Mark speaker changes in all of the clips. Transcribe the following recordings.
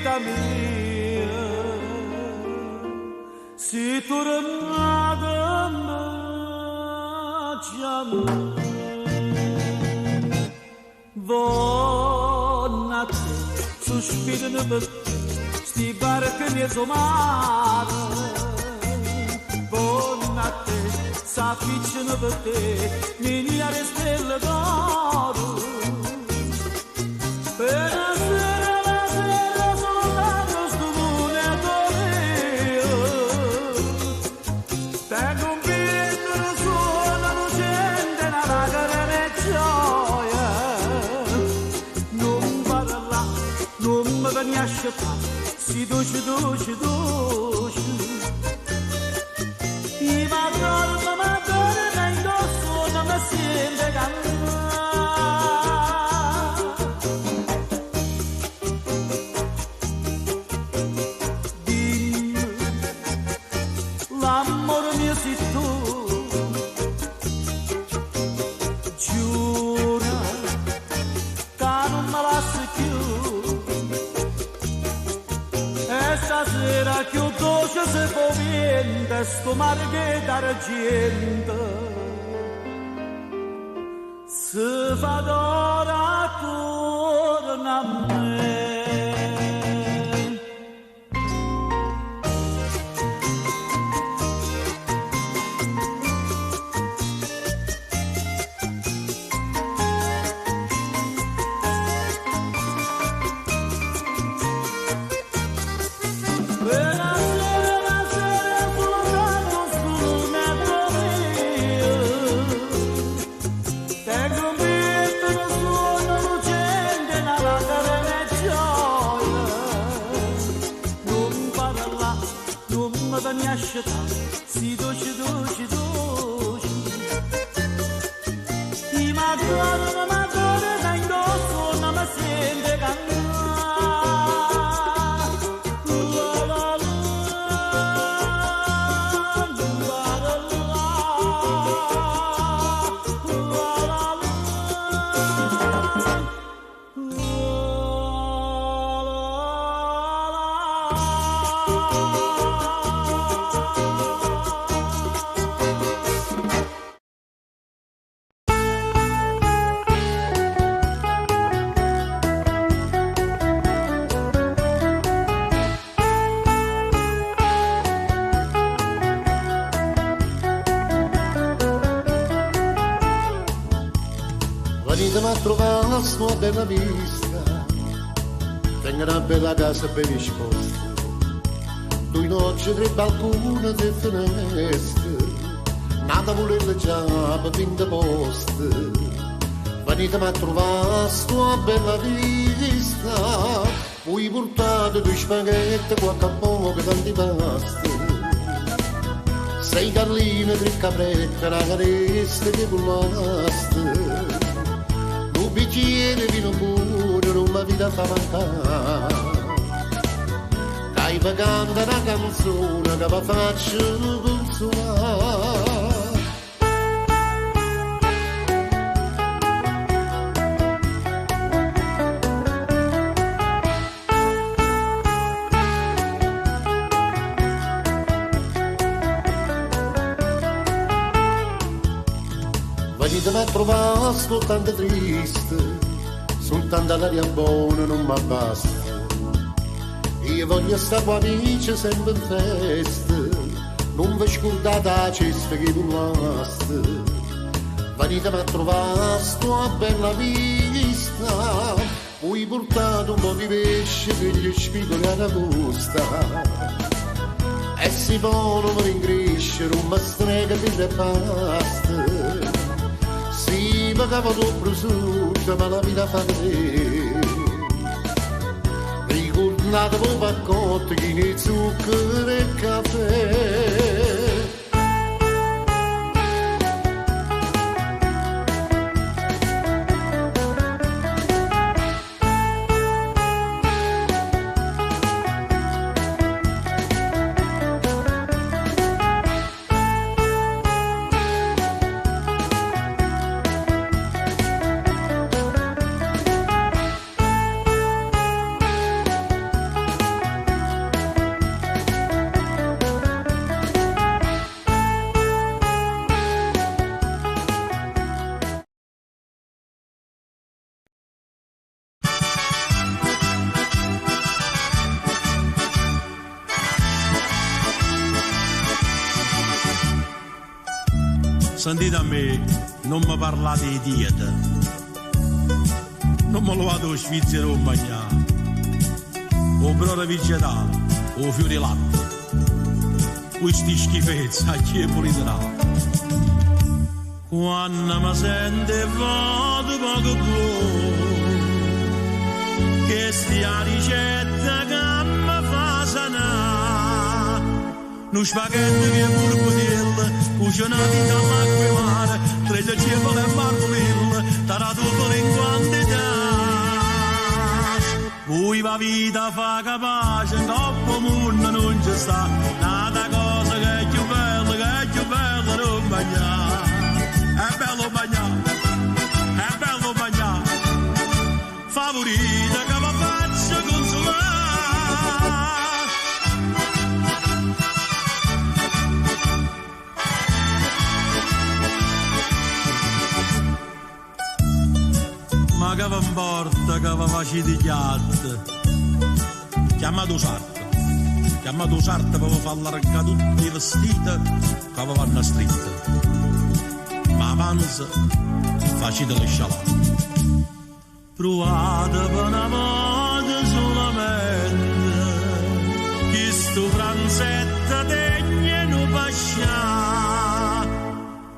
Speaker 1: vita mia, si tornata me, buona te, sospirano per te, sti barche mezzo mare, buona te, s'afficciano per te, miliardi stelle d'oro, per la sera soltanto sto lune d'olio, tengo un biglietto da suona lucente, una lacrima e gioia, non parla, non mi vieni a scettare, si dolce, dolce, dolce, i madonna indosso, non mi sente cantare. L'amore mio sei tu, giura che non me lasci più, e stasera più dolce se può vente, sto mare d'argento, se fa d'ora torna a me. Si dolce, dolce, dolce, i madonna da indosso non mi sente cantare, la la la, la la
Speaker 2: Venitemi a trovare la sua bella vista, tengo una bella casa ben disposta, 2 noci, 3 balconi, 3 finestre, nata volerla già per 20 posti. Venitemi a trovare la sua bella vista, poi portate 2 spaghetti, qualche poco, tanti pasti, 6 galline, 3 caprette, una carezza di pullasta, bicchiere vino pure non mi vita fa mancare, dai canta una canzone che mi faccio consolare. Venitemi a trovare soltanto triste, soltanto l'aria buona non mi basta, io voglio stare qua amici sempre in festa, non vi scordate la cesta che pullaste. Venitemi a trovare sta bella vista, poi portate un po' di pesce per gli spigoli alla costa, e si può non ringrisce, non mi strega per le pasta. Sì, ma capo tu prosciutto, ma la vita fa vedere. Ricordate voi paccotti, chi ne zucchero e caffè.
Speaker 3: sentite a me, non mi parlate di dieta. Non me lo vado a svizzero a mangiare. O brodo vegetale, o fiori latte. Questi schifezzi a chi è puliterà. Quando mi sente vado poco buono, che stia ricetta che mi fa sanare. Un spaghetto che è pure budilla, cucinato in acqua e mare, tre cipolle e marmolilla, taratutto in quantità. Poi la vita fa capace, troppo mondo non ci sta, nata cosa che è più bella non mangiare. È bello mangiare, favorita che mi faccio consolare. Ma che vi importa che vi facete chiatte? Chiamato sarto per far allargare tutti i vestiti che vi vanno stritti. Ma avanza facete le scialate. Provate per una volta solamente che sto franzetta degna non pascià.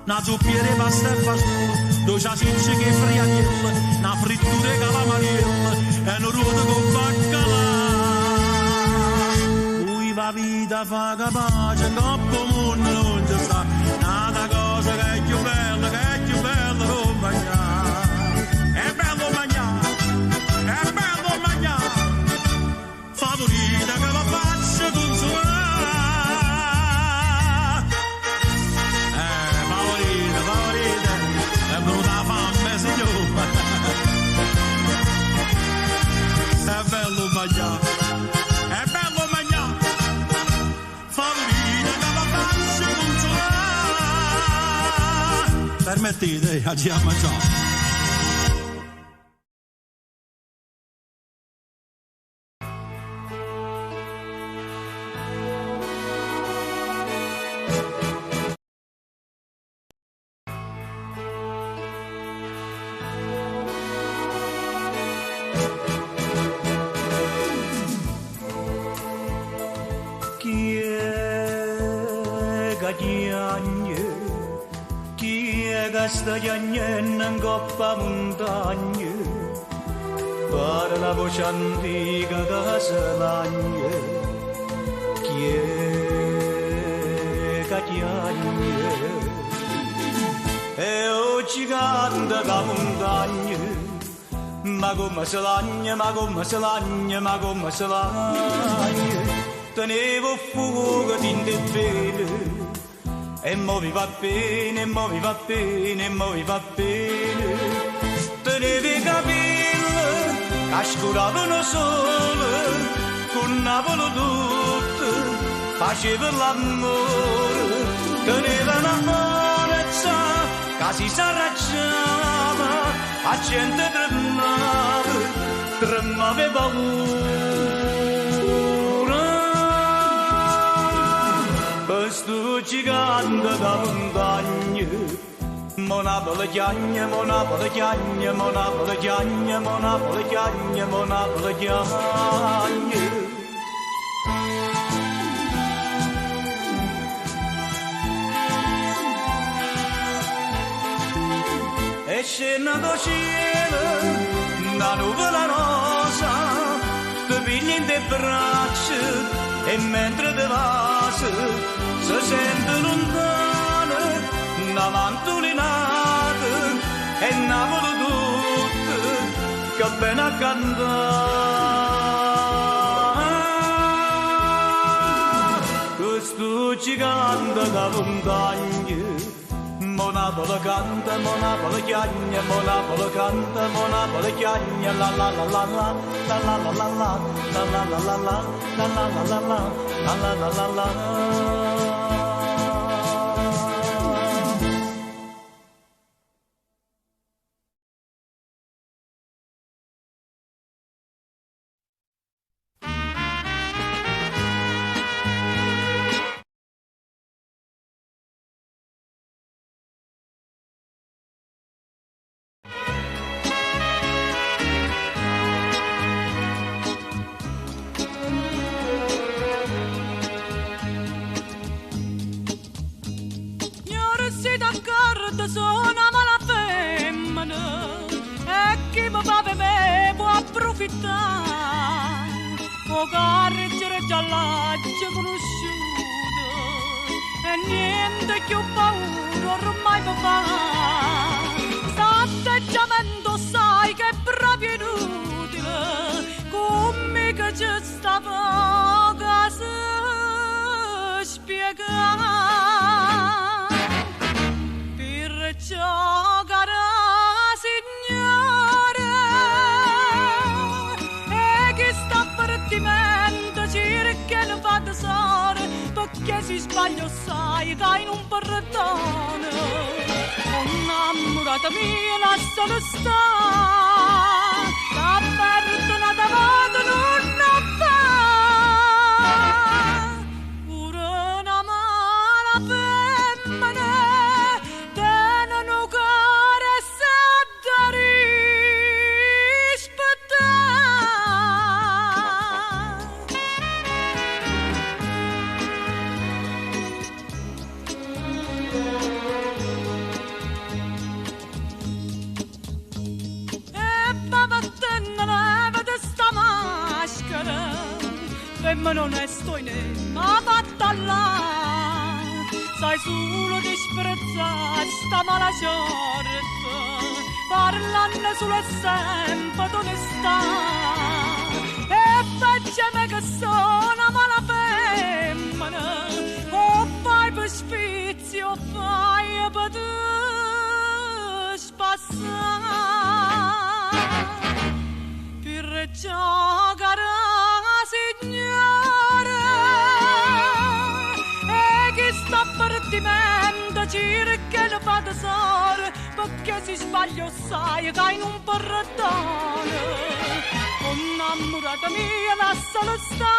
Speaker 3: Una zuppiera di pasta e fagioli, due salsicce che friatelle, una frittura di calamarielle e un ruoto con baccalà. Poi la vita fa capace, troppo mondo non ci sta, nata cosa che è più bella non mangiare. È bello mangiare, favorita che la faccio consolare. Favorita, è venuta la fame, signore. È bello mangiare, favorita che la faccio consolare. Permettete, oggi a mangiare.
Speaker 1: Sta chiagnendo coppa montagna, per la voce antica che si lagna, chi è che chiagna? E oggi canta la montagna, ma come si lagna, tenevo fuoco in te vele. E mo vi va bene, tenevi i capelli che scuravano sole, con Napoli tutto faceva l'amore, teneva una forza che si s'arracciava, a gente tremava e paura. Questo gigante da montagna, Monapoli chiagna, E scena do cielo, una nuvola rosa, ti pigli in te braccia, e mentre te vas, si sente lontana una mantulinata e Napoli tutta che bene a cantare. Questo gigante da montagna, Monapoli canta, Monapoli chiagna, Monapoli canta, Monapoli chiagna, la la la la la, la la la la la, la la la la la, la la la la la, la la la la la.
Speaker 4: l'hai conosciuto e niente più paura ormai mi fa. S'atteggiamento sai che è proprio inutile, come che ci sta poca si spiega. Perciò cara signore, e chi sta partimento cerca di fare tesoro, perché si sbaglia sai che in un perdone. Innamorata mia lasciala sta, la perdonata vado non fa. Pure una mala femmina tiene un cuore se da femmina onesto in ma fatta là, sai solo disprezzare sta mala sorte, parlando solo e sempre d'onestà. E facciamo che sono una mala femmina, o fai per sfizio o fai per te spassare. Perciò cara signore, e chi sta partimento cerca di fare tesoro, perché si sbaglia sai che in un perdone. Innamorata mia lasciala sta,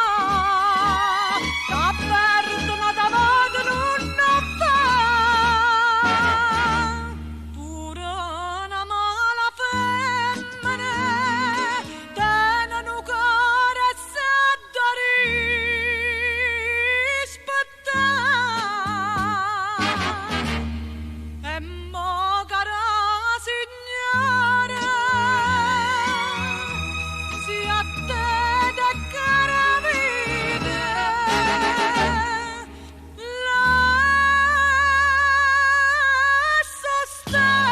Speaker 4: la perdonata vado non fa. Pure una mala femmina tiene un cuore se da rispettare. E mo cara signore, sia te da cara vita, lascia stare.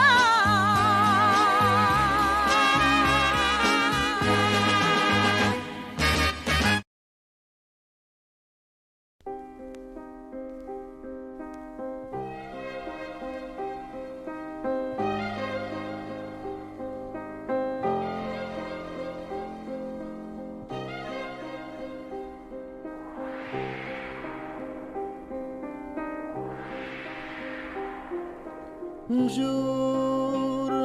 Speaker 2: Giuro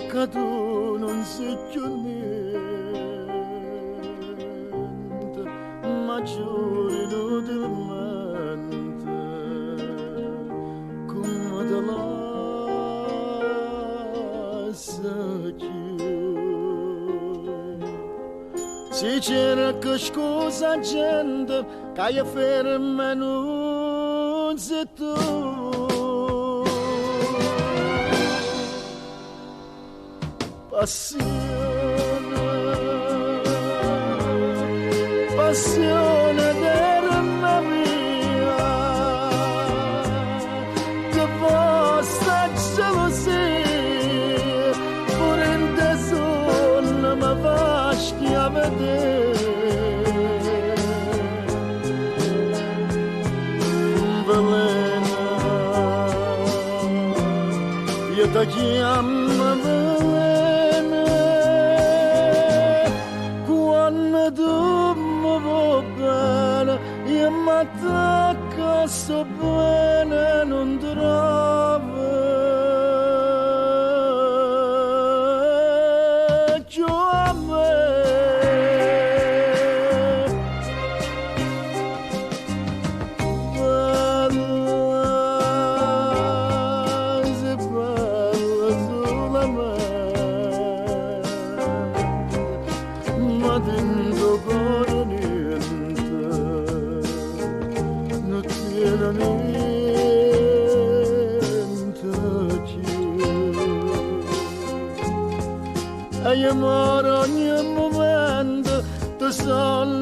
Speaker 2: che tu non sei più niente, ma giuro inutilmente, come te lascia chiudere. Si c'era che scusa gente che io ferma non sei tu. Passione della mia, che vostra gelosia, pure in te sonno mi fa schiavedere. Velena, io ti chiamo velena, quando tu mi vuoi bene, io mi attacco sto bene, non trovo più a me. E io moro ogni momento, tu sono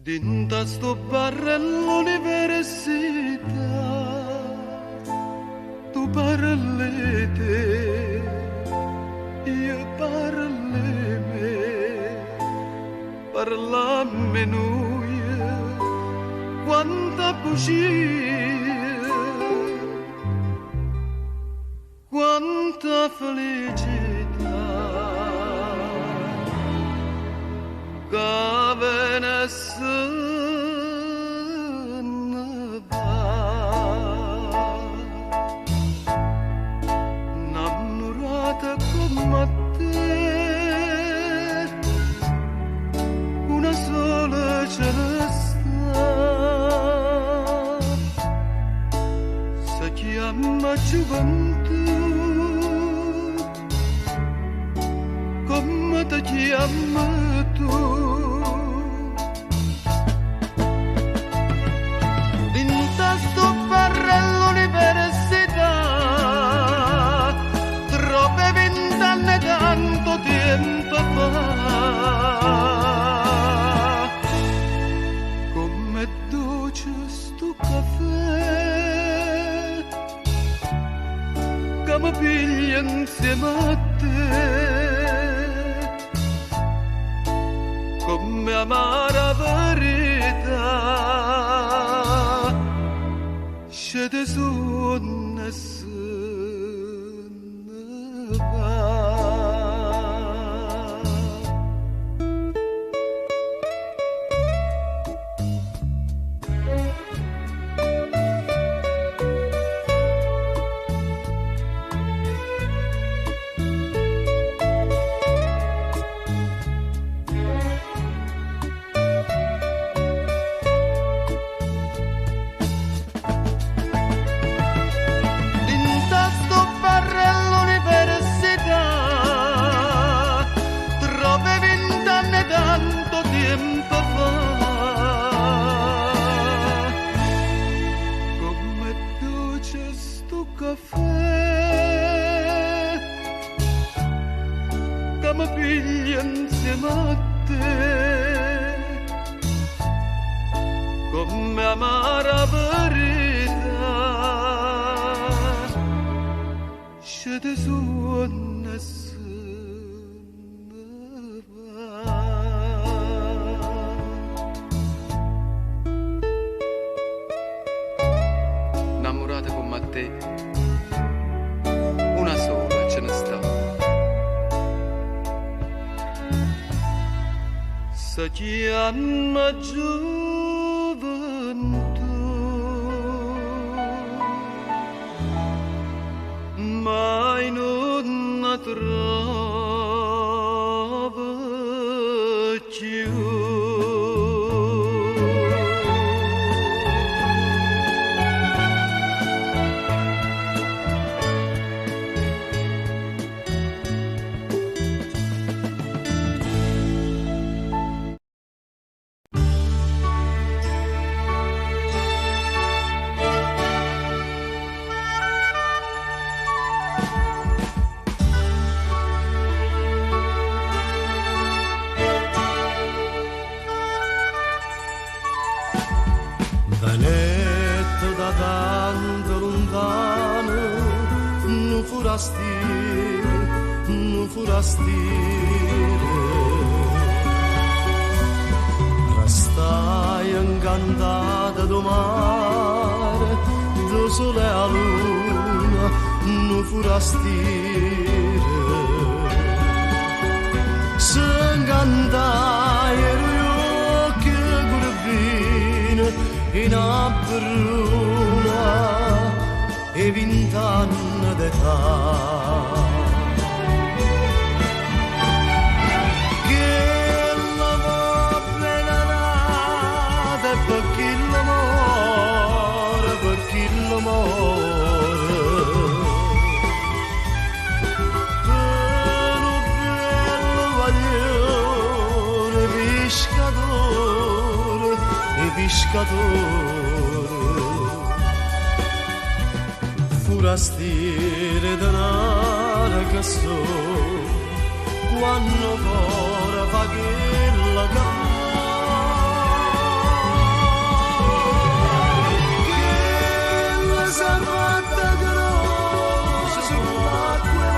Speaker 5: Dinta sto bar all'università, tu parli te, io parli me, parlammi noi, quanta bugia, quanta felicità. Innamorata come te, una sola ce ne sta, si chiama gioventù, come ti chiami tu. Sto barra all'università, troppe 20 anni tanto tempo fa, come dolce sto caffè, che mi piglia insieme a te, come amara verità. Şede sonnasın mi piglia insieme a te, come amara verità, scende su innamorata come te, una sola ce ne sta. Si chiama gioventù, mai non la trova più. Venette da tanto lontano, non forastire, restai incantata do mare, do sole e a luna, non forastire. Se incantai gli occhi curvini in abbruna e 20 anni d'età. Che la va bene nata per chi l'amore, per chi l'amore. Per un bello guaglione, pescatore e pescatore. Forastire denaro che so quando ora fa che la che la serata grossa sull'acqua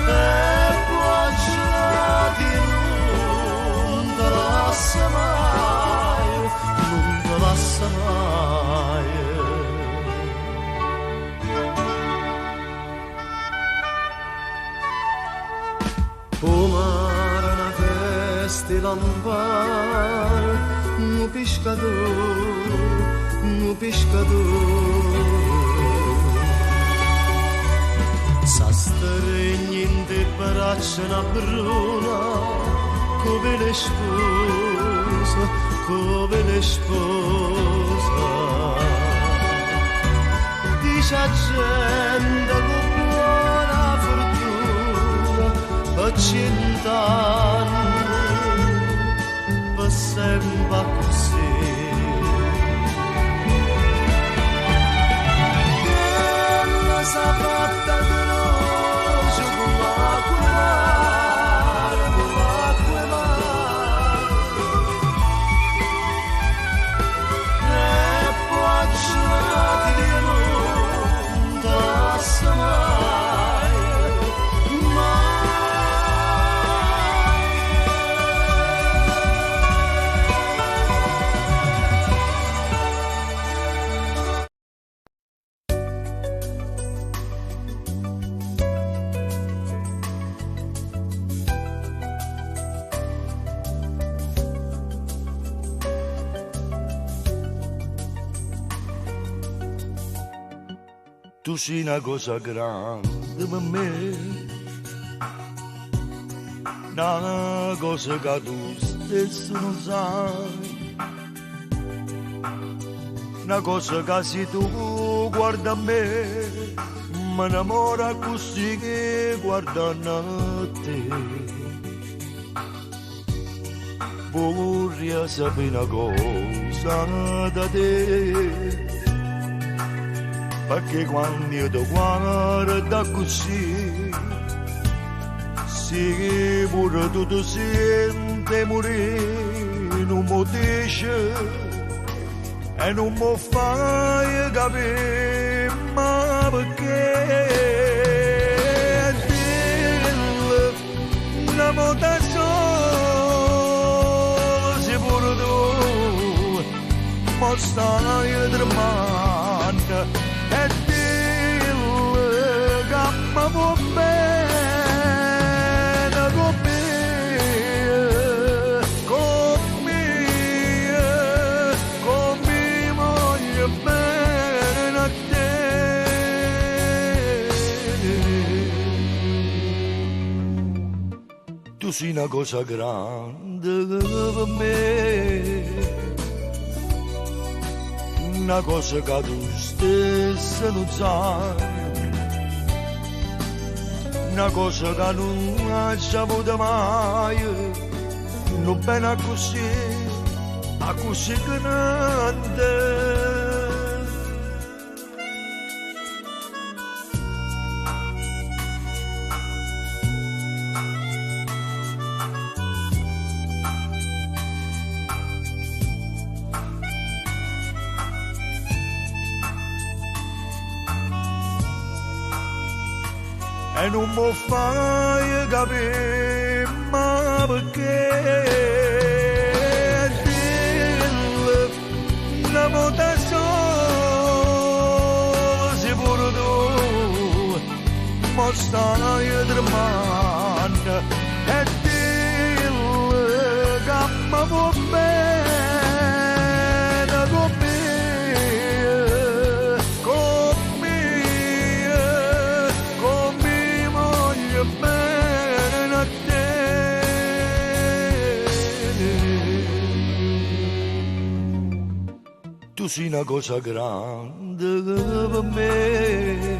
Speaker 5: e poi di non te lascia mai, non te lascia mai. O mare una festa lampare, un pescatore, sa stregni in te braccia una bruna, come le sposa, dice a gente con buona fortuna, per 100 anni, per sempre così. Che la sabatta grossa con l'acqua mare, con l'acqua mare. E poi giornate di non te lascia mai, tu sei una cosa grande per me, una cosa che tu stesso non sai, una cosa che se tu guarda a me, mi innamora così che guardano a te. Vorrei sapere una cosa da te, perché quando io ti guardo così, sì pure tu ti senti morire, non mi dici e non mi fai capire, ma perché dillo, una volta sola, se pure tu mi stai tremando. E dillo che mi va bene con me voglio bene a te. Tu sei una cosa grande per me, una cosa che tu stessa non sai, una cosa che non hai saputo mai, non bene a così grande. e non mi fai capire ma perché dillo una volta sola se pure tu ma stai tremando e dillo che mi può bene con me voglio bene a te. Tu sei una cosa grande per me,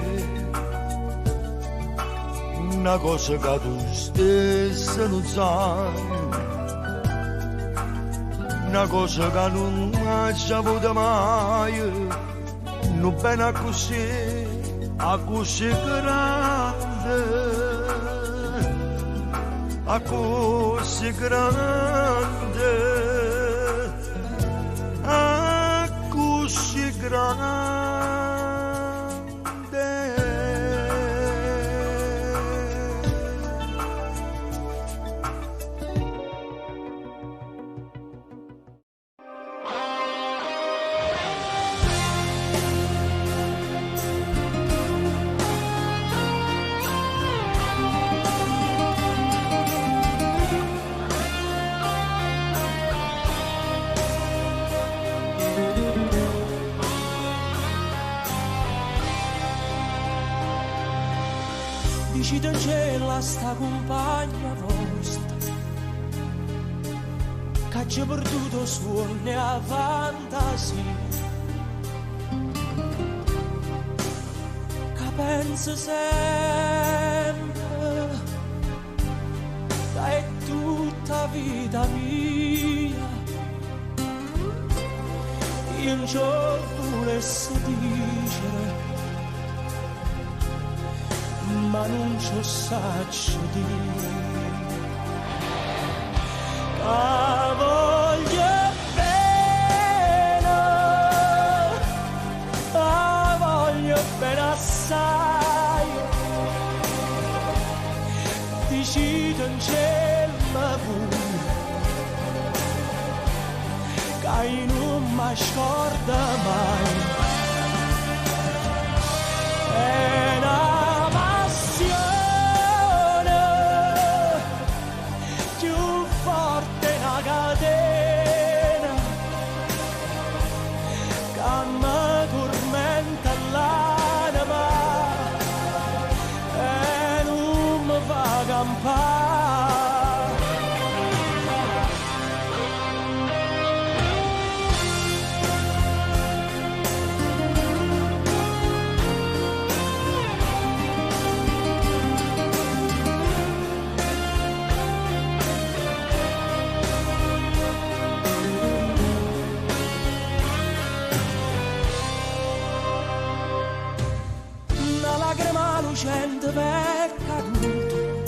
Speaker 5: una cosa che tu stessa non sai, una cosa che non hai saputo mai, non bene così grande, così grande, così grande.
Speaker 6: Dici in cielo a sta compagna vostra che ci ha perduto suoni a fantasia, che pensa sempre che è tutta vita mia. Io non ci volessi dire ma non ci saccio dire che voglio bene assai. Decido in cielo che non mi scorda mai. È una catena che mi tormenta l'anima e non mi fa campare. Lucente per caduto,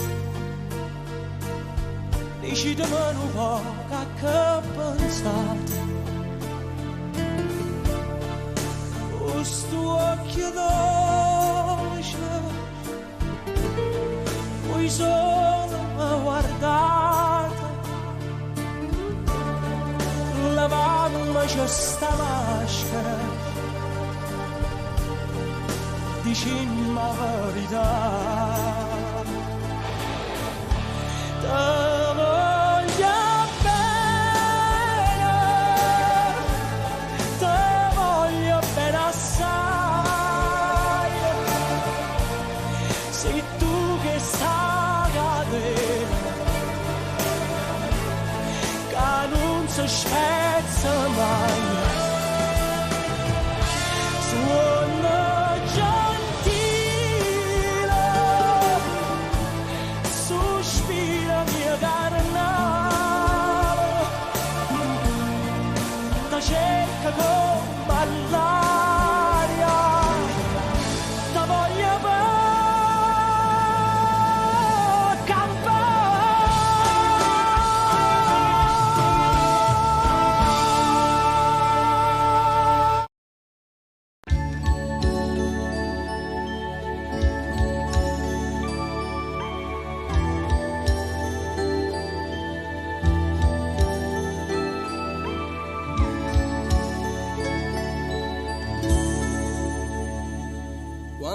Speaker 6: decidimi un po' che pensate. Questo occhio dolce, poi solo mi guardate, lavandomi sta maschera, dicimmi la verità. Te voglio bene assai. Sei tu che sai cadere, che non si spezza mai. Suona cerca come l'aria, ti voglio campare.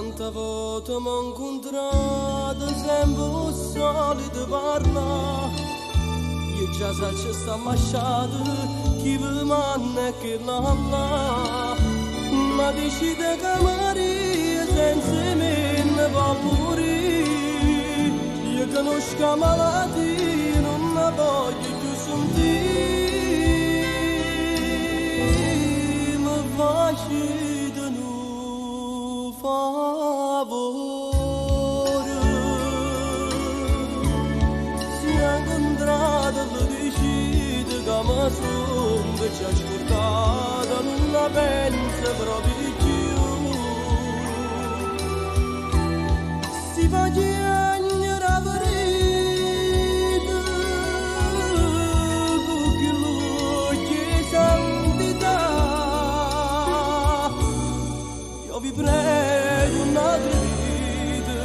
Speaker 6: Quanta volte m'ho incontrato sempre solito parla. Io già so che sta masciato, chi vi manna e chi non l'ha. Ma decide che Maria senza me ne va morire. Io conosco malattie, non la voglio più sentire. Mi facci di un favore. Si è incontrato e decide che mi sono che ci ha ascoltato, non la pensa proprio più. Si fa chiagnere la verità, con chi l'occhio e santità. Io vi prego un'altra vita,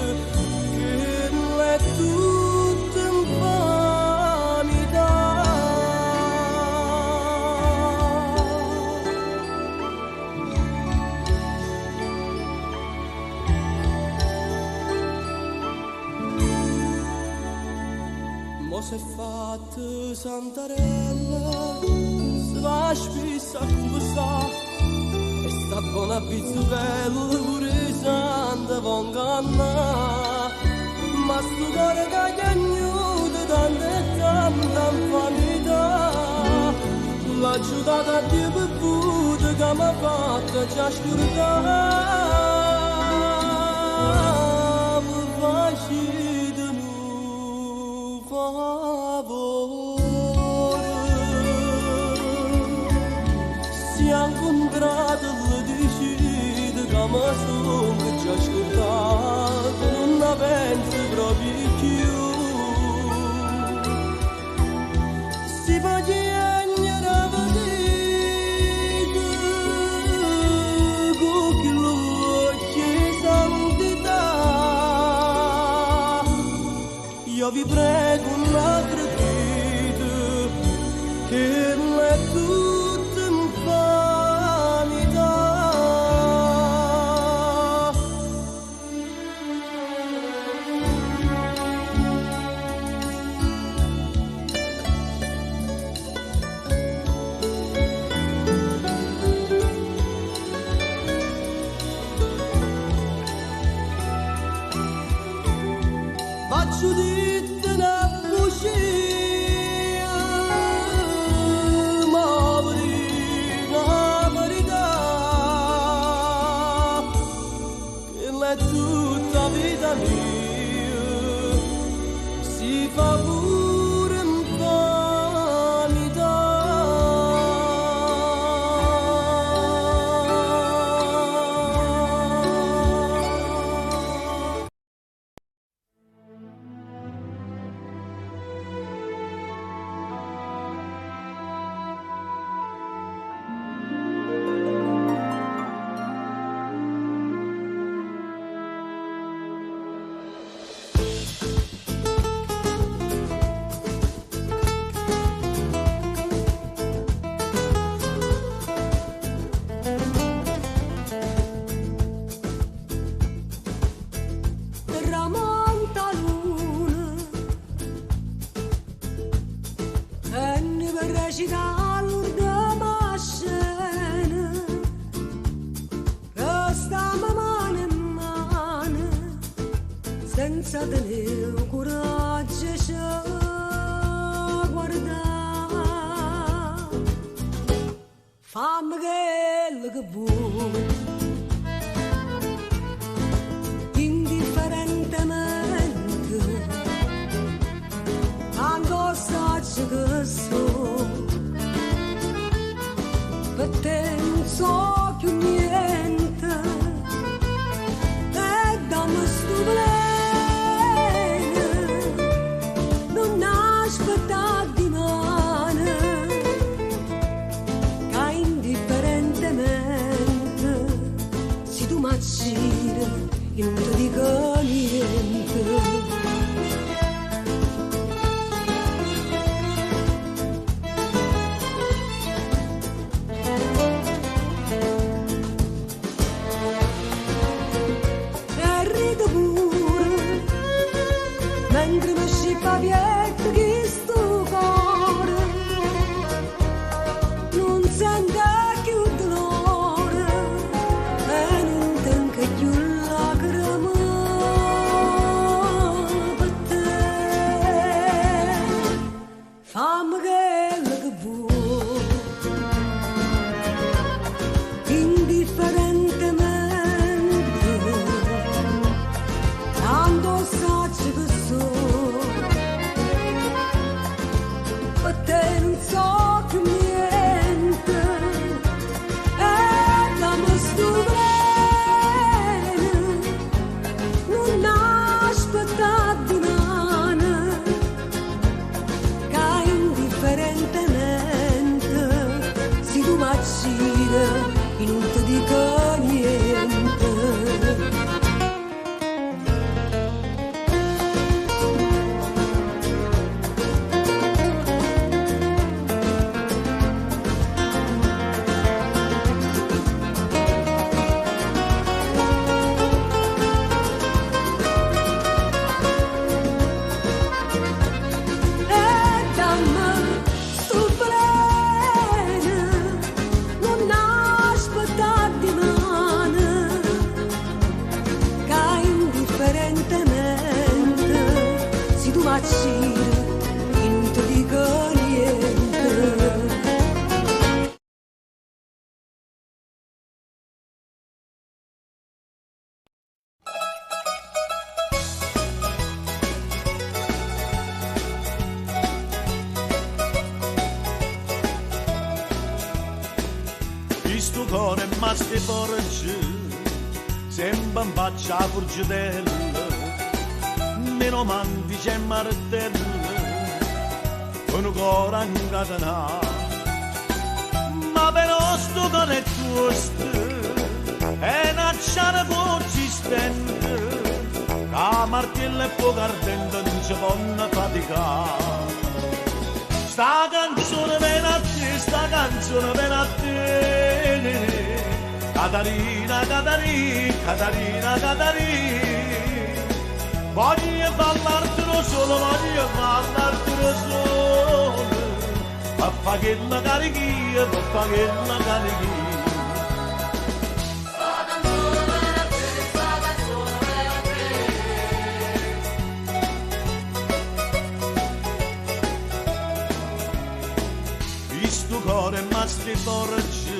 Speaker 6: che è tutta infamità. Mo s'è fatta Santarella, si va spessa a conversare, e sta buona pizzubella pure santa vonganna. Ma sto cuore che ha piagnuto tanta e tanta infamità, l'ha aiutata a Dio per puta che mi ha fatto già scordare. Mi facci di un favore. Si è incontrato e decide che mi sono che ci ha ascoltato, non la penso proprio più. Si fa chiagnere la verità, con chi l'occhio e santità. Io vi prego un'altra vita, che è tutta infamità. Faccio dite una bugia, ma la verità, che è tutta vita mia, si fa pure infamità.
Speaker 7: Tramonta luna e ne recita l'ultima scena, che stiamo mano in mano senza tenere coraggio e guardare. Fammi quello che vuoi, indifferentemente, tanto saggio che so, per te non so più niente, e dammi sto bene, non aspettare di mano, che indifferentemente, se tu mi aggiri, io non ti dico niente.
Speaker 5: Visto cuore ma sti forge, sempre in faccia a forgetella, meno manti c'è martella, un cuore incatenato. Ma però sto cuore è tuo, è una ciara consistente, la martella è poco ardente, non ci può faticare. Sta canzone viene a te, sta canzone viene a te, Catarina, Catarina, Catarina, Catarina. Voglio parlartelo solo, voglio parlartelo solo, papà che la carichia, papà che la carichia. Visto cuore ma sti forge,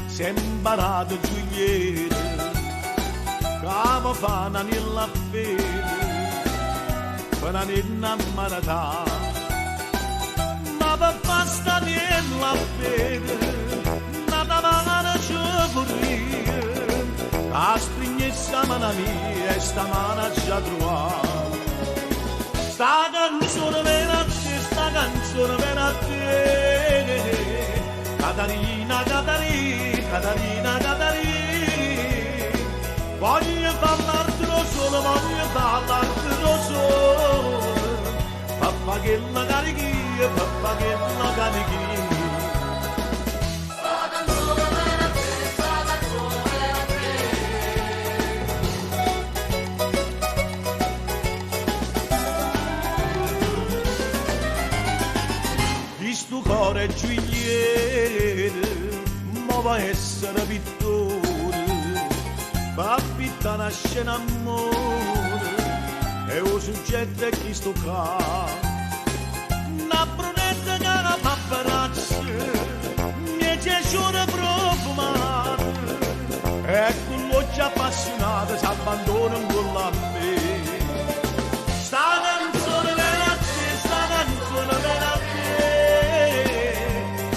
Speaker 5: si è imparato Giulietta, come fa una nella fede, per una innamorata. Ma per basta nella fede, nata mano ci vorrei, a sprignessa mano mia e sta mano ci ha trovato. Sta canzone viene a te, sta canzone viene a te, Catarina, Catarina, Catarina, Catarina. Voglio parlartelo solo, voglio parlartelo solo, papà che la carichia, papà che la carichia. Sto cuore Giulietta, ma va essere pittore, va pittare una scena amore, e il soggetto è chi sto qua. Una brunetta che ha paparazzi, mi piace profumata, e con l'occhio appassionato si abbandona un po' a me. Sta canzone viene a te, sta canzone viene a te,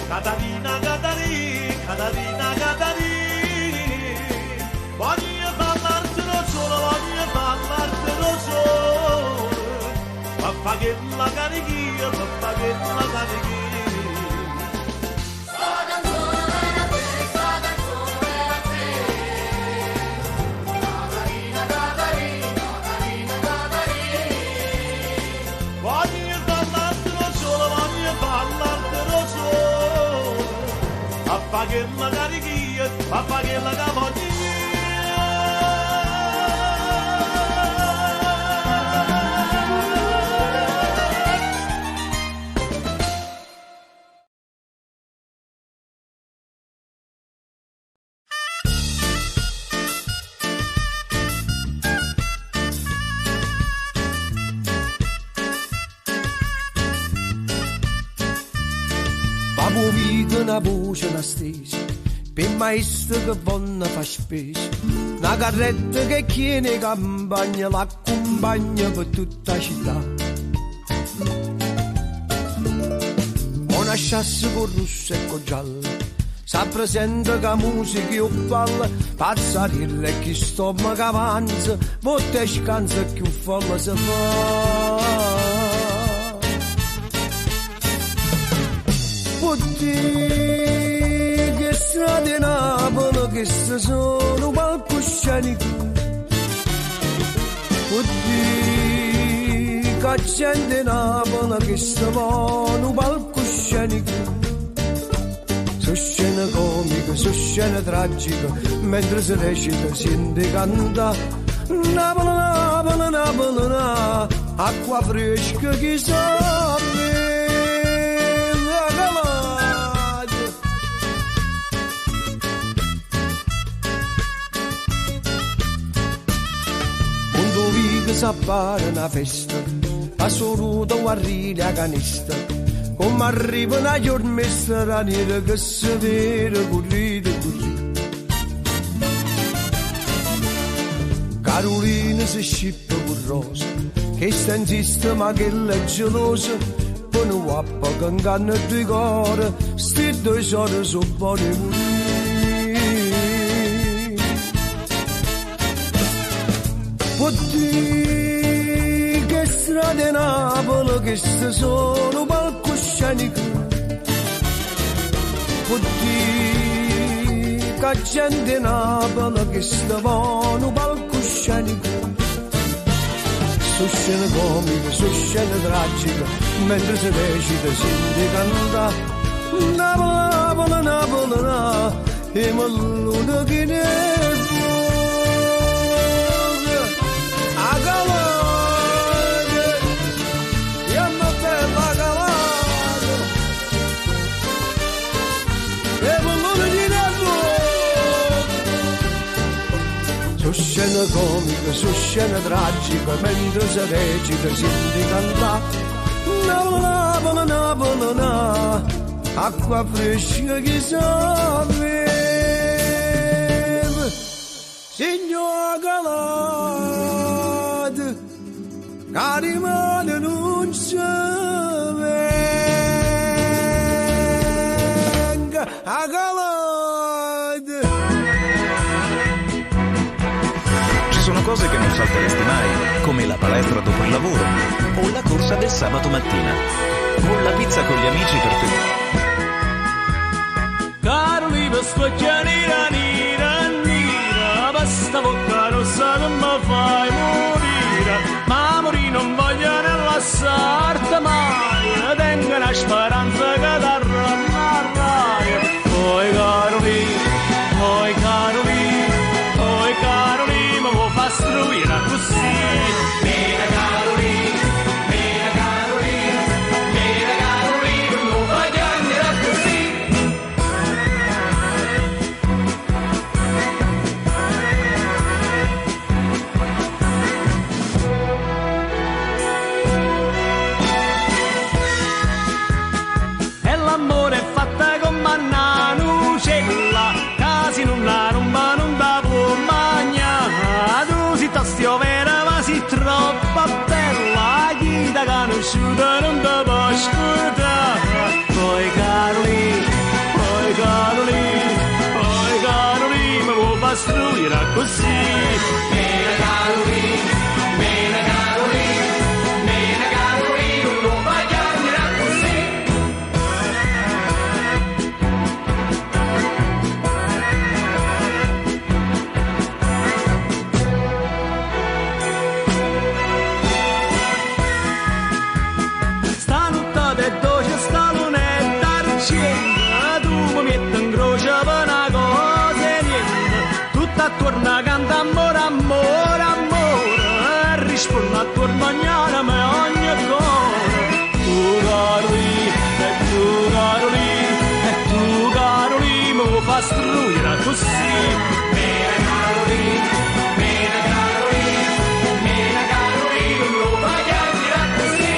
Speaker 5: Catarina, Catarina, Catarina, Catarina. Voglio parlartelo solo, voglio parlartelo solo, papà che la carichia, papà che la carichia. Voglio parlartelo solo, voglio parlartelo solo, papà che la carichia, papà che la cavonia.
Speaker 8: Una voce una stesa, per maestro che vanno fa spesa, una carretta che chiede campagna, l'accompagna per tutta la città. Una chassa con rosso e con giallo, si presenta che musica io balla, pazzarilla e chi stomaco avanza, botte e scansa e più folla si fa. Che strade Napoli che sono palcoscenico, che gente Napoli che sono palcoscenico, so scene comiche, so scene tragiche, mentre si recita si canta Napoli, Napoli, Napoli, acqua fresca che sa. S'appare una festa, a solo arriva a canista, come arriva una giornata straniera che si vede così. Carolina si scippa con rosa, che sta in sistema che è gelosa, poi un guappa che inganna due cuore, sti due sorri sono buoni. può dire che strade Napoli che sono palcoscenico, può dire che gente Napoli che stavano palcoscenico, su scene comiche, su scene tragiche, mentre si recita si canta Napoli, Napoli, Napoli, e malluno che ne vuole, a calore, e a bella calore, e malluno che ne vuole. Su scene comiche, su scene tragiche, mentre si recita si canta Napoli, Napoli, Napoli, acqua fresca che sapeva, signor Calate, cari male non si venga, a Calate.
Speaker 9: Ci sono cose che non salteresti mai, come la palestra dopo il lavoro, o la corsa del sabato mattina, o la pizza con gli amici per te.
Speaker 1: Carolina squaccia nera, nera, nera, basta bocca rossa non mi fai morire, ma morire non voglio nella sorte mai, tengo una speranza che t'arrannarai. Oi Carolina, oi Carolina, oi Carolina, mi vuoi far struire così? Mera Carolina, mera Carolina, mera Carolina, non voglio andare così. L'amore è fatta con manna nucella, casi non ha rumba non da può mangiare, tu si tastio vera ma si troppo bella, chi da conosciuta non da può ascoltare. Poi Carolina, poi Carolina, poi Carolina, mi vuoi far struire così? Mena Carolina, mena Carolina, mena Carolina, non voglio andare così. Torna canta amore, amore, amore, risponda attorno a gnana me ogni cuore. Tu Carolina, e tu Carolina, e tu Carolina, mi fa struire così. Mena Carolina, mena Carolina, mena Carolina, non voglio andare così.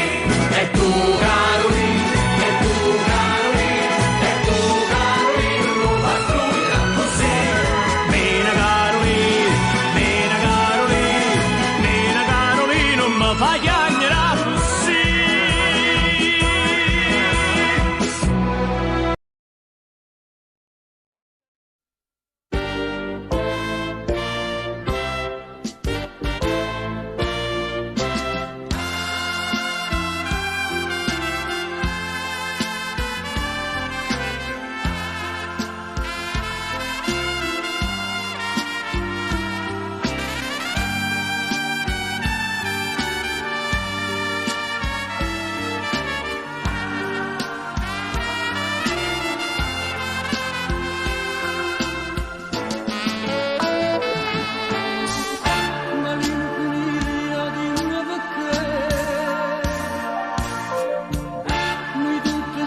Speaker 1: E tu Carolina, e tu Carolina, e tu Carolina, non fa struire così. Mena Carolina, mena Carolina, mena Carolina, non mi fa chiagnare così.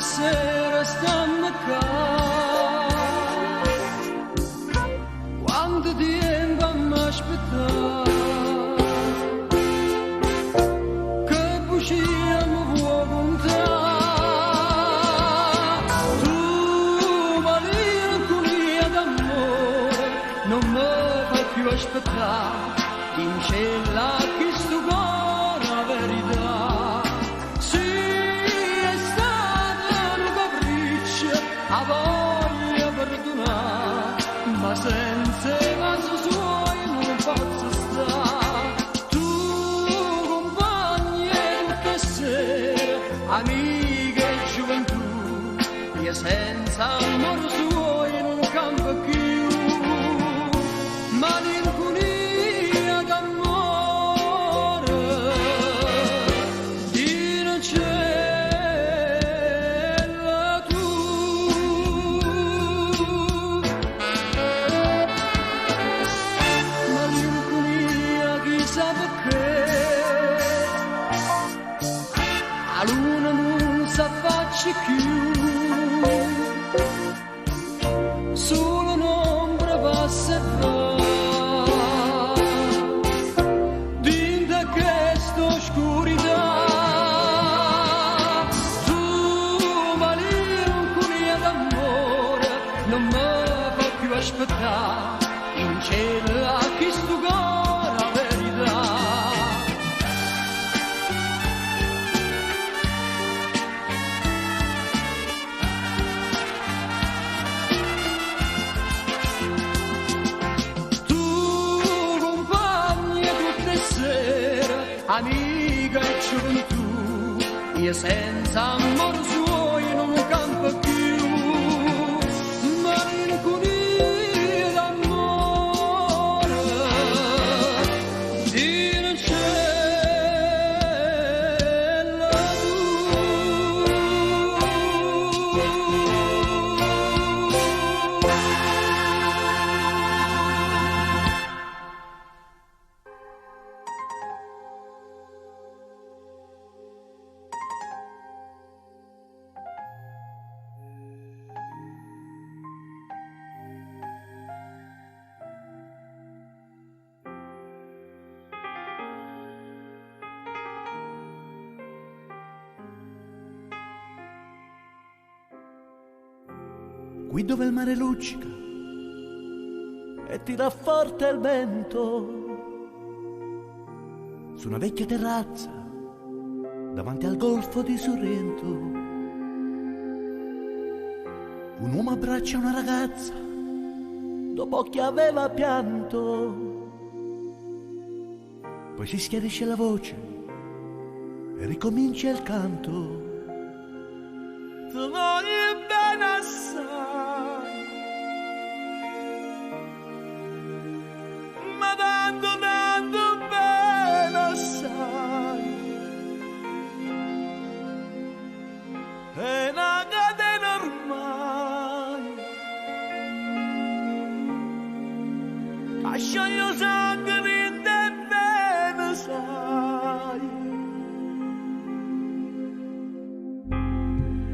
Speaker 6: Sera stiamo qua, quanto tempo mi aspettare, che bugia mi vuoi contare, tu malinconia d'amore, non mi fai più aspettare, cancella questo cuore la verità. Sì, è stato un capriccio, a volte e senza amor suo non campa più, malinconia d'amore di non cella tu. Malinconia chissà perché la luna non s'affaccia più, solo un'ombra passa e va dintre questa oscurità. Tu, malinconia d'amore, non mi fa più aspettare, in cielo a chi sto cuore la verità. Amica e gioventù, io senza amor suo non campo più, malinconia d'amore di non cella tu.
Speaker 1: Qui dove il mare luccica e tira forte il vento, su una vecchia terrazza davanti al golfo di Sorrento, un uomo abbraccia una ragazza dopo che aveva pianto, poi si schiarisce la voce e ricomincia il canto. Tu voglio bene assai, ma tanto bene assai, è una catena ormai, lascia io sangue in te bene sai.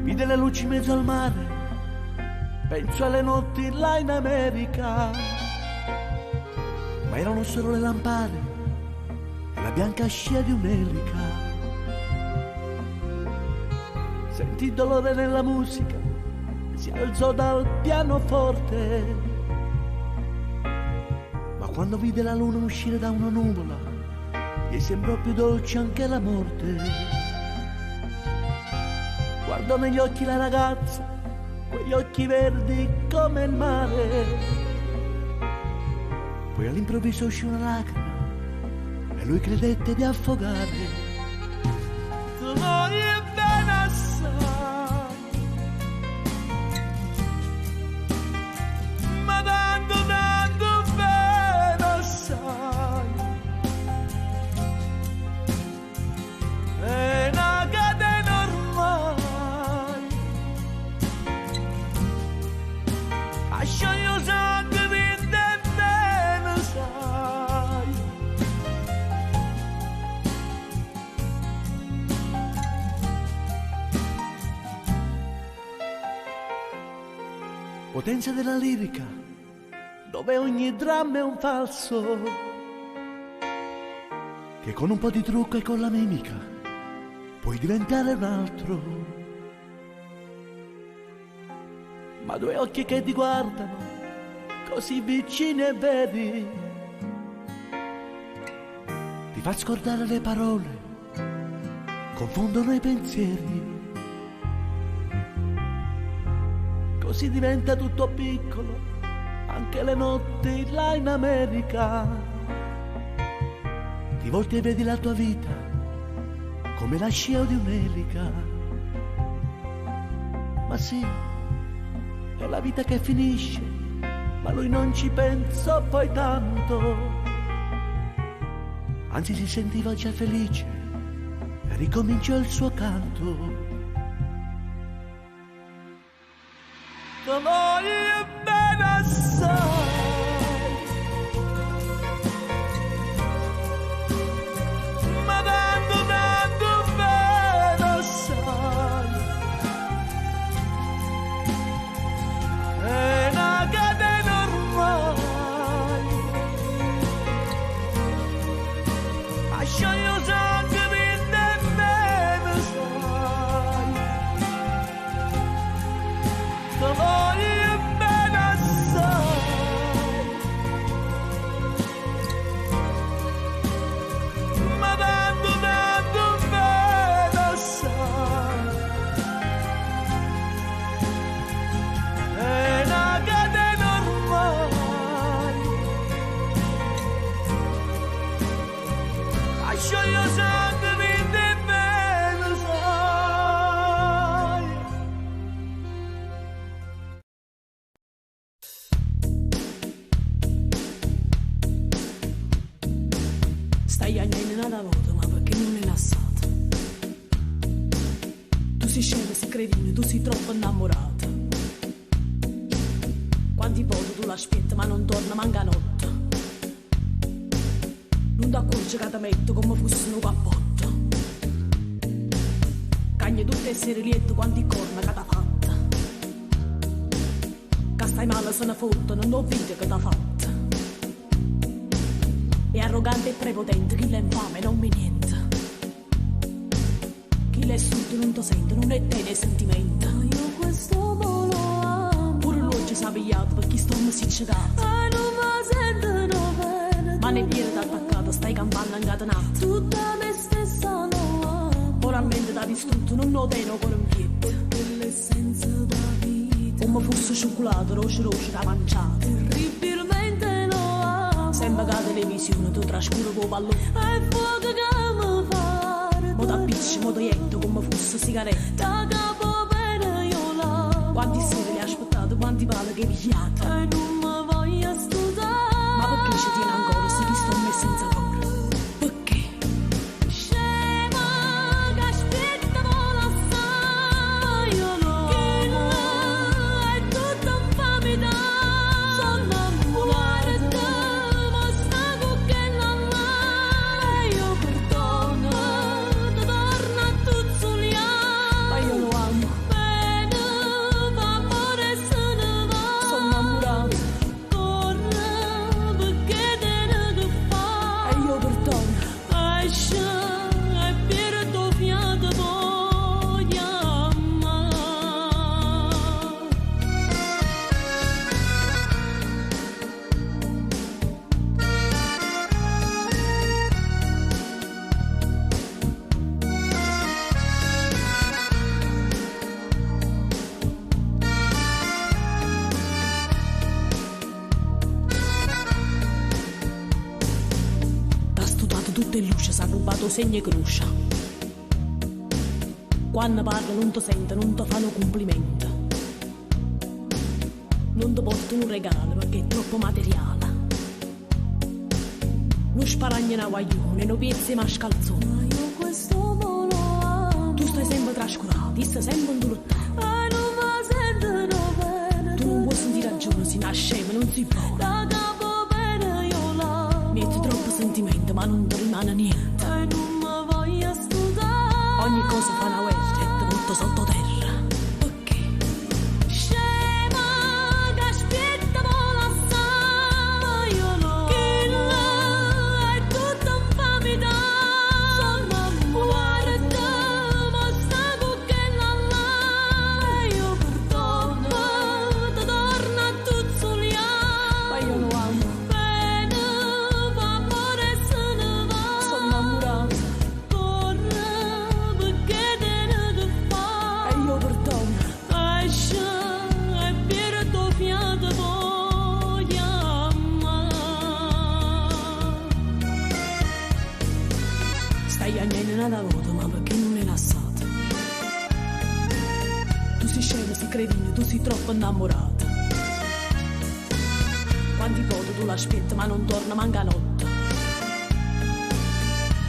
Speaker 1: Vide le luci in mezzo al mare, penso alle notti là in America, ma erano solo le lampade e la bianca scia di un'elica. Sentì il dolore nella musica, si alzò dal pianoforte, ma quando vide la luna uscire da una nuvola, gli sembrò più dolce anche la morte. Guardò negli occhi la ragazza, quegli occhi verdi come il mare. Poi all'improvviso uscì una lacrima e lui credette di affogare. Tu voglio bene assai, ma tanto bene assai, è una catena ormai, lascia io sangue di te bene sai. Potenza della lirica, dove ogni dramma è un falso, che con un po' di trucco e con la mimica puoi diventare un altro. Ma due occhi che ti guardano, così vicini e veri, ti fa scordare le parole, confondono i pensieri. Così diventa tutto piccolo, anche le notti là in America. Ti volti e vedi la tua vita come la scia di un'elica. Ma sì, è la vita che finisce, ma lui non ci pensa poi tanto. Anzi si sentiva già felice e ricominciò il suo canto. Ti voglio bene assai, ma tanto bene assai. È una catena ormai, a sciogliere sangue per nemmeno sai. Ti voglio bene assai, ma tanto bene assai. È una catena ormai, a sciogliere sangue per nemmeno sai.
Speaker 4: Stai agnendo una volta, ma perché non è nassato? Tu sei scema, sei cretino, tu sei troppo innamorata. Quanti volte tu l'aspetti, ma non torna manca notte. Non ti accorgi che ti metto come fosse un cappotto. Cagni tutte essere lieto quanti corna che t'ha fatta. Che stai male se ne fotte, non ho vita che t'ha fatta. È arrogante e prepotente, chi l'è infame non mi niente. Chi l'è sotto non ti sente, non è te nei sentimenti. Io questo volo amo, pure lui ci sa pigliato perché sto mi si cegato. Ma non mi sentono bene, ma ne piede t'attaccata, stai campando incatenata. Tutta me stessa lo amo, moralmente t'ha distrutto, non lo tengo con un piede. Per l'essenza da vita, come fosse cioccolato, roce da mangiato. Terribilmente lo amo, sembra che la televisione tu trascura con pallone. È fuoco che mi fa, mo t'appicci, mo t'aietto come fosse sigaretta. Da capo bene io l'amo, quanti sere li ha aspettato, quanti pale che pigliato. E non mi voglio scusare, ma perché ci tiene ancora se ti sto messo senza cuore? Perché? Scema che aspetta vola assai, io lo che là è tutta infamità. Sono innamorata di te, ma sta cucchiella là. E io perdono, ti torno a tuzzuliare. Ma io lo amo bene, fa amore se ne va. Sono innamorata, corre perché te ne che fa. E io perdono, esce e perdo fiato, voglio amare. T'ha studiato tutte le luci, s'ha rubato segno e croce. Quando parla non ti sente, non ti fanno complimenti. Non ti portano un regalo perché è troppo materiale. Non sparagna una guaglione, non piezzi ma scalzone. Ma io questo volo amo, tu stai sempre trascurato, ti stai sempre indurtato. Ma non mi sentono bene, tu non puoi sentire ragione, si nasce ma non si può. Da capo bene io l'amo, metti troppo sentimento ma non ti rimane niente. E non mi voglio scusare, ogni cosa fa una volta e ti butto sottoterra. Perché? Scema che aspetta vola assai, io lo che là è tutta infamità. Sono innamorata di te, ma sta cucchiella là. E io perdono, ti torno a tuzzuliare. Ma io lo amo bene, fa amore se ne va. Sono sei scema, sei cretino, tu sei troppo innamorata. Quanti volte tu l'aspetti ma non torna manca notte.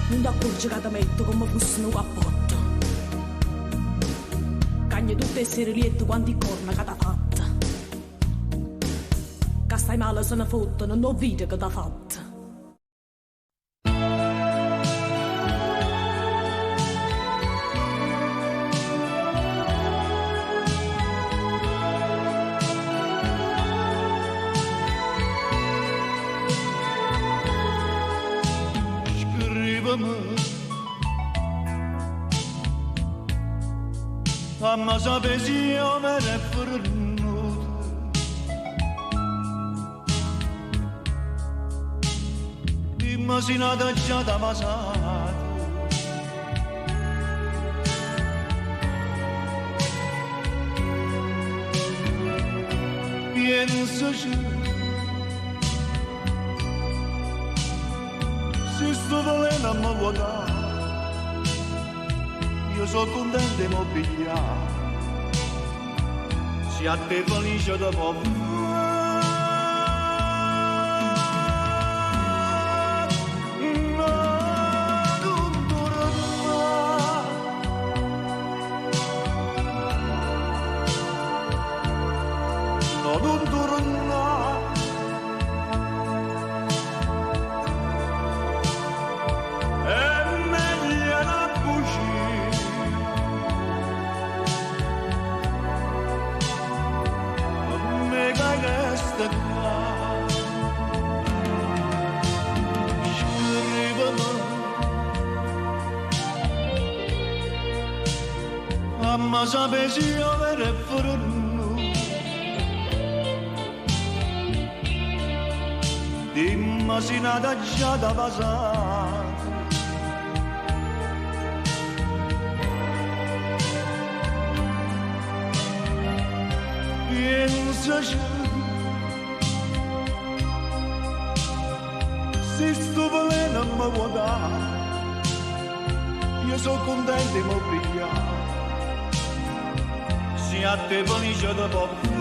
Speaker 4: Non ti accorgi che ti metto come fosse un cappotto. Cagni tutte essere lieto quanti corna che t'ha fatta. Che stai male se ne fotte, non ho vita che t'ha fatta.
Speaker 5: Amma sapessi io me ne fornuto dimma si nata già da passato pensaci se sto volendo a me vuotare io sono contento di mobiliare, se a te felice da poco. Non torna, è meglio una bugia. Resta qua, scrivimi, amma sapessi io vero forno, dimma si nata già da passare. Pensaci se sto volendo mi vuoi dare io sono contento di mobiliare se a te felice da poco.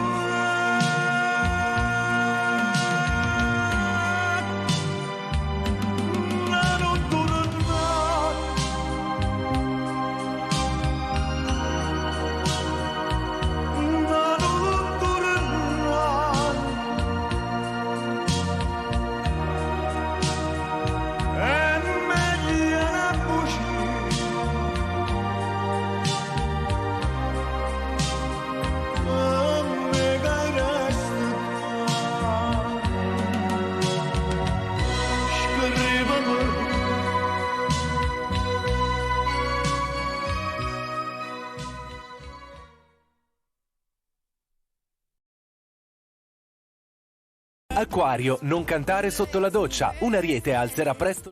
Speaker 10: Acquario, non cantare sotto la doccia. Un ariete alzerà presto.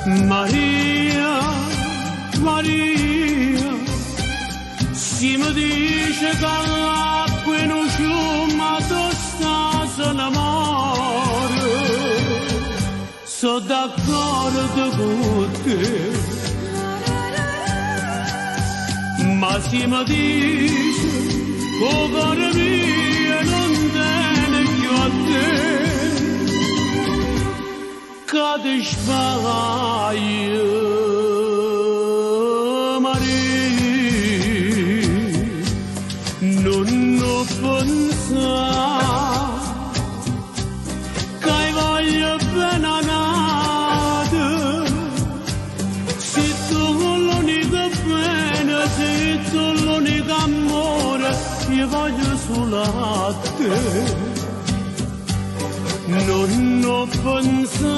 Speaker 3: Maria, Maria, si mi dice che l'acqua non ciuma tosta se n'amore, sono d'accordo con te, ma si mi dice che il cuore mio non tiene più a te. Cade sbaglio, Maria, non ho pensato che voglio bene a nada, se tu l'unica bene, se tu l'unico amore, io voglio solo a te. Non ho pensato,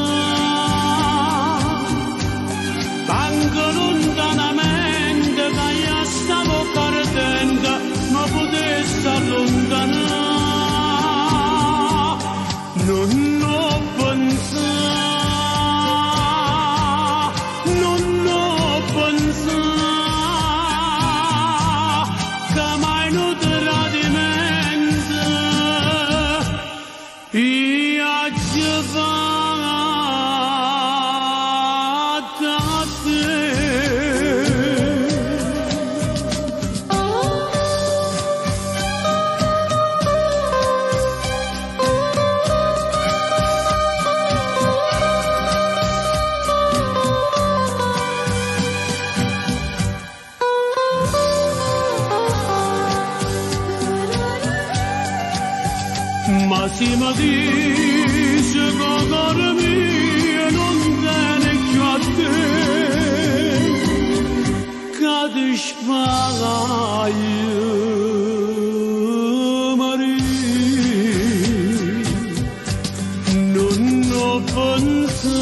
Speaker 3: anche lontanamente, che io stavo perdendo, ma potessi allontanare. Non ho pensato
Speaker 1: si mi dice che cuore mio non tiene più a te, che ti sbaglio Maria, non ho pensato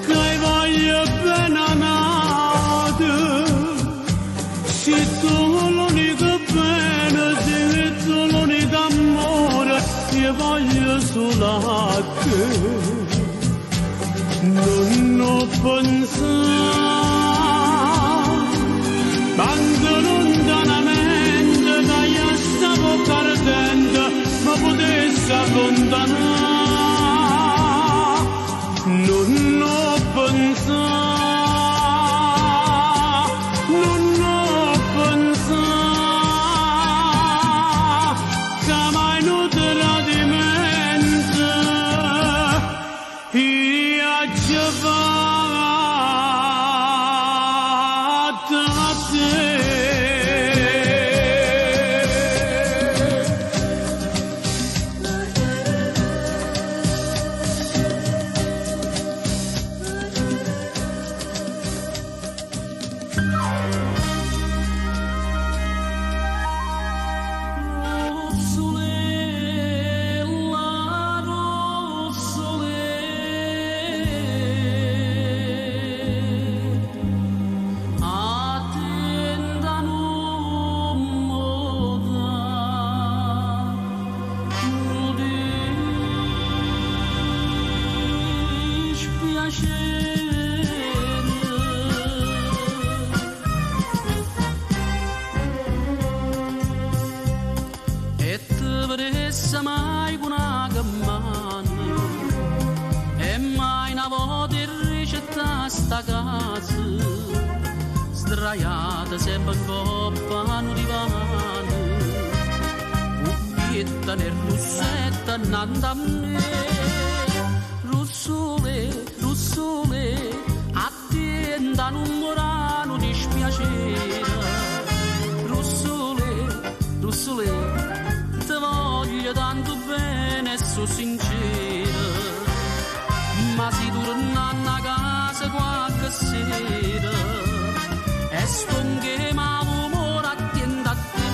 Speaker 1: che voglio bene a nata, se tu l'unica bene, se tu l'unica amore, io voglio solo a te. Non ho pensato, tanto lontanamente che io stavo perdendo, ma potessi allontanare. Non ho pensato, non ho pensato che mai non tradimento io ci fatto a te. E te vedesse mai una gammana, e mai una volta in ricetta sta casa, sdraiata sempre in coppa a un divano, cuppietta nel russetto nanda a me, russole, russole, attenda non morano dispiacere, russole, russole, te voglio tanto bene e so sincera, ma si torna a casa qualche sera e stonche ma l'umore attende a te,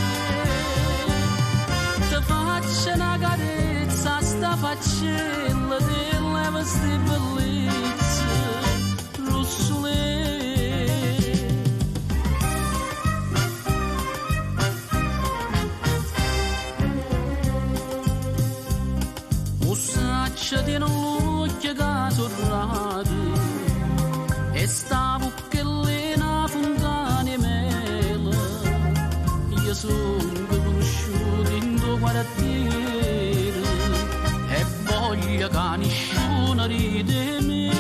Speaker 1: te faccio una carezza sta faccella delle vostre bellezze, russole. Tiene l'occhio che sorrade e sta bucchellina fontana e mela, io sono conosciuto in tuo quartiere e voglio che nessuno ride me.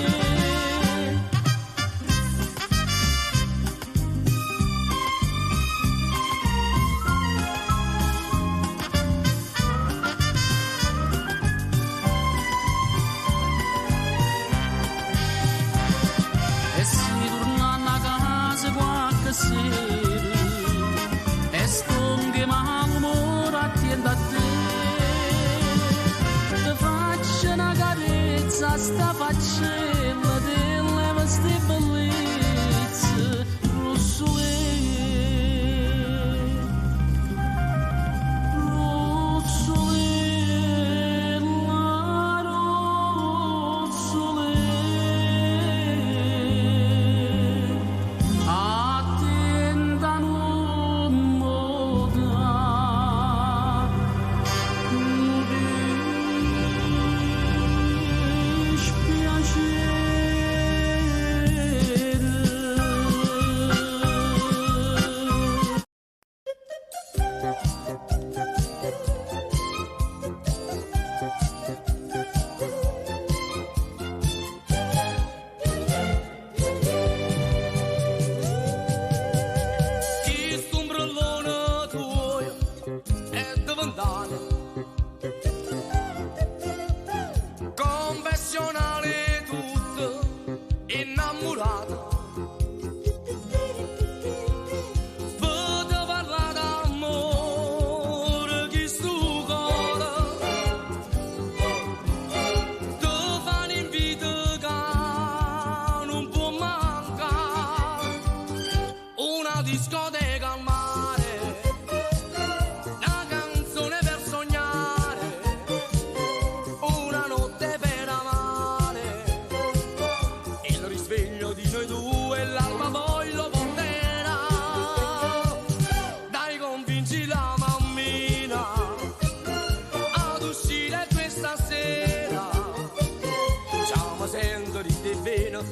Speaker 1: E stonghe ma l'umore attende a te, te faccio una carezza sta faccella delle vostre bellezze, russole.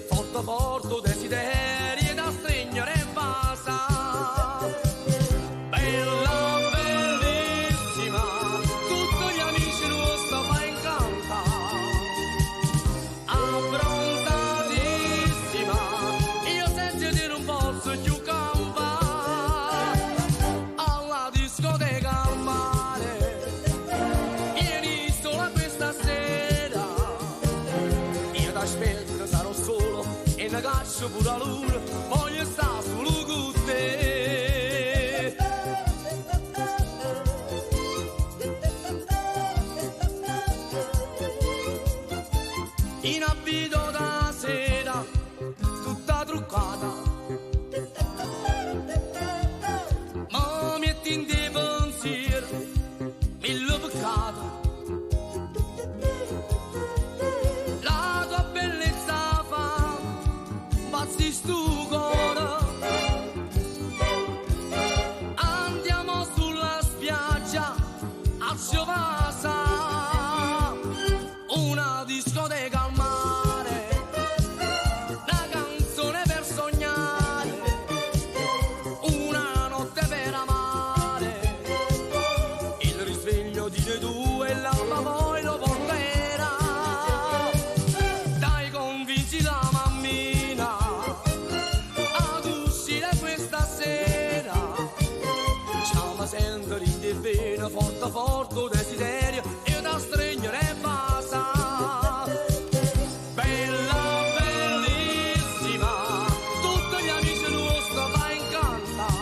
Speaker 6: forte forte desiderio da stringere in basa. Bella, bellissima, tutti gli amici nostri fa incantare. Abbronzatissima, io senza di non posso più campare. Alla discoteca al mare, ieri sola questa sera. Io t'aspetto, sarò solo e ne caccio pure la luna, voglio stare solo con te. In abito da sera, tutta truccata, ma metti in te pensiero, mille peccati. La tua bellezza fa pazzi stu cuore. Andiamo sulla spiaggia a Ciovasa, una discoteca al mare, una canzone per sognare, una notte per amare. Il risveglio di noi due e l'alba poi lo porterà. Dai, convinci la mammina ad uscire questa sera. Ciao, ma sento ride bene, forte forte desiderio, io da stringere e basta. Bella, bellissima, tutti gli amici nostri fa incantare.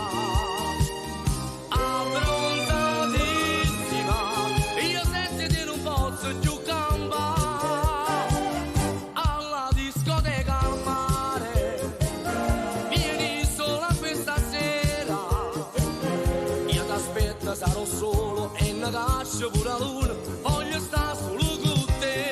Speaker 6: Abbronzatissima, io senza di non posso più campare. Alla discoteca al mare, vieni sola questa sera. Io t'aspetto, sarò solo e ne caccio pure la luna, voglio stare solo con te.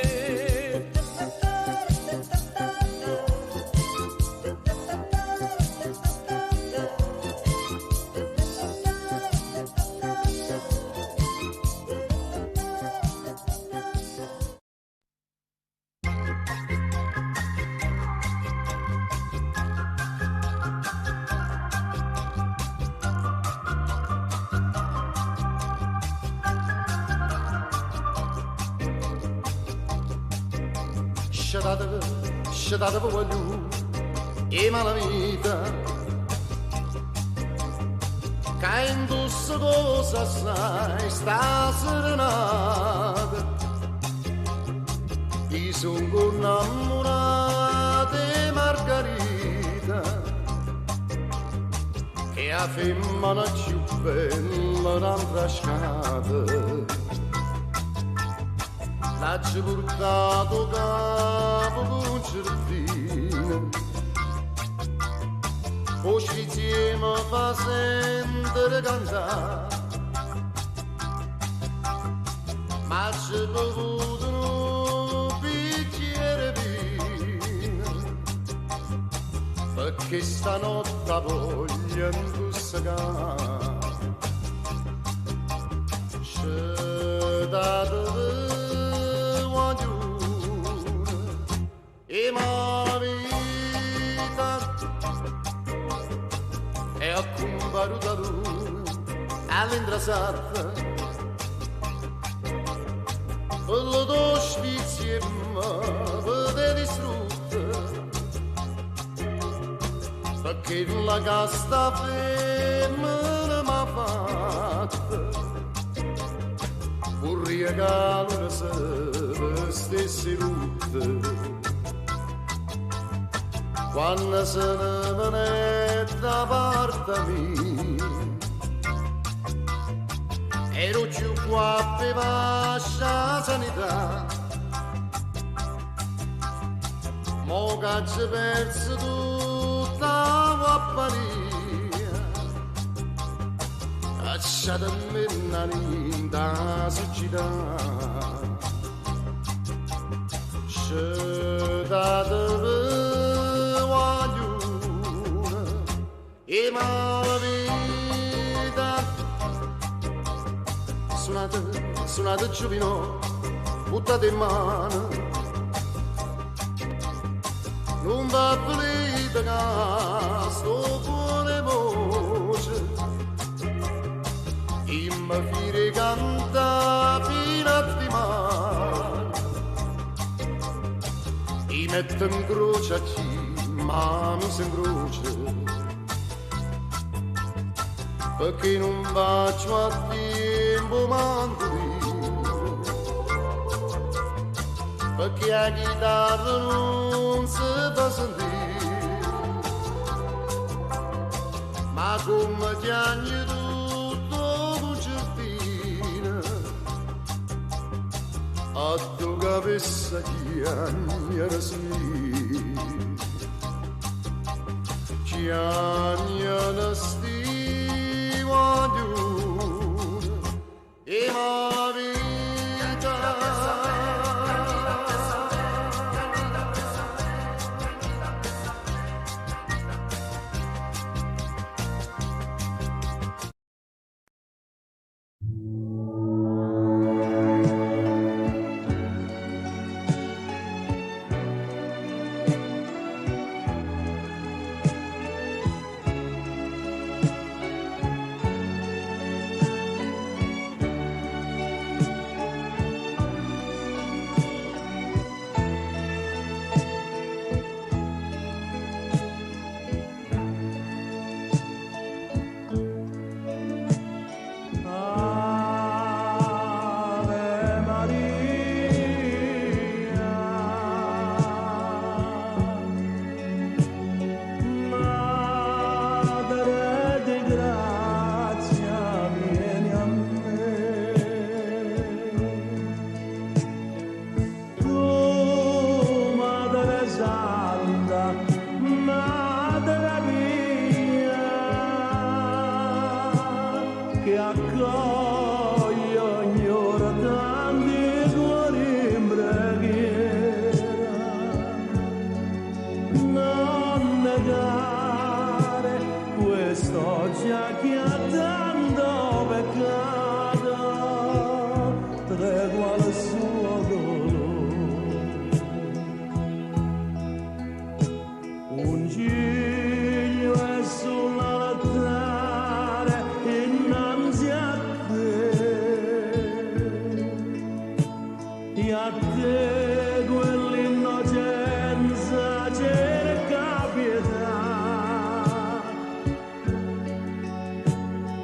Speaker 2: Scetate voglio e malavita che indosso cosa sai sta serenata. Io sono innamorata di Margherita, che è la femmina più bella d'altra scata. L'ha portato capo con certino, poi insieme fa sentire cantare, ma c'è bevuto un bicchiere vino, perché stanotte voglio indossare. C'è dato e ma vita è a combaruta lui all'indrasarta quello do sfizi ma vede distrutta perché la casta femmina m'ha fatta un regalo da se stessi rutte. Quando se ne viene da parte mia, ero più qua per la sanità, mo che ci perso tutta la guapparia, lasciatemi in da società. Scedatevi e ma vita suonate giovino buttate in mano non va plita che sto buone voce e mi fire canta fino di mare e metto in croce a chi ma mi si incrocia perché non faccio a tempo manco perché la chitarra non si fa sentire ma come chiagni tutto con certina a tu capessa chiagni era sì chiagni era sì e la vita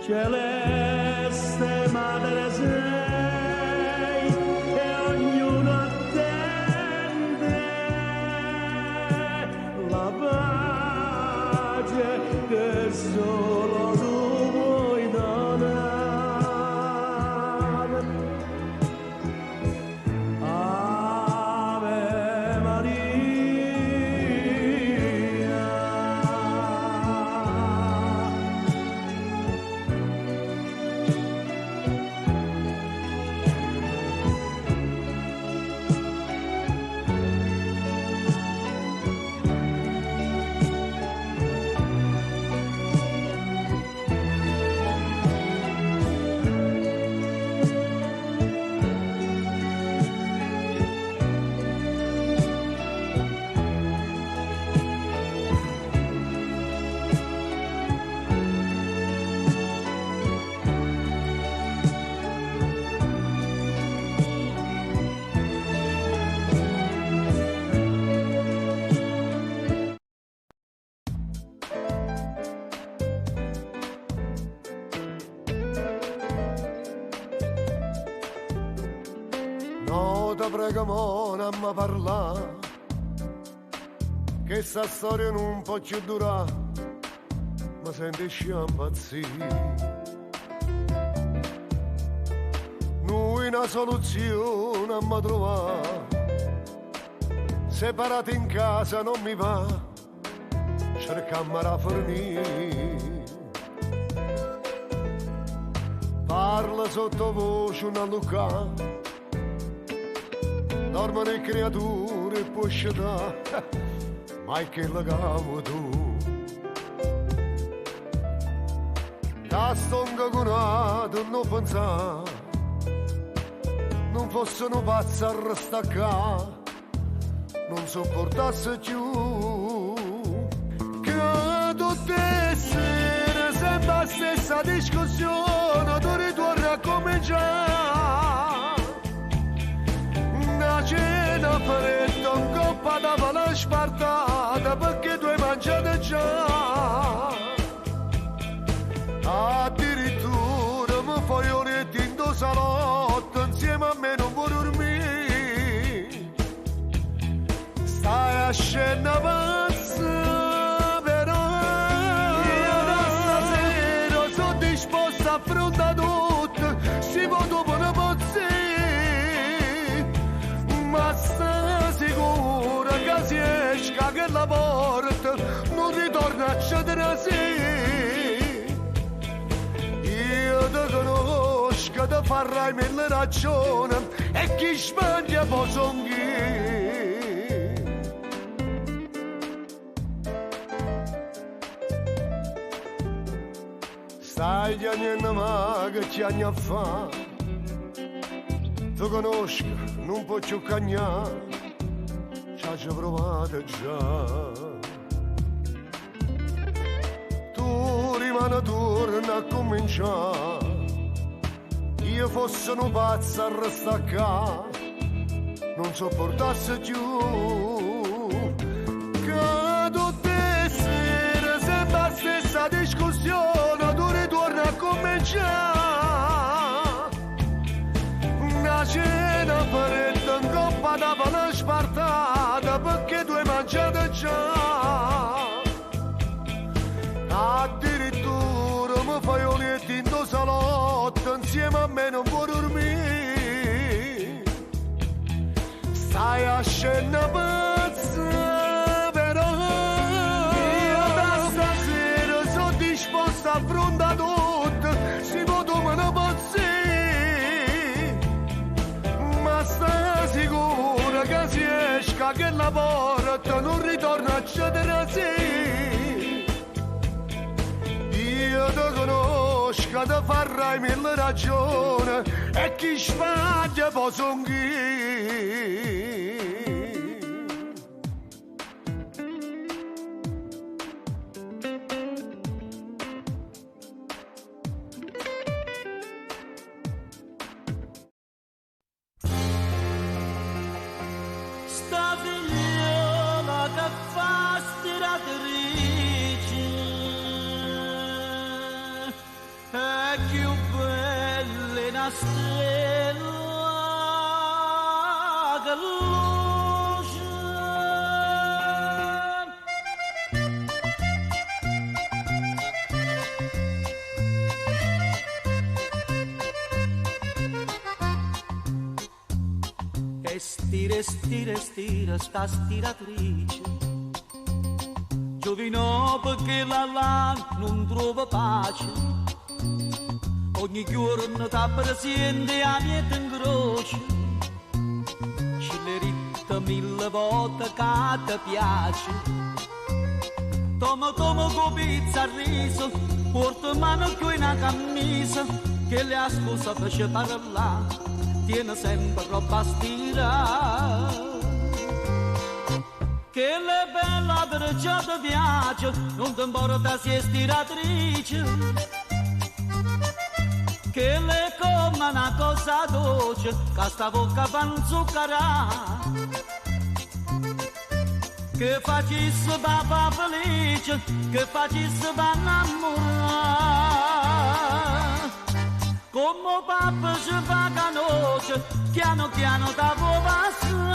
Speaker 1: celeste madre sei e ognuno attende la pace che solo tu puoi donare. Ave Maria,
Speaker 2: no te prego mo non mi parla che sta storia non può più durare mi senti impazzire noi una soluzione a trovare separati in casa non mi va cercammo a fornire parla sottovoce una lucca dormono le creature e può scegliere ma è che legavo tu da stonga conato non pensare non fossero pazzi a restare non sopportasse più
Speaker 8: discussione tu ritorni a cominciare. Una cena fredda, un coppa da pala spartata perché tu hai mangiato già. Addirittura mi fai oretti in do salotto, insieme a me non vuoi dormire. Stai a scena pazza, però io da stasera sono disposto a affrontare tutto, si può dopo una pozza. Ma sta sicura che si esca che la porta non ritorna a cedere io ti conosco, ti farai mille ragioni e chi sbaglia può songhire. Stai chiamando ma che ci anni a fa, ti conosco, non può più cagnare, ci hai provato già. Tu rimani torna a cominciare, io fosse un pazzo a restare, non sopportasse più. Che tutte sere sempre la stessa discussione, tu ritorni a cominciare. Una cena fredda, un coppa da pala spartata perché tu hai mangiato già. Addirittura mi fai oletti in do salotto, insieme a me non puoi dormire. Stai a scena pazza, però io da stasera sono disposto a affrontare tutto, si può domani una pozza. Ma sta sicura che si esca che la porta non ritorna a cedere io ti conosco, ti farai mille ragioni e chi sbaglia può songhire.
Speaker 1: Sta figliola che fa stiratrice è più bella una stella che luce. E stira sta stiratrice, giovino perché la non trova pace. Ogni giorno ti presente a niente in croce, ci le ritta mille volte che ti piace. Toma con pizza a riso, porta mano più in una camisa, che le scusa fece parlare, tiene sempre roba stira. Che le bella perciò ti piace, non ti importa se è stiratrice. Che le come una cosa dolce, che sta bocca fa zuccherà. Che facesse papà felice, che facesse pa innamorare. Come papà ci fa conoscere, piano piano da può passare.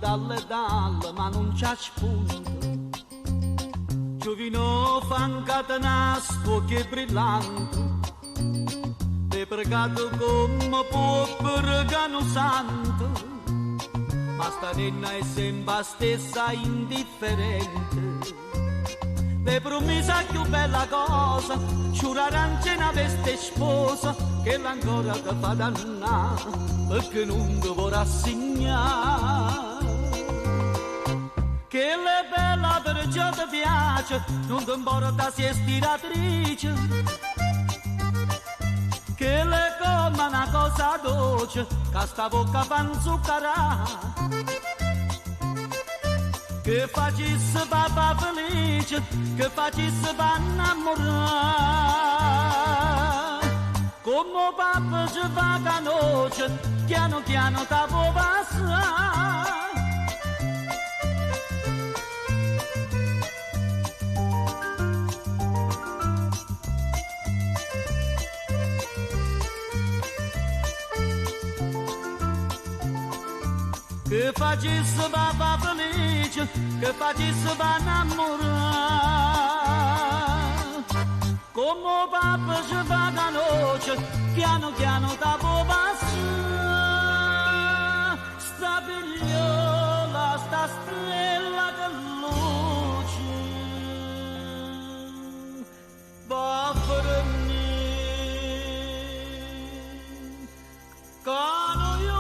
Speaker 1: Dalle, ma non c'è spunto. Giovino fa un catenastro che è brillante, è pregato come può pregare santo, ma sta nenna è sempre la stessa indifferente. Le promessa più bella cosa, giurare una veste sposa, che l'ancora ti fa dannare, perché non ti vorrà assegnare. Che le bella perciò ti piace, non ti importa se è stiratrice. Che le cose come una cosa dolce, che sta bocca fa inzuccherà. Che facesse papà felice, che facesse papà innamorare. Come papà ci fa canoce, piano piano ta può passare. Che facesse papà felice, che facesse papà innamorare. Come papà ci fa canoce, piano piano ta può passare. Sta figliola, sta stella che luce, va per me. Cano io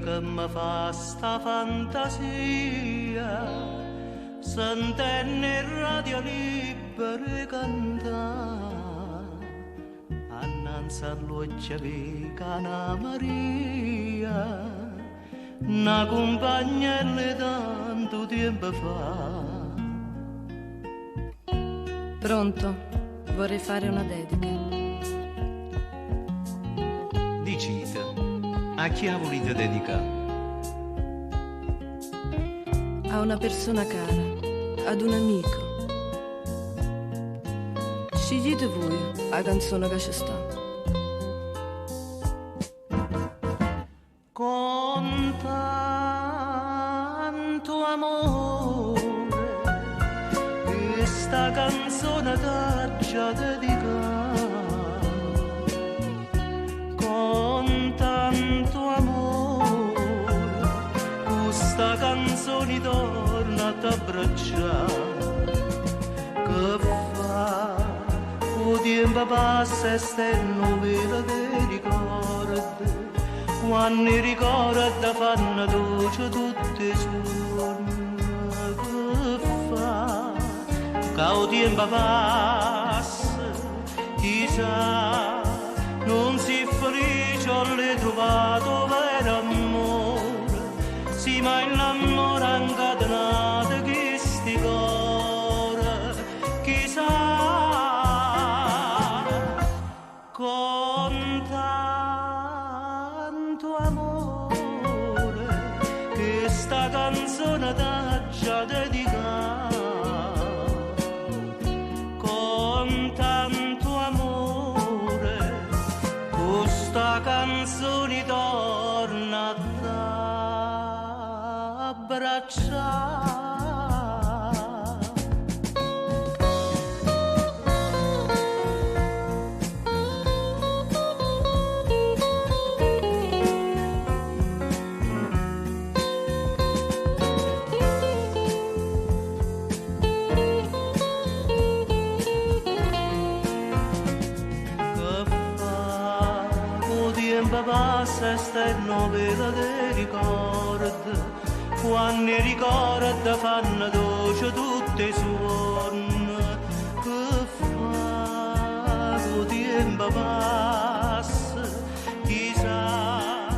Speaker 11: che mi fa sta fantasia, sentenne il radio libero cantare, annanzi all'occhio di Cana Maria, una compagna di tanto tempo fa.
Speaker 12: Pronto? Vorrei fare una dedica.
Speaker 9: Dicite, a chi ha voluto dedicare?
Speaker 12: A una persona cara, ad un amico. Scegliete voi la canzone che ci sta.
Speaker 11: Con tanto amore, questa canzone t'ha già dedicata. Con tanto amore, questa canzone torna ad abbracciare. Che fa? O tempo passa e stanno vero dei ricordi, quando i ricordi fanno dolce tutti i giorni. Che fa? Che o tempo passa, chissà, non si felice, ho le trovato vero amore, sì ma l'amore ha incatenato questi cuore, chissà, con tanto amore, che sta canzone t'ha già dedicata. Con tanto amore, questa canzone torna ad abbracciare. Passa e stanno vero dei ricordi, quando i ricordi fanno dolce tutti i suoni. Che fa? Il tempo passa, chissà,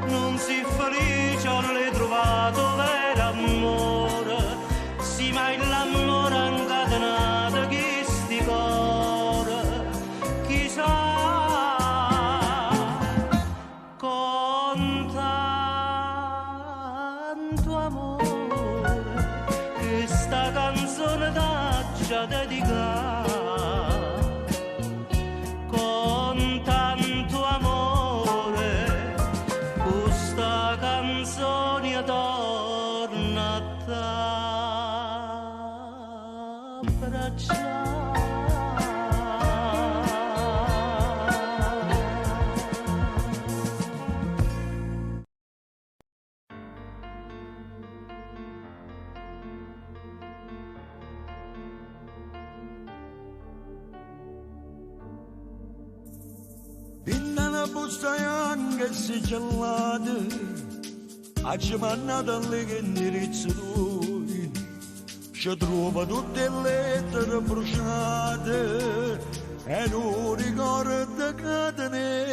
Speaker 11: non si felice, ho le trovato vero amore, sì ma l'amore ha incatenato questi cuori, chissà. Con tanto amore, questa canzone t'ha già dedicata. Con tanto amore, questa canzone torna ad abbracciare.
Speaker 5: una busta anche se gelata, oggi mi hanno dato che indirizzo lui, ci trova tutte le lettere bruciate e non ricordo che te ne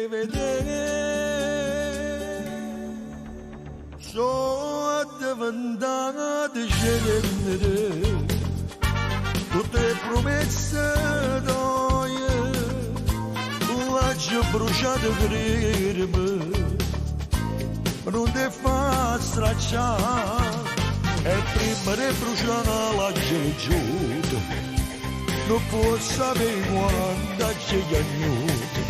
Speaker 5: vedere. Sono diventato scendere, tutte le promesse d'oie, l'ho bruciato per me, non ti fa stracciare, e prima di bruciare la giuta, non può sapere quando c'è gli agnuti,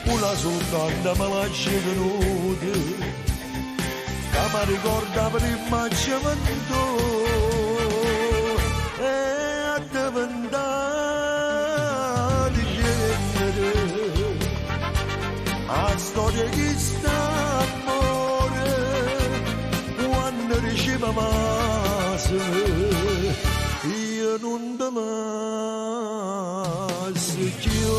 Speaker 5: una soltanto me la c'è venuta, che mi ricorda prima c'è venuto, e a diventare genere, a storia che sta amore, quando riceve massa, io non te lascio più.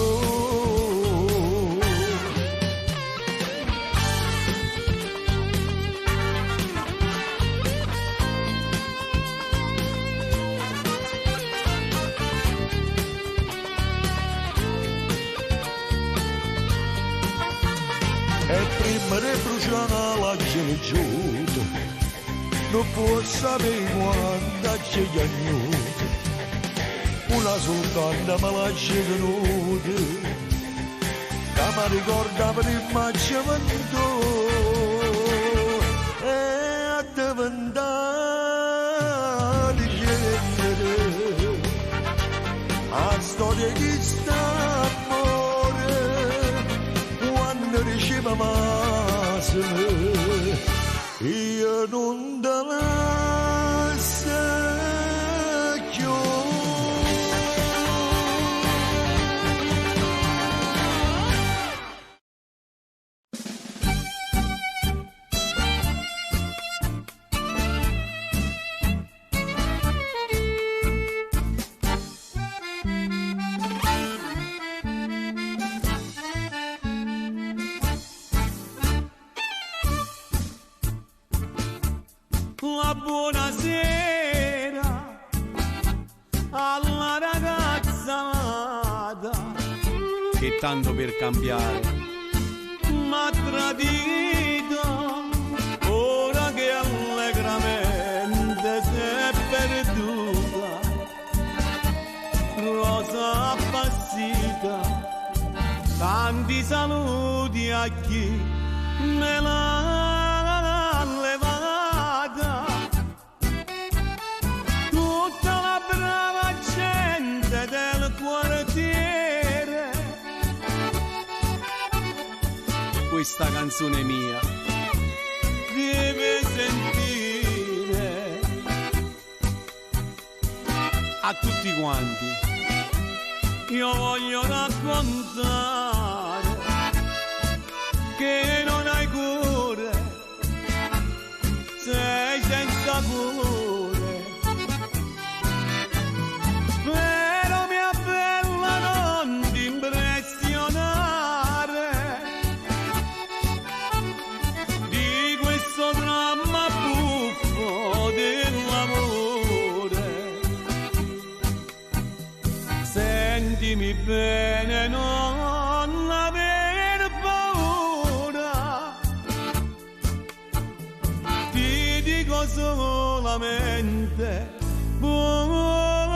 Speaker 5: E prima di bruciare la giuta, non può sapere quando c'è gli agnuti, una soltanto me la c'è venuta, che mi ricorda prima c'è venuto, e a diventare genere, a storia che sta amore, quando riceve massa, io non te lascio più.
Speaker 3: La buonasera alla ragazza amata che tanto per cambiare m'ha tradito, ora che allegramente si è perduta, rosa appassita, tanti saluti a chi me l'ha levata. Tutta la brava gente del quartiere, questa canzone mia deve sentire. A tutti quanti io voglio raccontare che non hai cure, sei senza cure, però mia bella non ti impressionare di questo dramma buffo dell'amore. Sentimi bene, non aver paura, ti dico solamente buonasera.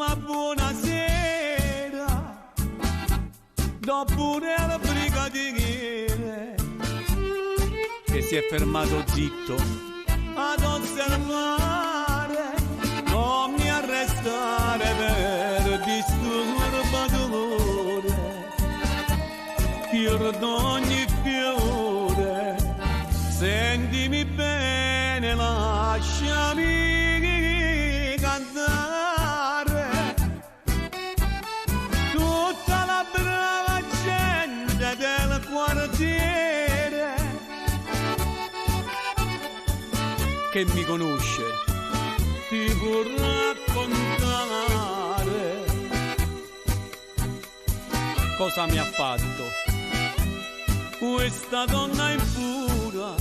Speaker 3: La buonasera dopo il brigadiere che si è fermato zitto ad osservare, non mi arrestare per disturbatore, fior d'ogni fiore, sentimi bene
Speaker 1: lasciami cantare tutta la brava gente del quartiere
Speaker 13: che mi conosce
Speaker 1: ti può raccontare
Speaker 13: cosa mi ha fatto
Speaker 1: questa donna impura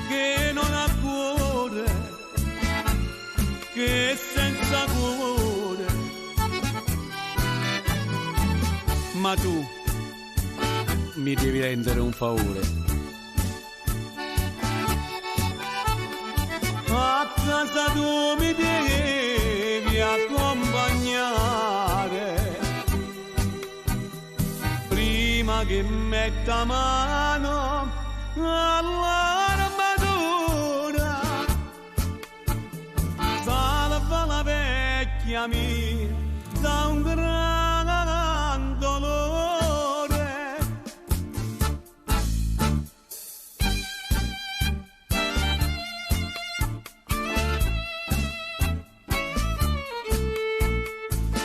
Speaker 1: che non ha cuore, che è senza cuore.
Speaker 13: ma tu mi devi rendere un favore.
Speaker 1: A casa tu mi devi accompagnare prima che metta mano all'armatura. Salva la vecchia mia da un gran dolore.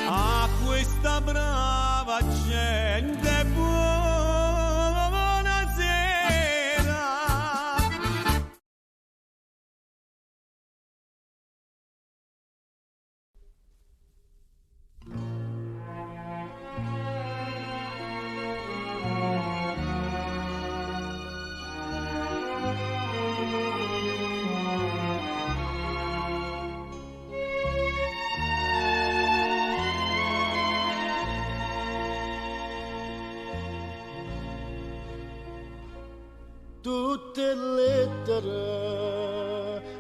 Speaker 1: A questa brava gente buonasera.
Speaker 2: Tutte lettere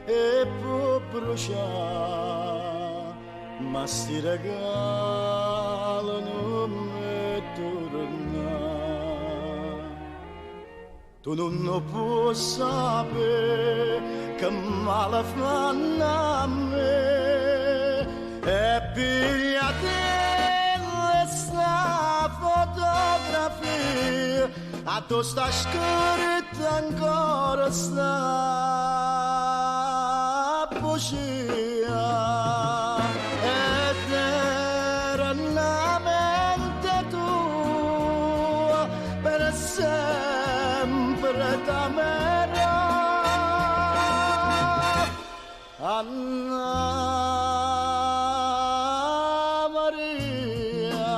Speaker 2: e può bruciare, ma sti regali non mi tornano. Tu non puoi sapere che male fanno a me e pigliate questa fotografia. A tu sta scritta ancora sta poesia eternamente tua per sempre t'amerò. Anna Maria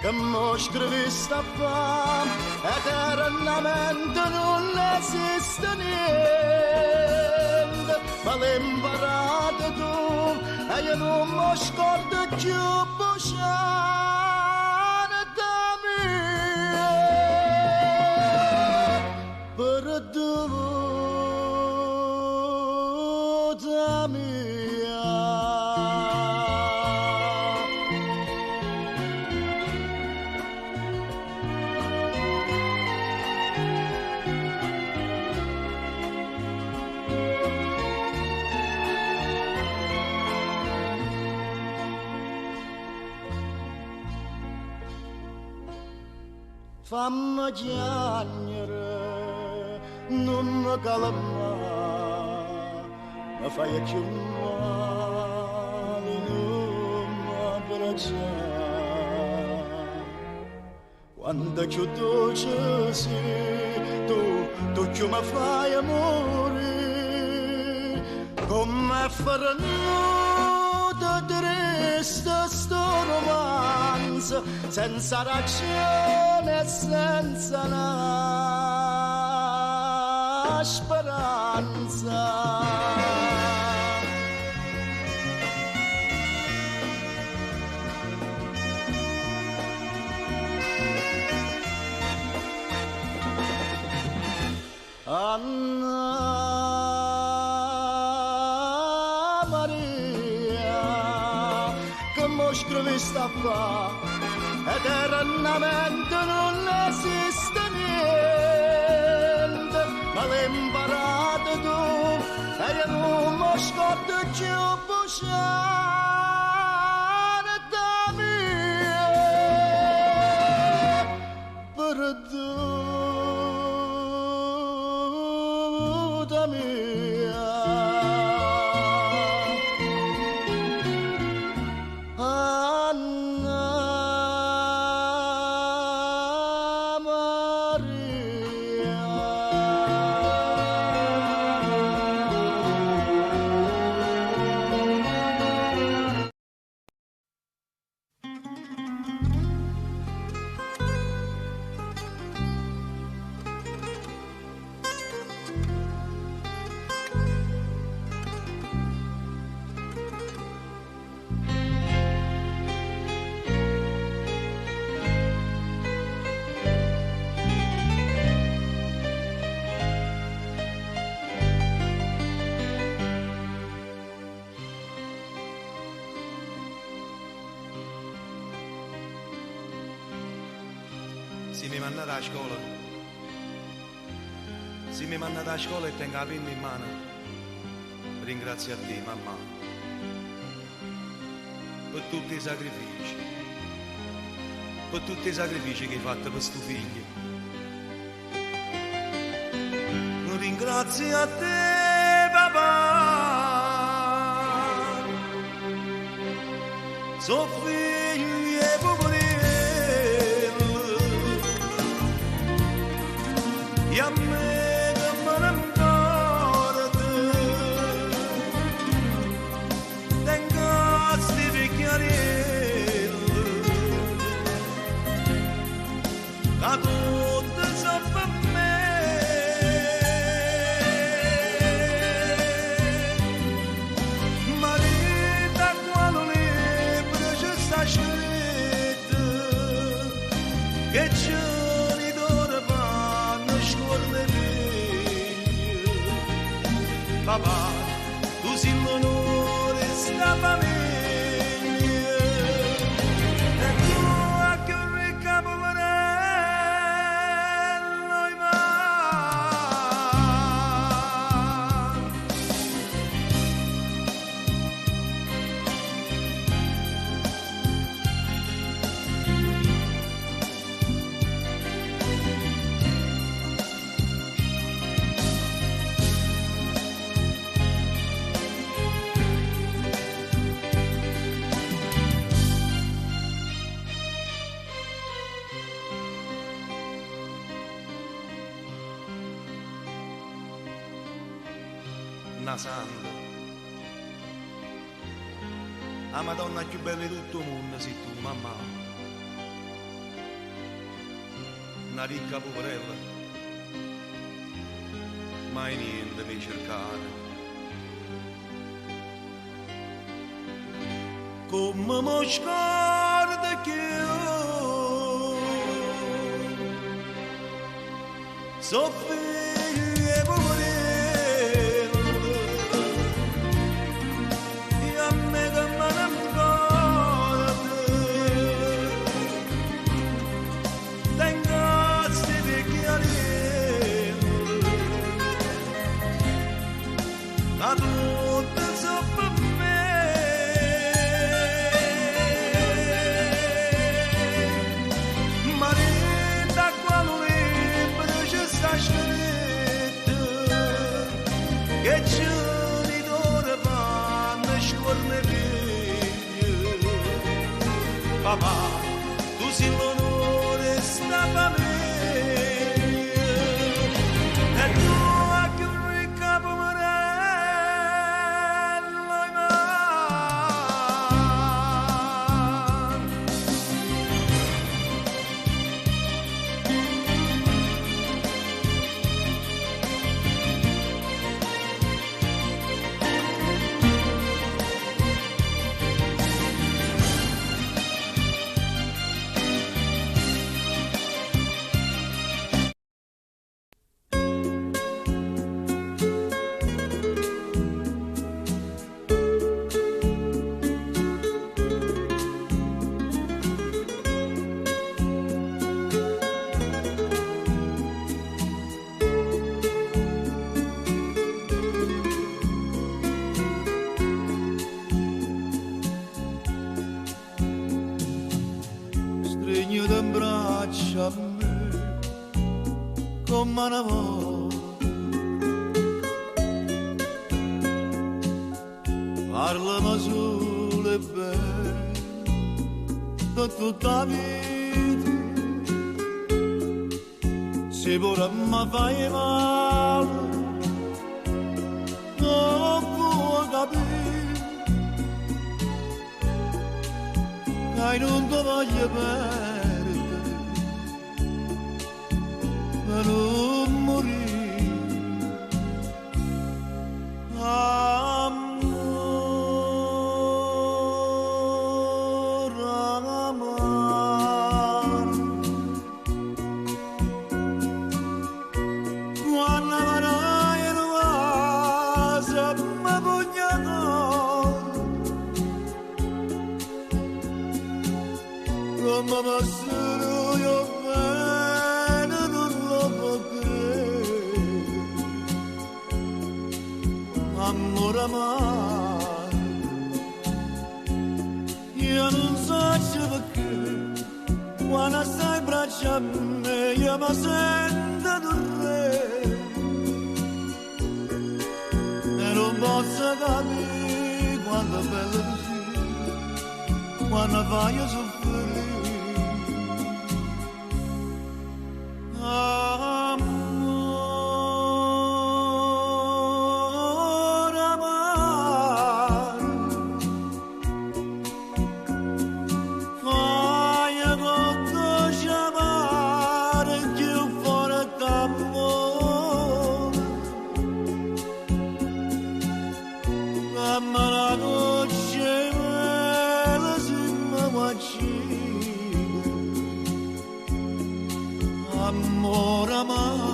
Speaker 2: che mo scrivi sta fama eternamente non esiste niente, ma l'hai imparato tu e io non mi scordo più buciare da mia perduta mia. Fammi piangere, non mi calmare, mi fai più male, non mi abbracciare. Quando più dolce sei, tu più mi fai morire, come farnuto triste sto romanzo, senza ragione e senza una speranza. Anna Maria che mo scrivi sta qua eternamente non esiste niente, ma l'hai imparato tu e io non mi scordo più buciare da mia perduta
Speaker 5: Se mi mandate a scuola, se mi mandate a scuola e tengo la penna in mano, ringrazio a te, mamma, per tutti i sacrifici, che hai fatto per sto figlio. Ringrazio a te, papà, so figli e poverelli, e a me che me ne importa, tengo sti vecchiarelli, da tutte so per me. Che giorni d'ora vanno scorre meglio. Papà, tu sei l'onore sta famiglia. E tu a che ricca poverello i va. Una santa, la Madonna più bella di tutto il mondo sei tu, mamma. Una ricca poverella, mai niente mi cercare. Come mi scorda che io so figli e poverelli. A tutte so per me, ma da quale libro ci sta scritto che giorni d'ora vanno scorre meglio. Papà, tu sei l'onore sta famiglia. E tu a che ricca poverello. A me come una volta, parlami solo e bene di tutta la vita, se pure mi fai male, non puoi capire che non ti voglio perdere, per non morire.
Speaker 1: Amore amaro, io non so perché, quando stai in braccio a me, io mi sento un re, e non posso capire quanto è bello così, quando voglio soffrire. Amore amaro,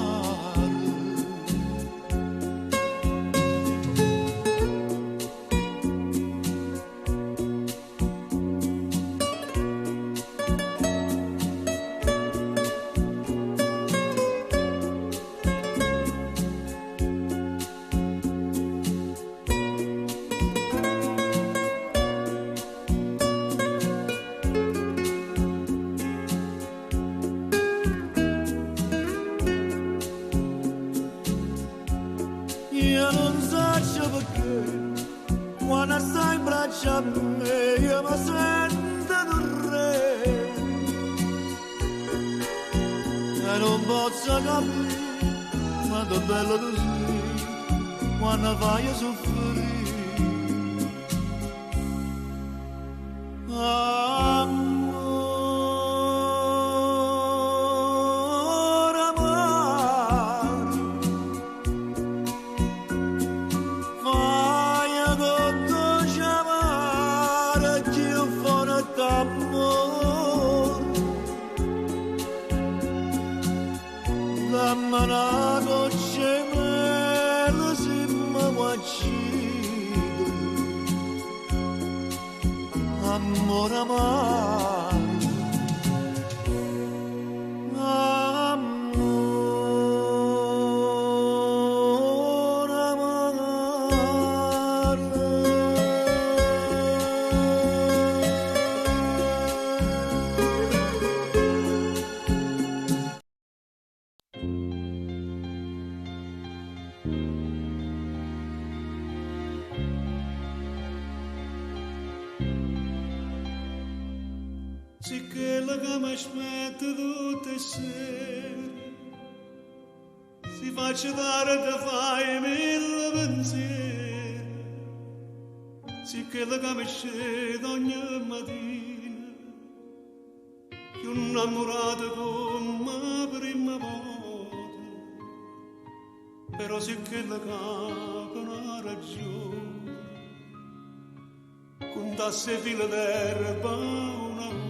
Speaker 1: io non so perché, quando stai in braccio a me, io mi sento un re, e non posso capire quanto è bello così, quando voglio soffrire. Damanato c'è me, si mi uccide, amore amaro, amore amaro.
Speaker 3: Sì che la che mi aspetta tutte le sere, si faccia dare da fare mille pensieri, sì che la che mi scende ogni mattina, più innamorata come la prima volta, però sì che la che non ha ragione, contasse fila d'erba una volta,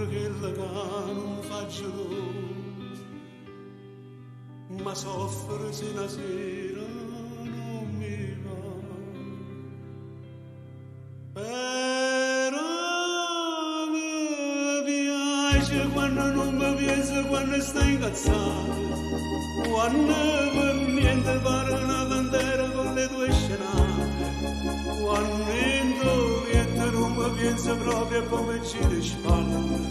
Speaker 3: che la non faccio dolce, ma soffro se la sera non mi va. Però mi piace quando non mi piace, quando stai incazzato, quando per niente pare una bandiera con le tue scenate, quando niente non mi piace proprio come ci di spalle.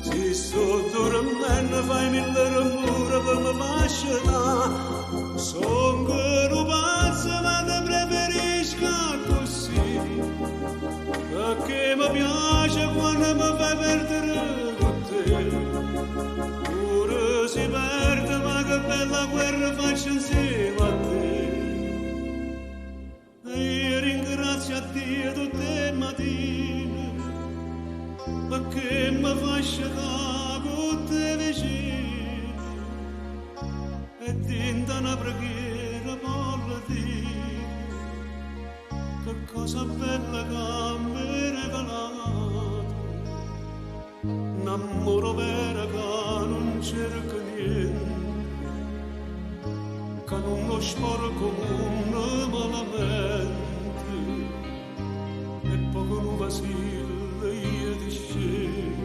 Speaker 3: Si sotto rammenna fai mille rumore per me fascina, son che non pazzo ma te preferisca così, perché mi piace quando mi fai perdere con te,
Speaker 1: perché mi fa sciacare con te vicino e tinta una preghiera per dire che cosa bella che mi hai regalato, un amore vero che non cerca niente, che non lo sporco un malamente e poco non vacilla io ti scendo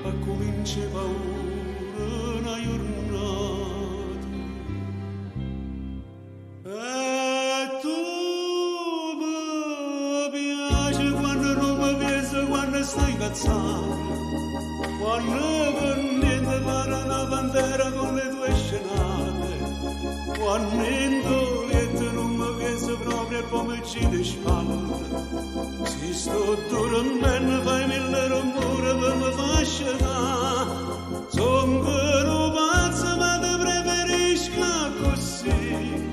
Speaker 1: e comincia paura una giornata e tu mi piaci quando non mi piaci quando stai cazzando, quando per niente pare una bandera con le tue scenate, quando in doglietto non mi piace proprio e poi mi ci di spalle. Si sto dormendo fai mille rumore per mi far sciacare, son che non pazzo ma ti preferisco così,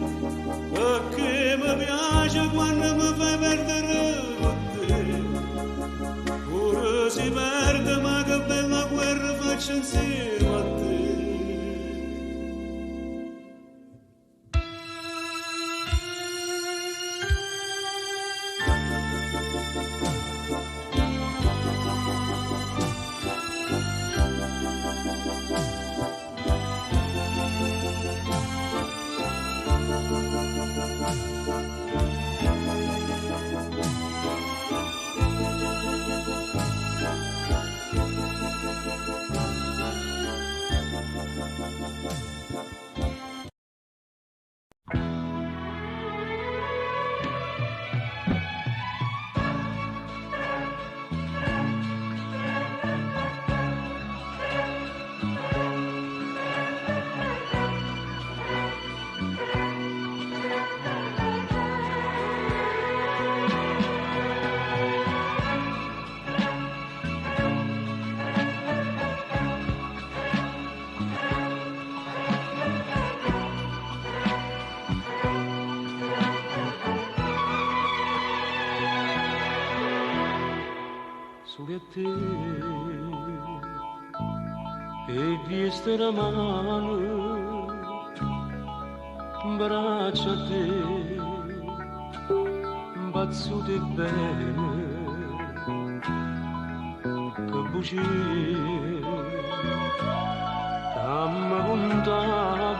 Speaker 1: perché mi piace quando mi fai perdere con te, ora si perde ma che bella guerra faccio insieme a te.
Speaker 11: Solo a te e vieste la mano, braccia a te, bazzute bene, che bugie, t'amma puntava,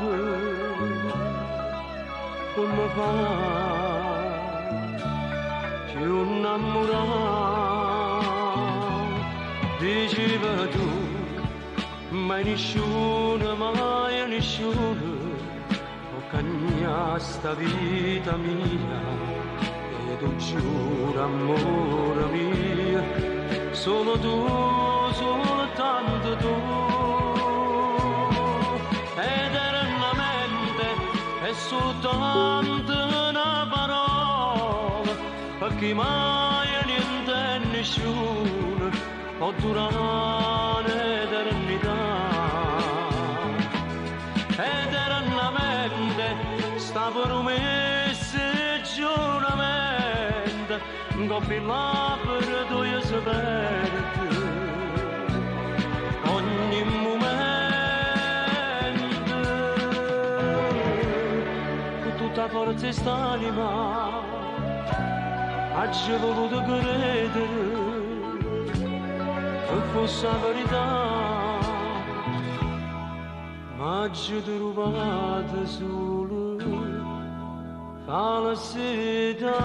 Speaker 11: come fa, più innamorata. Diceva tu, mai nessuno, mai nessuno, può cagnare sta vita mia, e tu giuro, amore mio, solo tu, soltanto tu, eternamente è soltanto una parola, perché mai niente e nessuno può durare l'eternità, eternamente sta promessa e giuramento, copri l'opera tua sapete, ogni momento, con tutta forza e st'anima, oggi ho voluto credere, che fosse la verità, ma ci trovate solo falsità.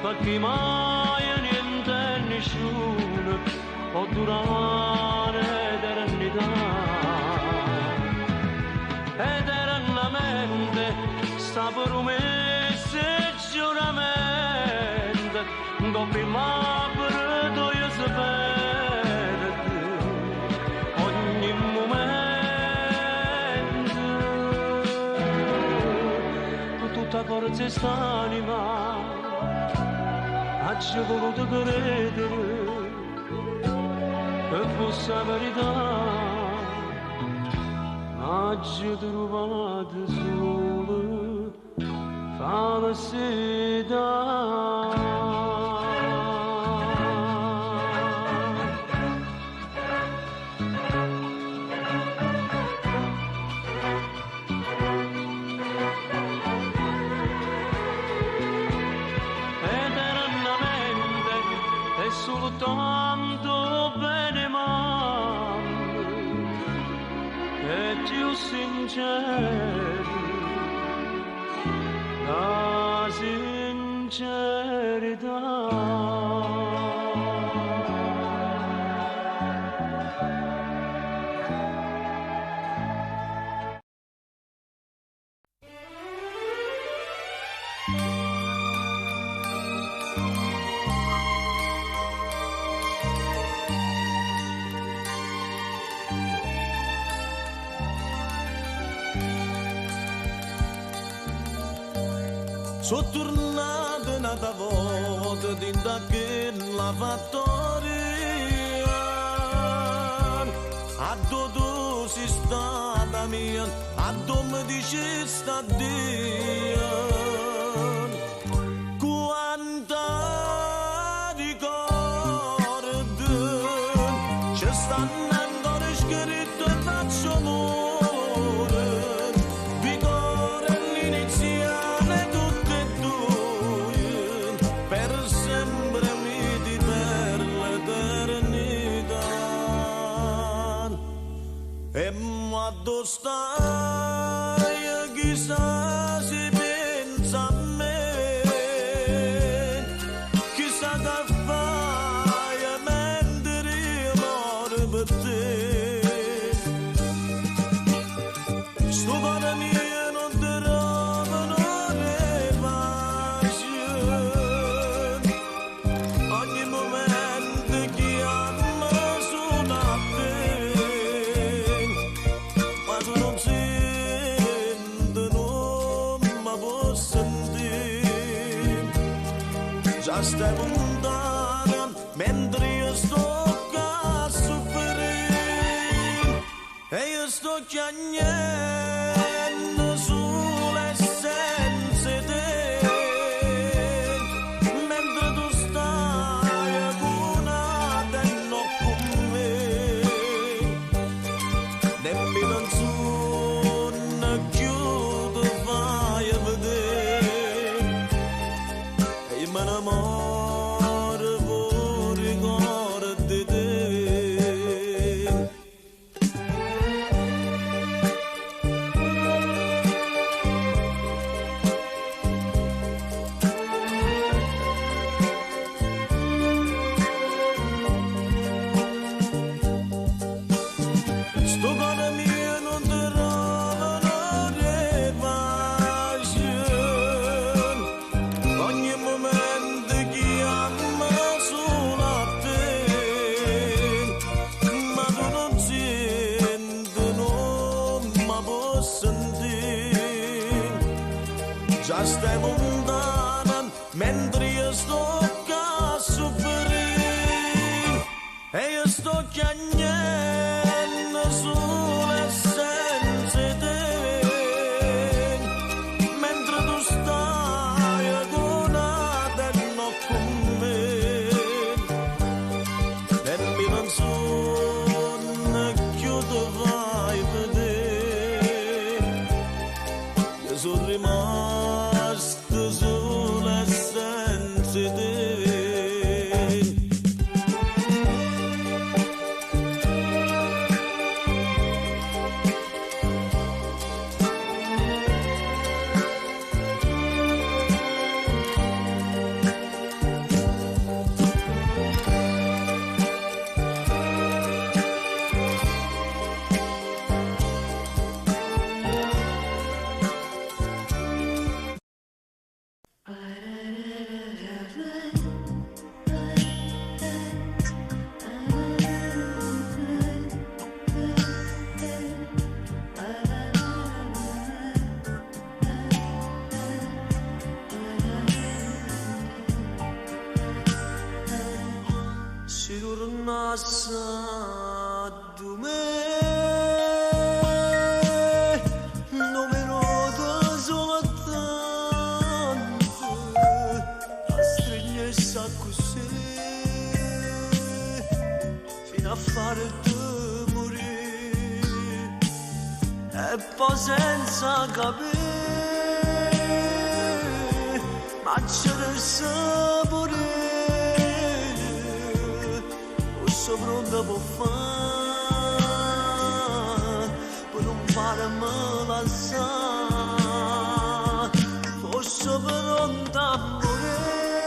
Speaker 11: Perché mai niente e nessuno può durare l'eternità, eternamente sta promessa e giuramento, copri l'opera tua sapete, ogni momento, con tutta forza st'anima ha già voluto credere che fosse la verità, ma ha già trovato solo falsità. Soltanto bene mando e più sincero la sincerità.
Speaker 5: Sono tornato un'altra volta dentro quella fattoria, a dove sei stata mia, a dove mi dici sta Dio. Quanta ricordi ci stanno ancora scritti e faccio amore, vigore l'iniziale tutte e due, per sempre uniti per l'eternità. E quando stai chissà si pensa a me, chissà che fai mentre io muore per te. Sto cuore mio non ti trovano le pace, ogni momento chiama sono a te, ma tu non senti, non mi puoi sentire, già stai lontana mentre io sto a soffrire, e io sto chiagnendo sulle senza te, mentre tu stai con una e non con me, nemmeno un sonno più ti fai a vedere, e io me ne muore fuori ricordo di te. Sto cuore mio non ti trovano le pace, ogni momento chiama solo a te, ma tu non senti, non mi puoi sentire, già stai lontana mentre io sto a soffrire, e io sto chiagnendo sulle senza te, mentre tu stai con una e non con me, nemmeno un sonno più ti fai vedere, io sono rimasto solo senza te.
Speaker 6: assato me numerosa soltanto a stregnessa così fino a farti morire e poi senza capire ma c'è del sapore pronta può fare per non farmi lasciare fosse pronta a morire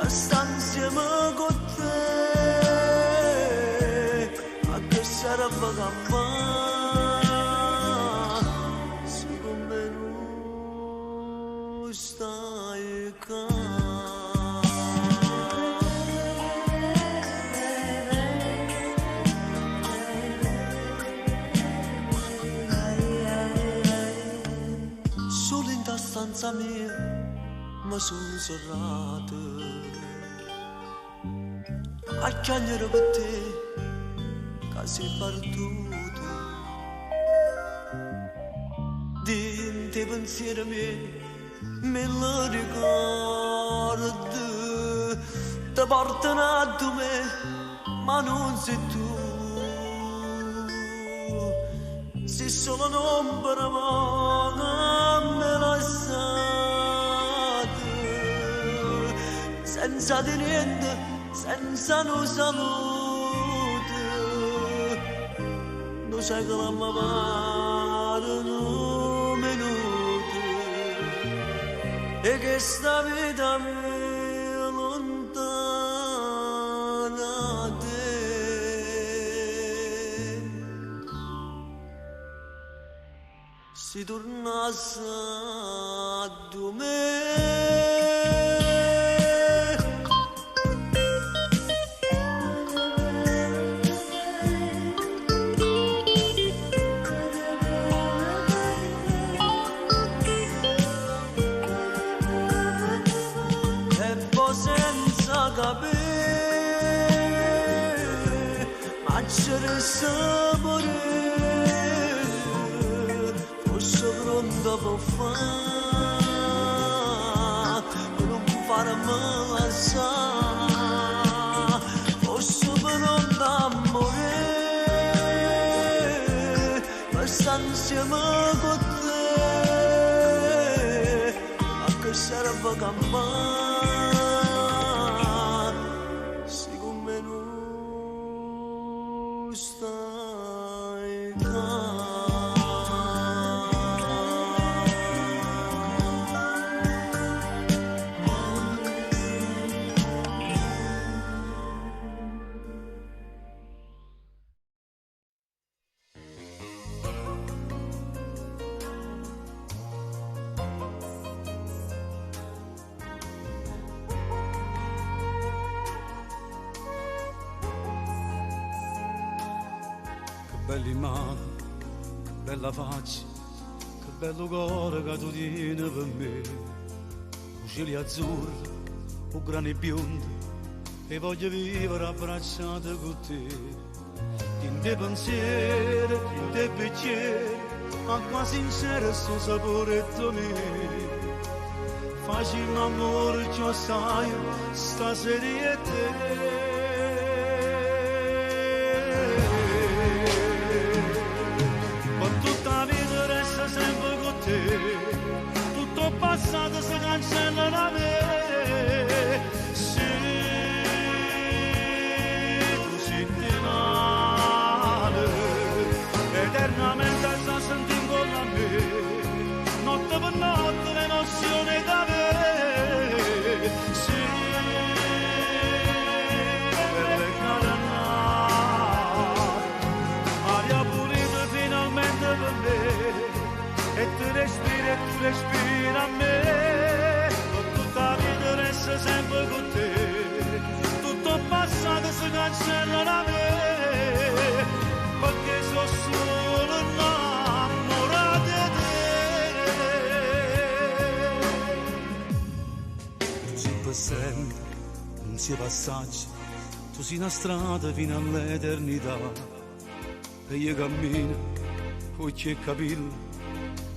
Speaker 6: per stare insieme con te a che serve campare se con me non stai qua. Stanza mia ma sono serrata a chiagliere per te che sei perduto di te pensieri miei me lo ricordo ti portano a me ma non sei tu se solo un'ombra me lasciate senza di niente, senza no salute non sai che la mamma non minuto e che sta vita mia lontana da te. Si tornasse a me e poi senza capire ma c'era il sapore pronta per fare per non farmi lasciare fosse pronta a morire per stare insieme con te a che serve campare se con me non stai qua.
Speaker 14: Belli mani, bella faccia, che bello cuore che tu tieni per me. Cieli azzurri, o grani biondi, e voglio vivere abbracciata con te. In te pensieri, in te bicchieri, acqua sincera sto saporetto mio. Facciamo amore, già sai, stasera e te. Sempre con te, tutto passato si cancella da me. Se tu senti male, eternamente sta sentendo con me, notte per notte l'emozione da me. Se belle caranate, aria pulita finalmente per me. E tu respiri a me, con tutta la vita resta sempre con te, tutto passato si cancella da me, perché sono solo innamorato di te. Tu sei per sempre, non sei passaggio, tu sei una strada fino all'eternità e io cammino occhi e capelli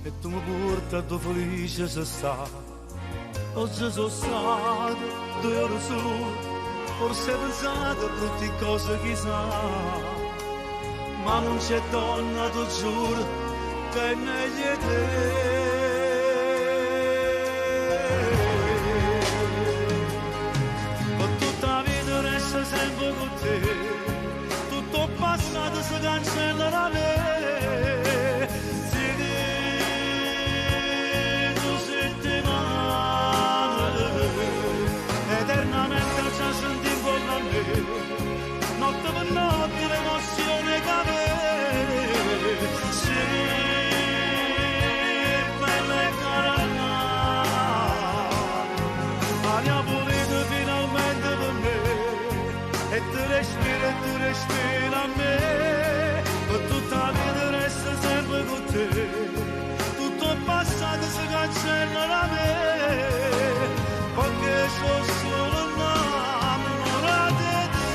Speaker 14: e tu mi porti a dove felice se sta. Oggi sono stato 2 ore solo, forse pensato a tutte cose chissà, ma non c'è donna, tu giuro, che è meglio di te. Sempre con te, tutto passato si cancella da me. Se tu senti male, eternamente già senti con me, notte per notte l'emozione che avere. Se bella e cara, aria pulita finalmente per me. E tu respira a me, per tutta la vita resta sempre con te, tutto il passato si cancella da me, perché sono solo innamorato di te.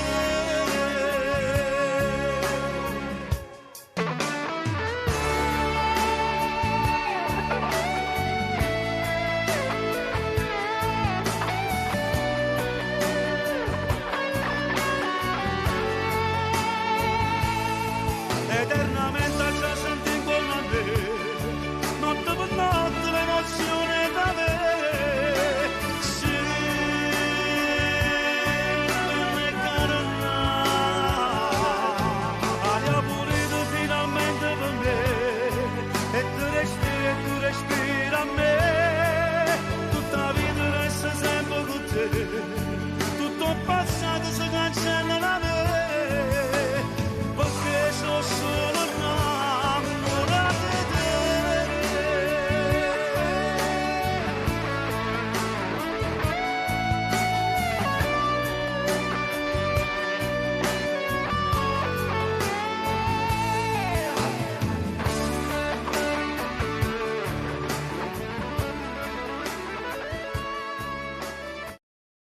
Speaker 14: Eternamente già senti con me, notte per notte l'emozione da me. Sì, bella e cara, aria pulita finalmente per me, e tu respira a me, tutta la vita resta sempre con te, tutto il passato si cancella da me. Sono solo innamorato di te.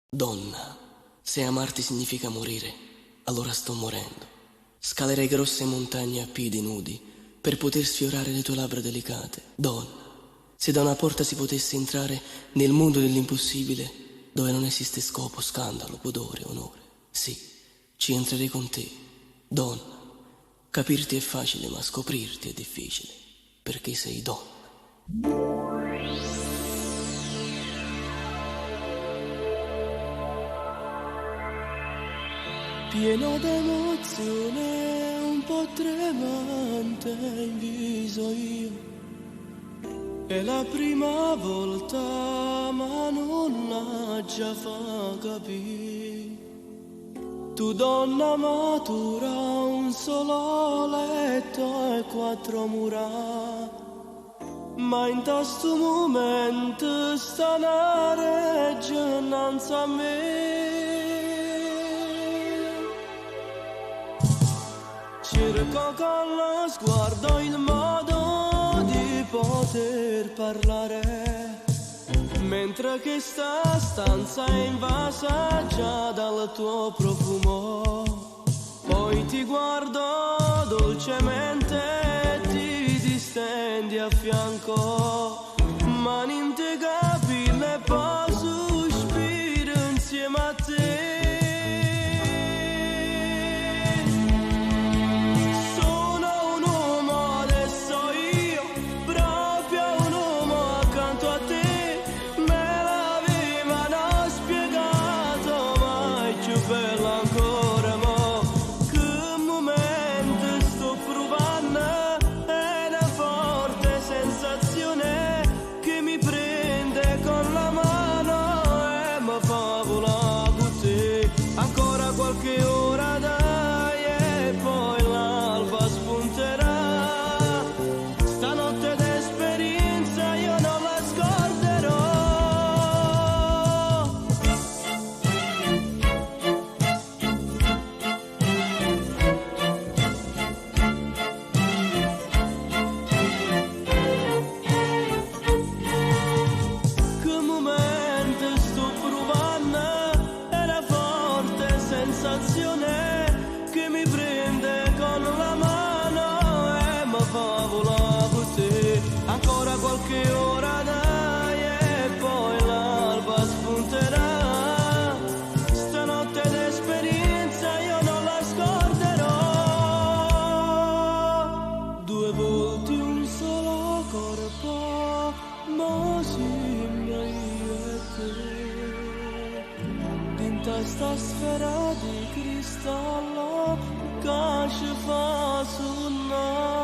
Speaker 6: Donna, se amarti significa morire, allora sto morendo. Scalerei grosse montagne a piedi nudi per poter sfiorare le tue labbra delicate. Donna, se da una porta si potesse entrare nel mondo dell'impossibile, dove non esiste scopo, scandalo, pudore, onore, sì, ci entrerei con te. Donna, capirti è facile, ma scoprirti è difficile, perché sei donna.
Speaker 15: Pieno d'emozione, un po' tremante in viso io. È la prima volta, ma non la già fa capire. Tu donna matura, un solo letto e 4 mura, ma in questo momento sta una reggia innanzi a me. Cerco con lo sguardo il modo di poter parlare, mentre che sta stanza è invasa già dal tuo profumo. Poi ti guardo dolcemente e ti distendi a fianco, mani in te capille e poi sospiro insieme a te. Sensazione quanta sta sfera di cristallo che ci fa suonare.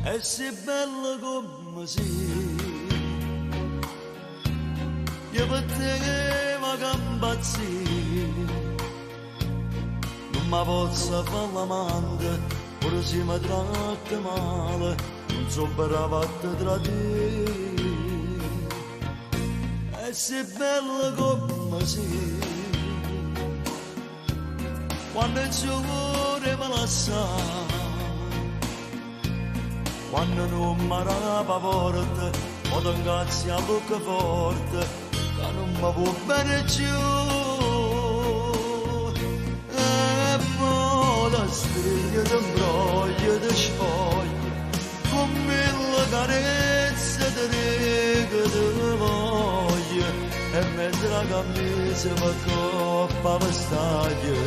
Speaker 5: E sei bella come sei, io per te mi campazzì, non mi posso fare l'amante, pure se mi tratta male, non so brava a te tradire. E sei bella come sei, quando il suo cuore me la sa, quando non mi rapa forte, mo t'ingazzi a bocca forte, che non mi può bene più. E poi da stringe, ti imbroglio, ti sfoglia, con mille carezze ti dico ti voglio, e mentre la camisa mi coppa per staglia,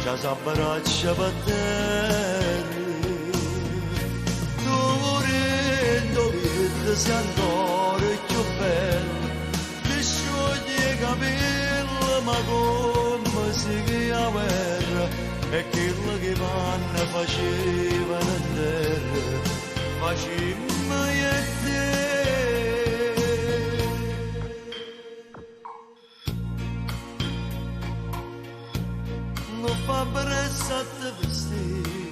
Speaker 5: già s'abbraccia per terra. Se ancora più bello, ti scioglie i capelli, ma come si chiama guerra, e quello che vanno facevano in terra, facemmo io e te. Non fa pressa a te vestire,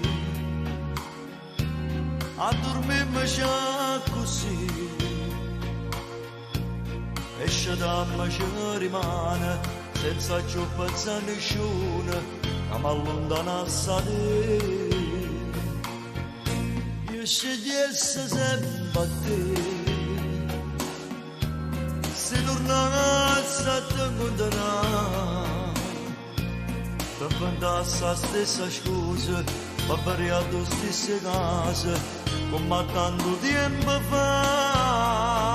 Speaker 5: a dormirmi già così, esce da me ci rimane senza più pensa nessuno, ma mi allontanasse da te. Io scegliesse sempre a te, se tornassi a te incontrare, per inventasse la stessa scusa, ma per le stesse case, come tanto tempo fa.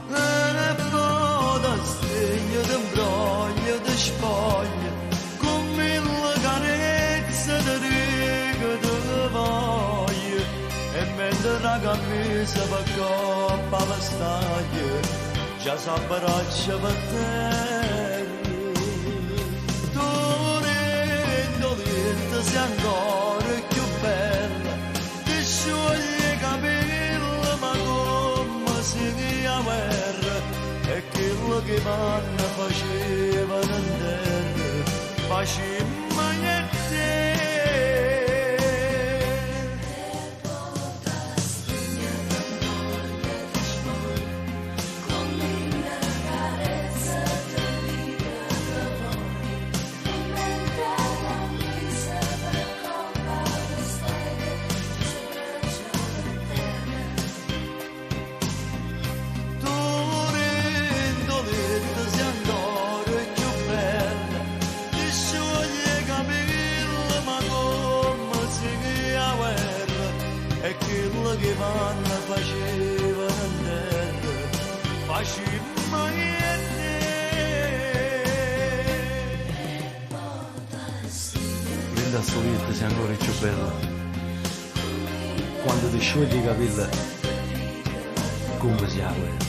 Speaker 5: E poi da stringe, ti imbroglio, ti spoglia, con mille carezze ti dico ti voglio, e mentre la camisa va coppa la staglia, già s'abbraccia per terra. Tu indolente sei ancora più bella, ti scioglie i capelli, ma come si chiama guerra, e quello che vanno facevano in terra, facemmo io e te. Che vanno facevano in terra, facemmo io e te.
Speaker 16: Linda Solietta sei ancora più bella, quando ti sciogli i capelli come si apre.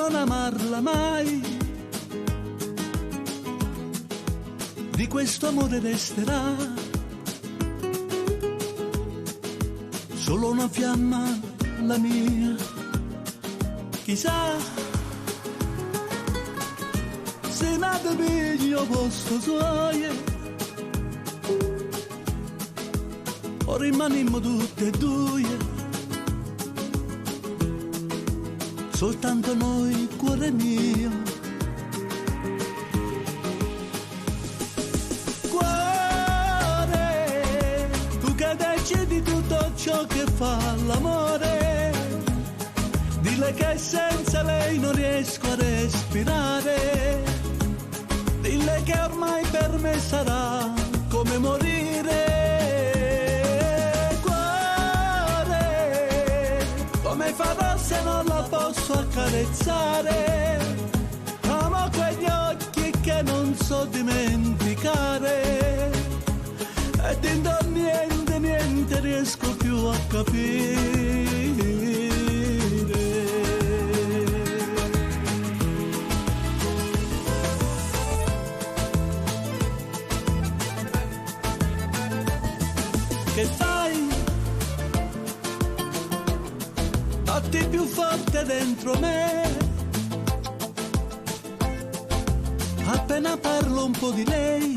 Speaker 14: non amarla mai, di questo amore resterà solo una fiamma, la mia. Chissà se nata per io posto suoie o rimaniamo tutte e due, soltanto noi, cuore mio. Cuore, tu che decidi tutto ciò che fa l'amore, dille che senza lei non riesco a respirare, dille che ormai per me sarà come morire. Come farò se non la posso accarezzare? Amo quegli occhi che non so dimenticare, e dentro niente, niente riesco più a capire. Che fai? Batti più forte dentro me, appena parlo un po' di lei,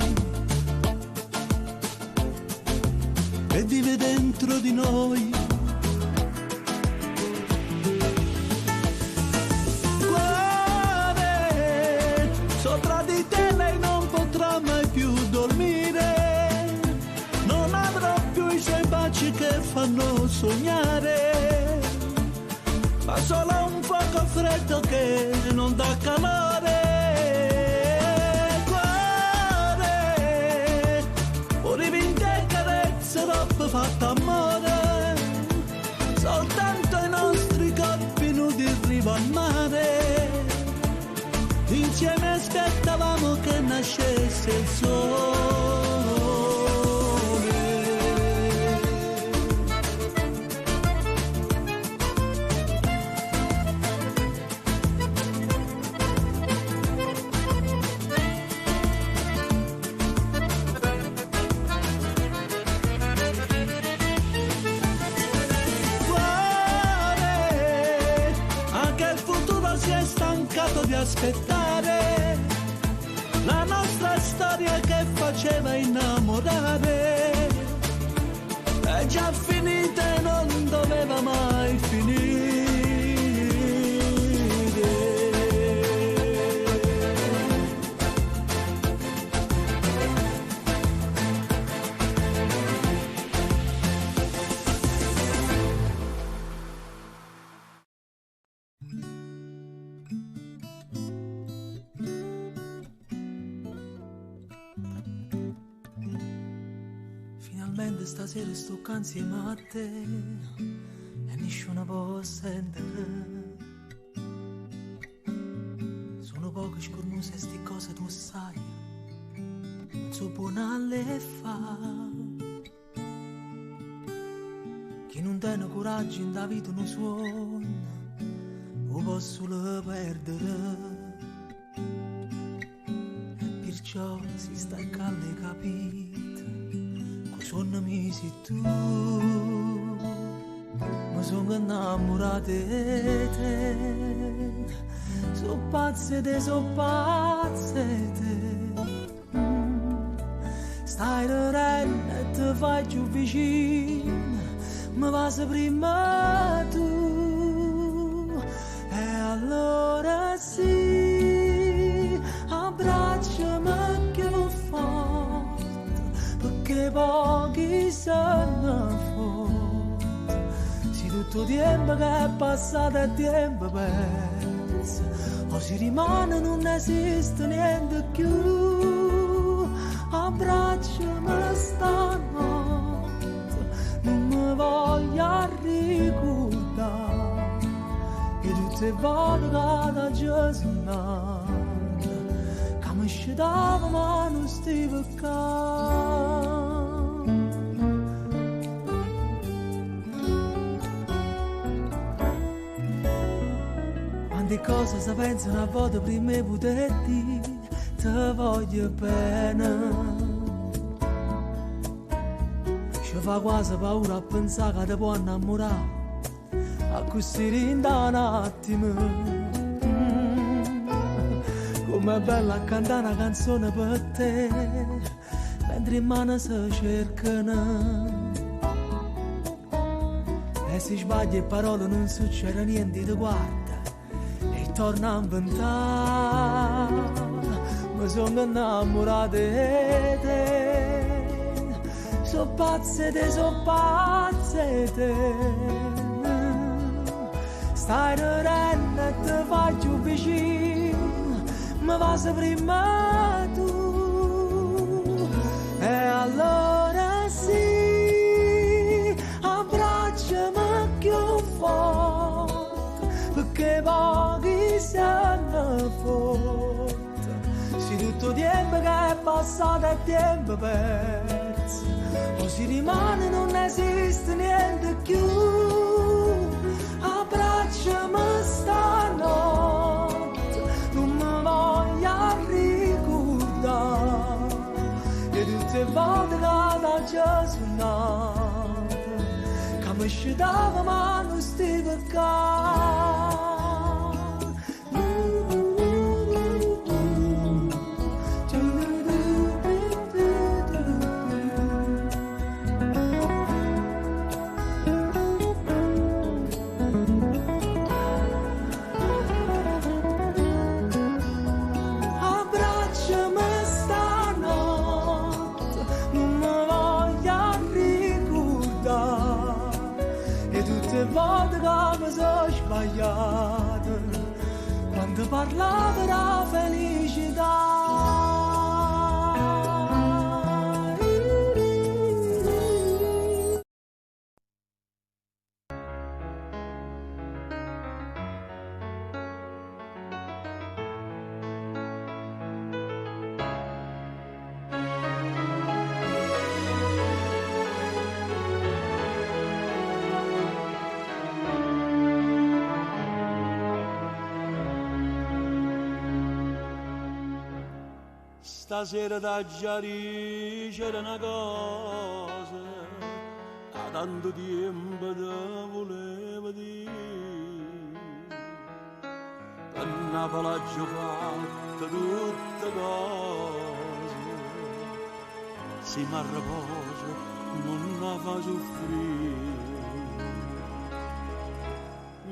Speaker 14: e vive dentro di noi. Cuore, sopra di te lei non potrà mai più dormire, non avrò più i suoi baci che fanno sognare, ma solo un fuoco freddo che non dà calore. Cuore, pure vinte carezze troppo fatte amore, soltanto i nostri corpi nudi in riva al mare, insieme aspettavamo che nascesse il sole. Di aspettare la nostra storia che faceva innamorare, è già finita e non doveva mai finire.
Speaker 6: Stasera sto insieme a te e nessuno può sentire. Sono poche scornuse sti cose tu sai, non so buona le fa. Chi non tiene coraggio in da vita non suona, o posso le perdere. E perciò si sta calde capire. Sono mesi tu, ma sono innamorata di te, sono pazze di te. Stai ridendo e ti fai più vicino, ma vas prima tu, e allora sì, abbracciami che lo fa, perché pochi sono fuori. Se tutto tempo che è passato è tempo perso, o si rimane non esiste niente più. Abbracciami stanotte, non mi voglio ricordare che tutte le volte che da giornata che mi scedava ma non stavo qua. che cosa si pensano a volte prima di poter dire ti voglio bene. Ci fa quasi paura a pensare che ti può innamorare a così in un attimo. Com'è bella a cantare una canzone per te mentre in mano si cercano. E se sbagli e parole non succede niente, ti guarda e torna a inventare. Mi sono innamorato di te, so pazze te, stai ridendo e ti faccio vicino, mi vas prima tu. E allora sì, abbracciami più forte, perché pochi sanno forte. Se tutto tempo che è passato è tempo perso, o si rimane non esiste niente più. Abbracciami stanotte, non mi voglio ricordare e tutte le volte che ci suonate, che mi scitava ma non sti toccare. Volte che mi sono sbagliato quando parlavo della felicità.
Speaker 5: Stasera da Giari c'era una cosa che tanto tempo te volevo dire. Per Napoli ho fatto tutte cose, se mi riposo non la fa soffrire.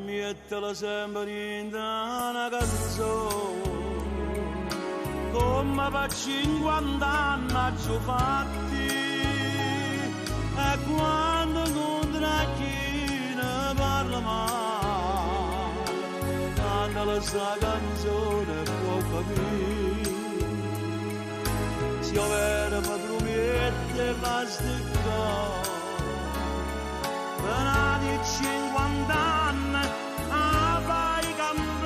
Speaker 5: Mettela sempre in una canzone come per 50 anni ci ho fatti, e quando incontra chi ne parla male, cantala sta canzone può capire. Se io vero padrumette va sticcare, per di 50 anni a fai cantare.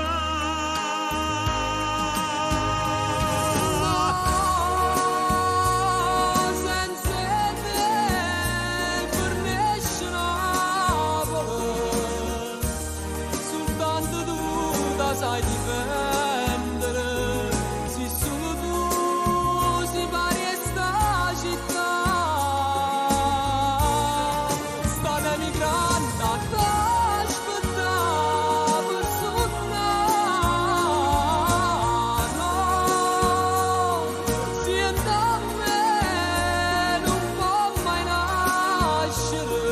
Speaker 6: Sai difendere, se solo tu si pari a sta città, state emigrando a t'aspettare per suonare, no, siete a me, non può mai nascere,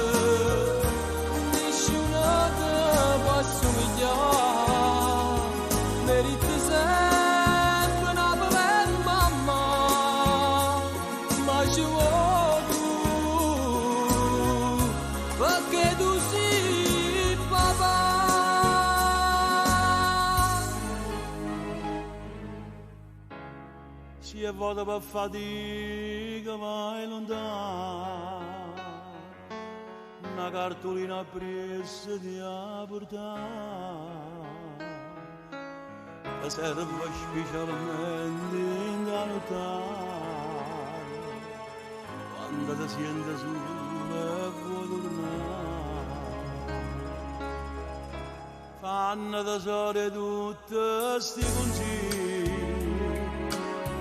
Speaker 6: nessuno te può assomigliare. Meriti sempre una bella mamma, ma ci vuoi tu, perché tu sei papà.
Speaker 5: Si è vuota per fatica vai lontano, una cartolina presa di a portare. Serve specialmente in notare quando ti senti solo e vuoi tornare. Fa
Speaker 3: danno tesoro tutti sti consigli,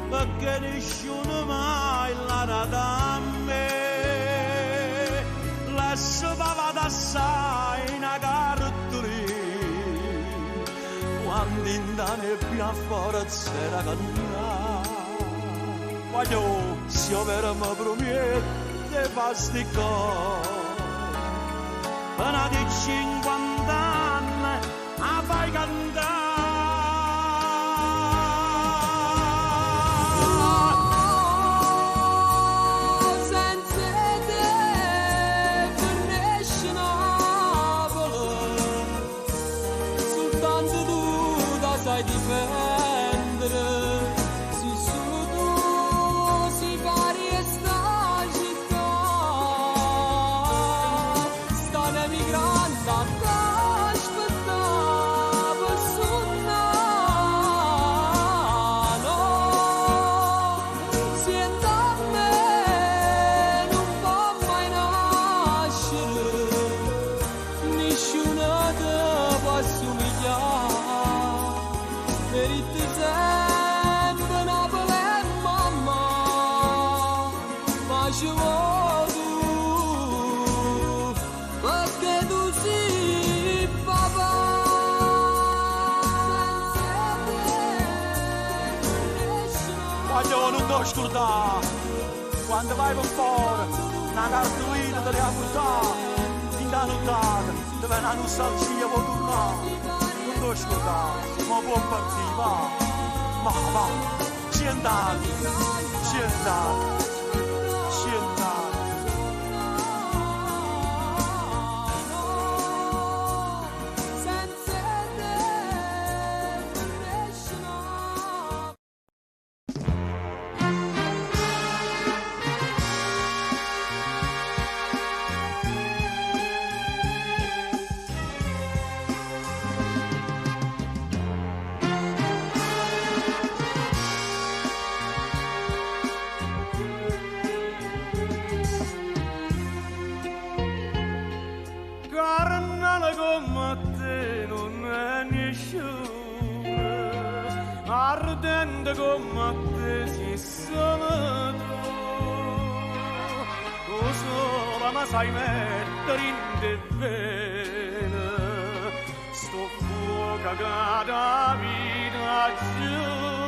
Speaker 3: perché nessuno mai l'ha da me, lascio pavata assai una cartolina, quando in da nebbia fuori c'era cannata, voglio se io per me promette fa sti cose, una di 50 anni a fai cantare.
Speaker 6: Sai difendere, si solo tu si pari e sta città, sta emigrando a aspettare suonare, siente a me non può mai nascere, nessuno te può assomigliare. Per il tempo Napoli e mamma, ma ci vuoi tu, perché tu sei papà.
Speaker 3: Voglio non ti scordare, quando vai per fuori, una cartolina te le ha portata, in da nottata, dove una nostalgia può tornare. Non ti scordare, ma può partire, va, ci è andato, ci è andato, ci è andato.
Speaker 1: Come te non è nessuno, ardente come te si solo tu sola ma sai mettere in te bene, sto fuoco che da vita gioventù.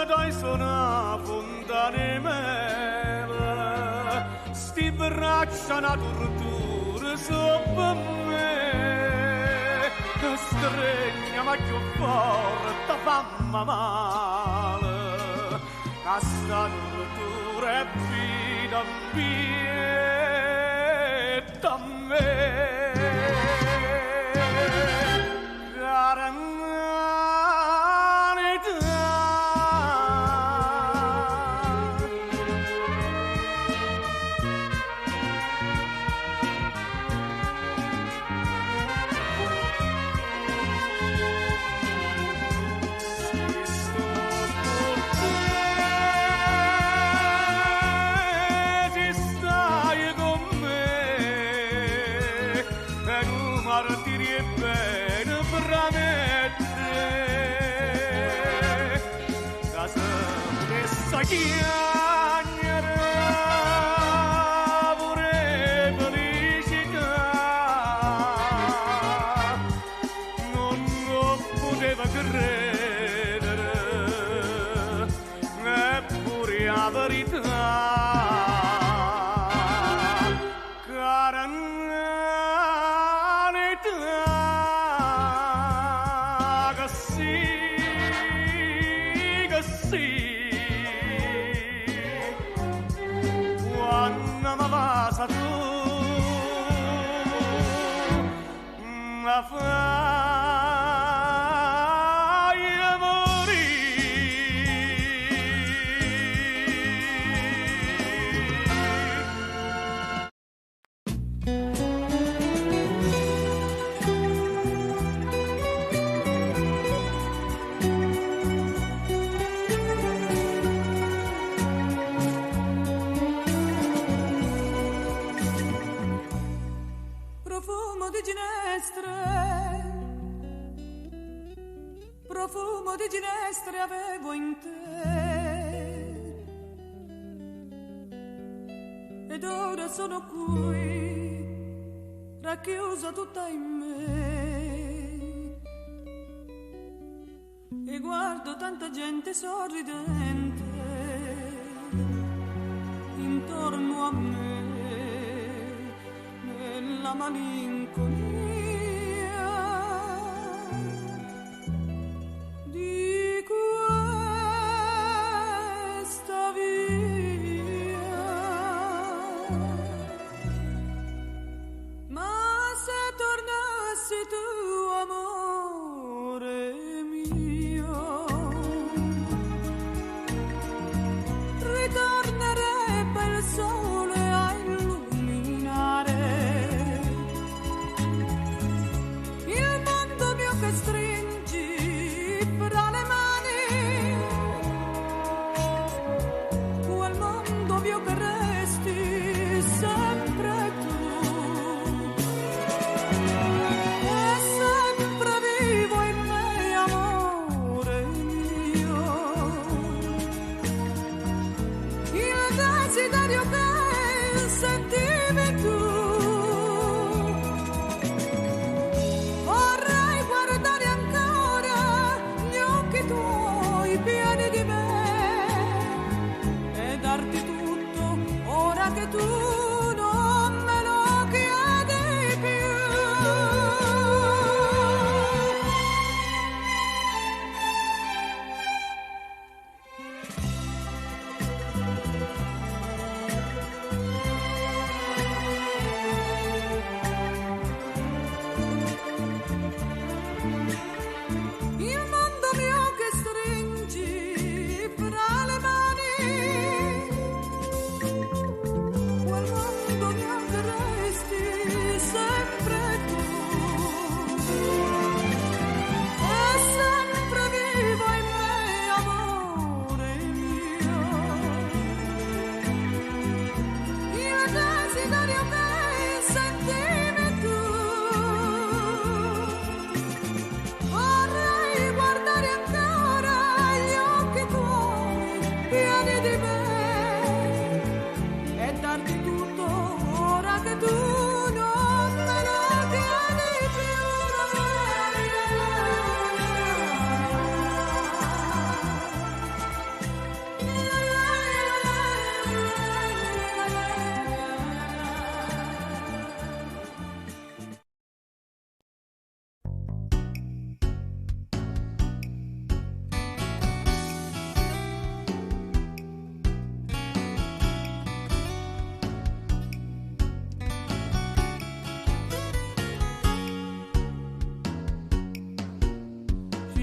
Speaker 1: Dai sono fontane mele, sti braccia una tortura sopra me, che stregna ma più forte fa male, che sta tortura è vita mia,
Speaker 17: Profumo di ginestre avevo in te, ed ora sono qui, racchiusa tutta in me, e guardo tanta gente sorridente intorno a me, nella malinconia di questa via. Ma se tornassi tu, amore mio, ritornerebbe il sole a illuminare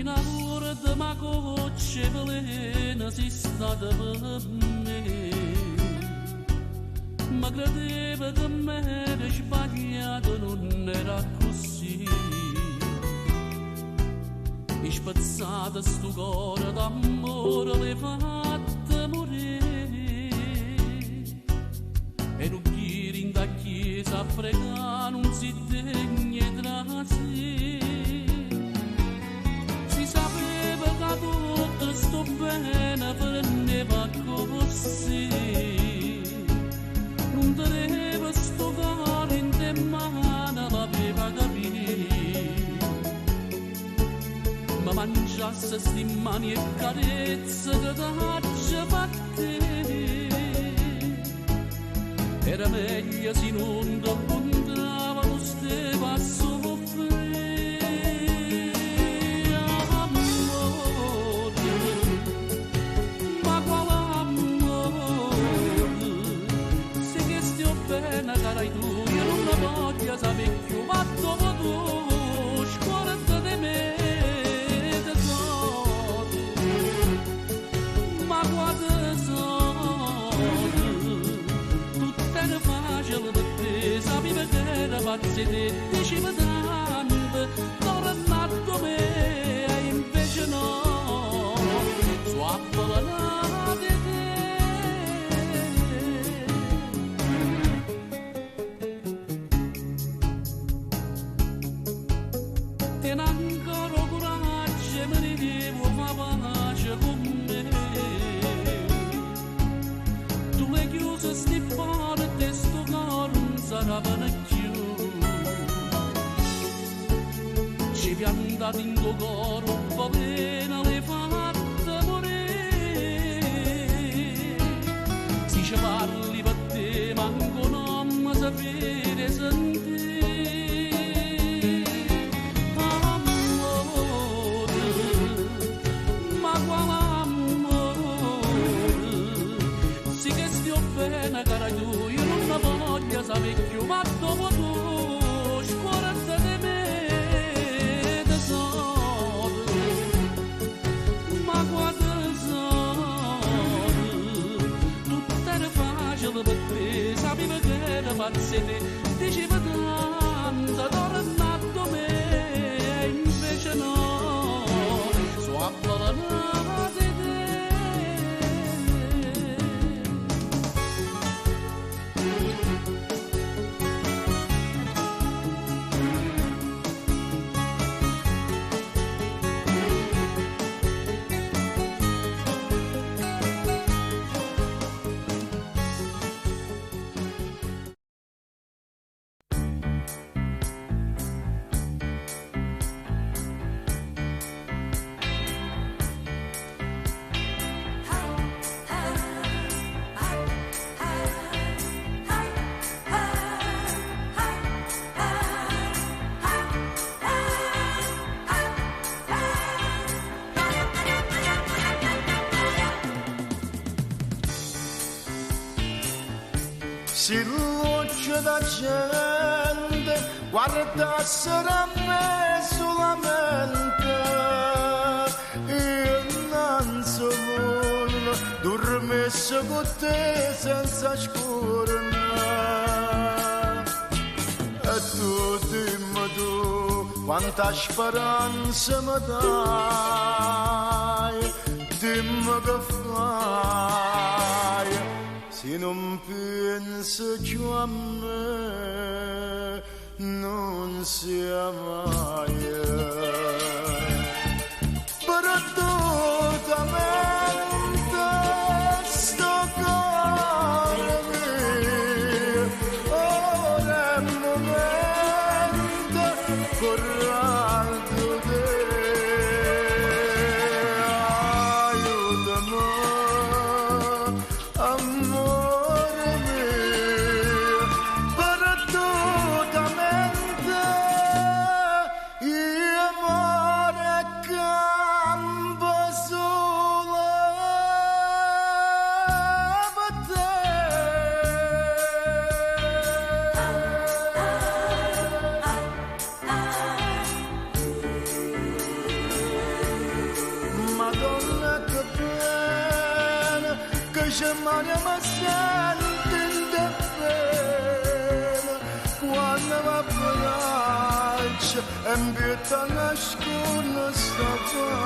Speaker 15: L'unica volta ma gocce velena sei stata per me. Ma credeva che m'era sbagliato, non era così. E spazzata sto cuore d'amore l'hai fatta morire. E non chiedi in da chiesa a pregare, non si degna tra sé. Si sapeva che tutto sto bene prendeva così. Non teneva sto cuore in te mano, l'aveva capito. Ma mangiasse sti mani e carezze che t'accia fatte. Era meglio se non ti incontrava lo stesso a soffrire. Amore, ma quale amore? Se che stia bene carai tu, io non la voglio sapere più, ma dopo tu scorda di me. Ma guarda solo, tutte le facile per te, sapevi che era pazzi te, diceva tanto, tornato me, e invece no, so appellata di te. Tieni ancora coraggio, me ne devo fare pace con me. Tu le chiuse sti porte, sto cuore non sarà più. Ci piantati in tuo cuore, un veleno l'hai fatta morire. Si ci parli per te, manco non mi sapere sentire. Amore, ma quale amore? Sì che stia bene cara tu, io non la voglio sapere più, ma dopo tu scorda di me, tesoro. Ma guarda solo, tutte le facile per te, sapevi che era pazzi te, diceva tanto, tornato me, e invece no, so appellata di te.
Speaker 5: Si luce da gente guardassero a me solamente, io non so nulla, dormisse con te senza scurna. E tu dimmi tu quanta speranza mi dai, dimmi che fai. Se non pensi più a me, non sia mai. Perdutamente sto cuore mio, ora è il momento corretto te. Aiutami, amore mio, perdutamente io amore cambio.
Speaker 8: donna che bene, che c'è male ma sente bene, quando va braccia e mbietta nasconde sta faccia.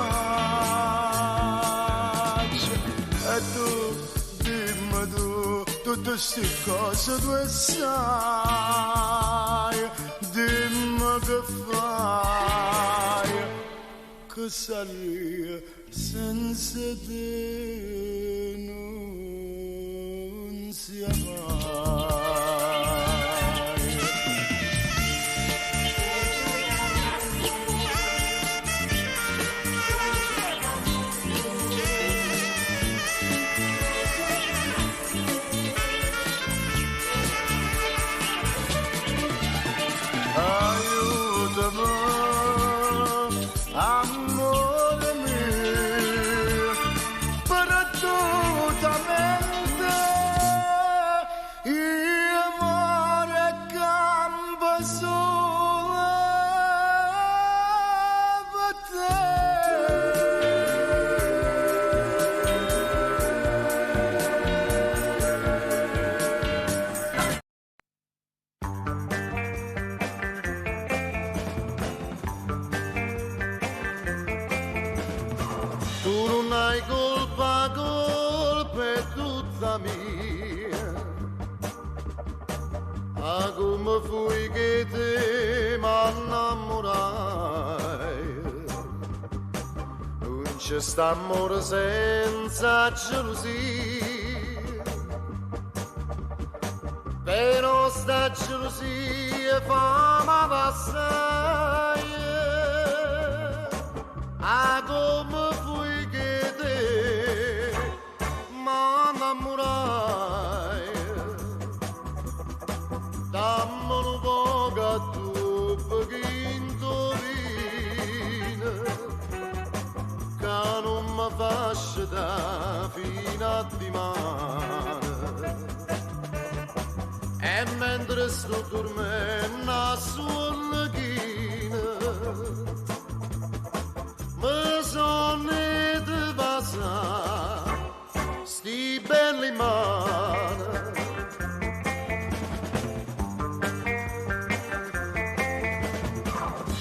Speaker 8: E tu, dimmi tu, tutte queste cose tu sai, dimmi che fai, che sarei senza te non sia mai. Amore mio, perdutamente, il amore campa solo per te. Tu non hai colpa, colpa è tutta mia. Ah, come fui che te m'innamorai. Non c'è sta amore senza gelosia, però sta gelosia fa ma passare. Ah, come fui che te m'innamorai. Dammi un po' che tu perché indovina che non mi faccio da fino a dimane. E mentre sto dormendo a suollechina mi sono di passare sti belli mani.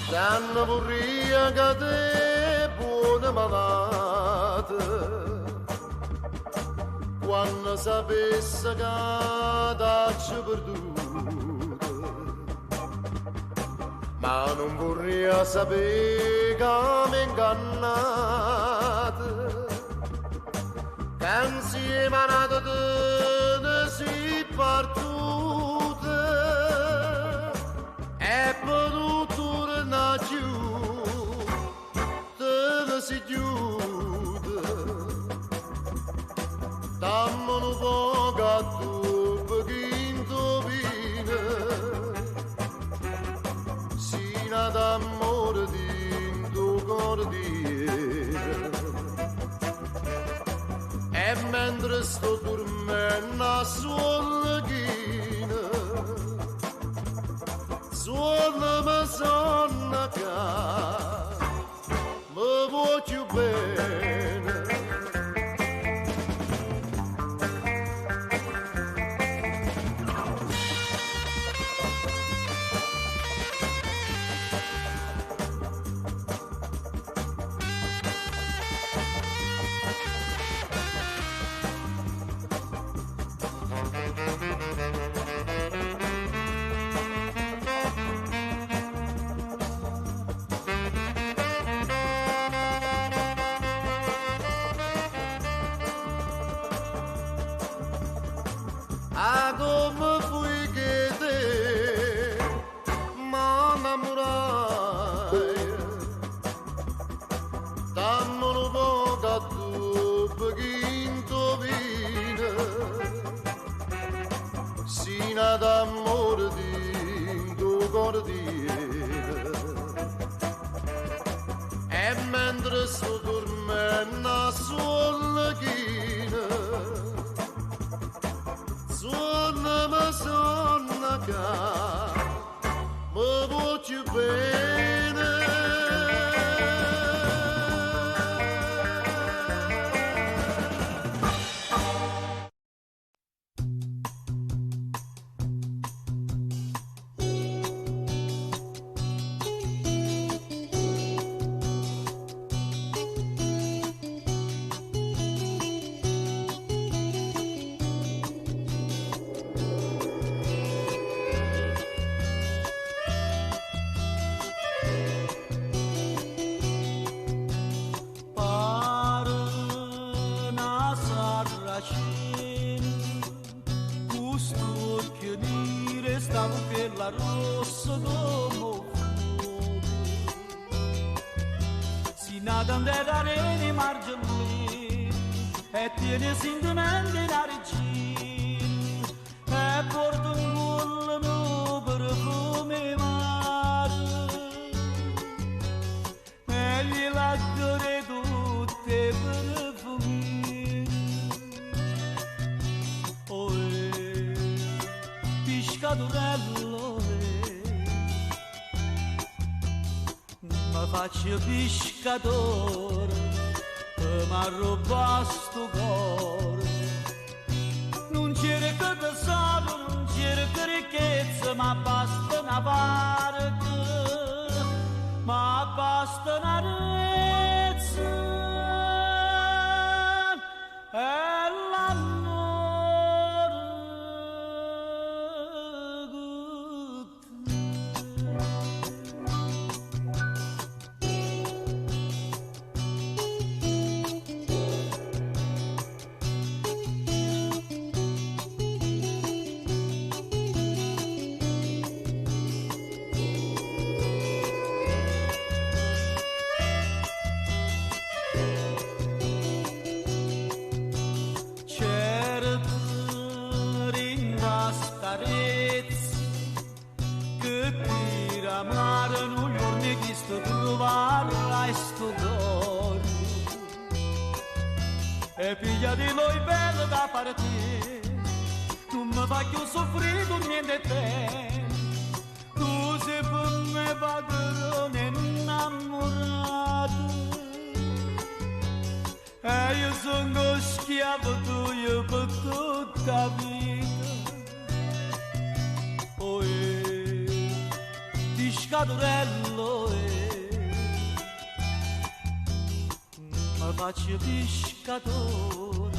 Speaker 8: Danno vorria che te buona malata, quando sapesse che t'ho perduta, ma non vorrei sapere che mi ingannate, che insieme a nata te ne si partute e potuto tornare giù, te ne si chiude. Dammi un po' che tu perché indovina sino d'amore di tuo cuore. E mentre sto dormendo a suollechina suonami sonna che mi voglio bene. Ah, come fui che te m'innamorai. Dammi un po' che tu perché indovina sino d'amore di tuo cuore. E mentre sto dormendo a suollechina suonami sonna che mi voglio bene.
Speaker 1: Nadan derare margini e tiene sintonando in argini e porta un bullo perfume mare e gli laccare tutte perfumi pescadorello mi faccio pescatore mi arruba sto cuore non cerco tesoro non cerco ricchezza ma basta una barca ma basta una rezza e l'amore e piglia di noi bello da partire tu mi fai più soffrire niente te tu sei per me padrone innamorato e io sono schiavo tuo per tutta la vita oh pescadorello mi faccio pescatore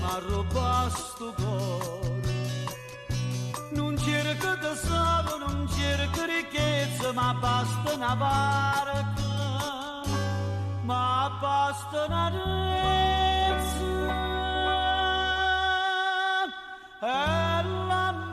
Speaker 1: mi arruba sto cuore non cerco tesoro non cerco ricchezza ma basta una barca ma basta una rezza e l'amore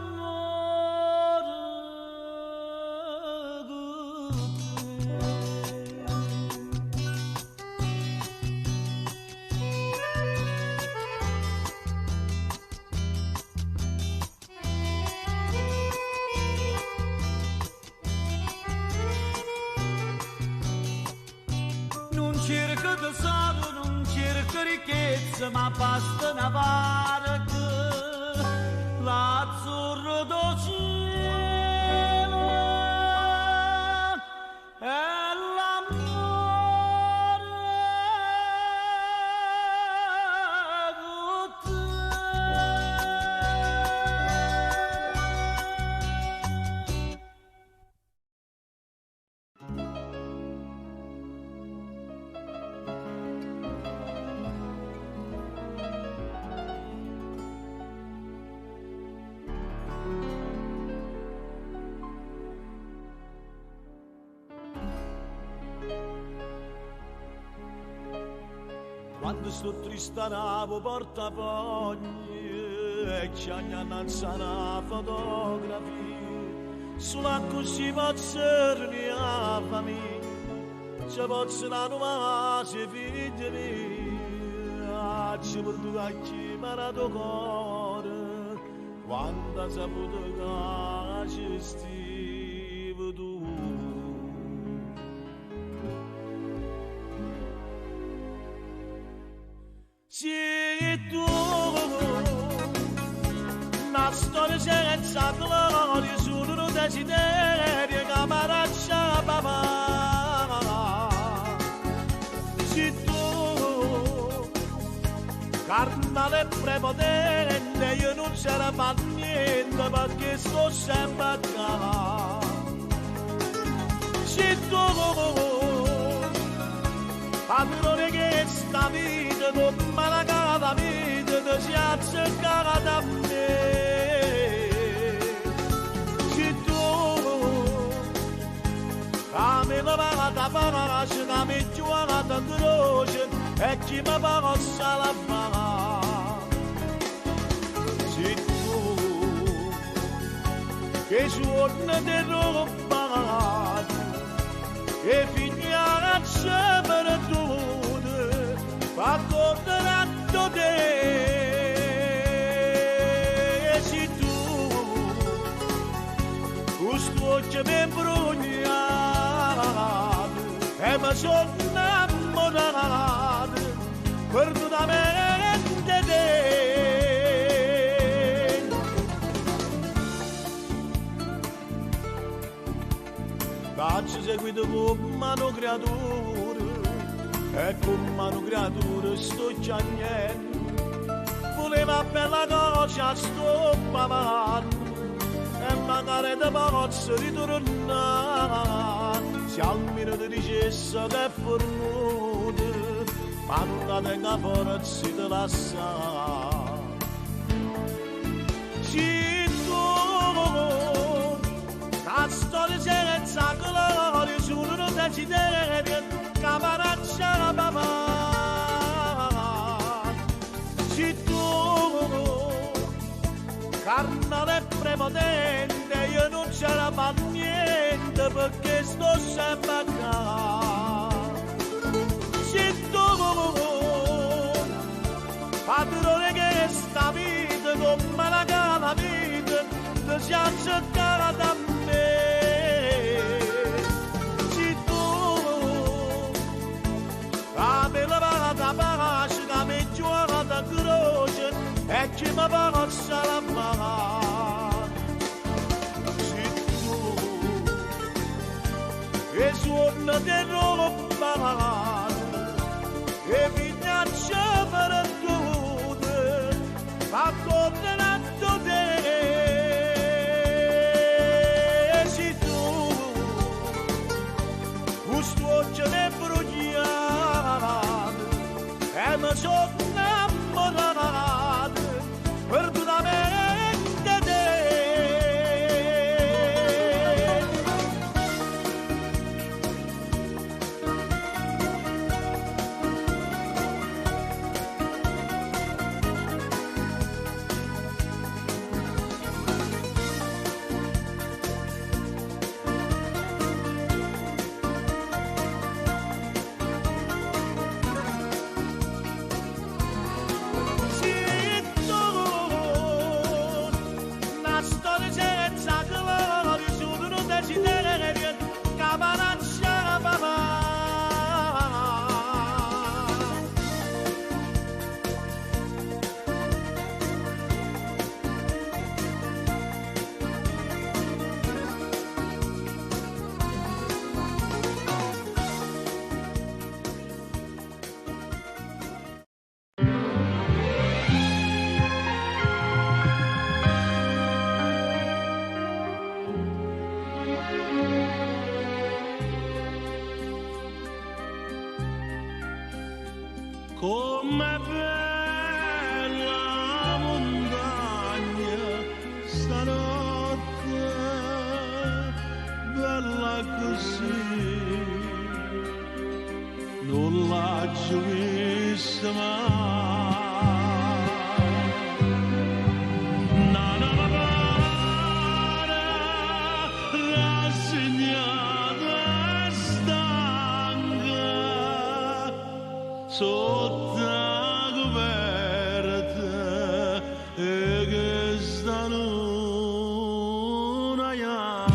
Speaker 1: cerco tesoro, non cerco ricchezza, ma basta una barca, l'azzurro do cielo e l'amore con
Speaker 5: quando sto triste navo portapogni e ci annanzano fotografie sulla così pozzerni a famiglia ci possono nuovare figli miei ci porto a chiamare cuore quando ha saputo che ci stivi tu. Sì, tu, una storia senza gloria, solo un desiderio che mi lascia papà. Sì, tu, carnale prepotente, io non c'era fa niente perché sto sempre a casa. Sì, tu, padrone che sta vita con malacata vita ti si azzeccata da me se tu a me la vada pace a me giuata croce e chi mi possa la fare se tu che suona di roba e figlia a una creatura, e come una creatura sto chiagnendo, voleva bella cosa sto pavando, e magari te posso ritornare, se almeno ti dicesse che è fornuta, ma non tenga forza di lasciare. La storia senza gloria su un desiderio che maraccia la papà. Se tu, carnale prepotente, io non c'era mai niente perché sto sempre a casa. Se tu, padrone che sta vita, come la cala vita, ti si accettava da me. Se tu, la bella vada pace, la mia giornata croce, e chi mi possa la mano. Se tu, e suono di roba, e vignaccia per tutte, ma condenato te. Se tu, questo occhio ne bruciato, e mi sono innamorato, perdonamente te. Com'è bella montagna stanotte, bella così, non l'ho vista mai. Non mi pare rassegnata e stanca, sotto la coperta e che stanno una piagna.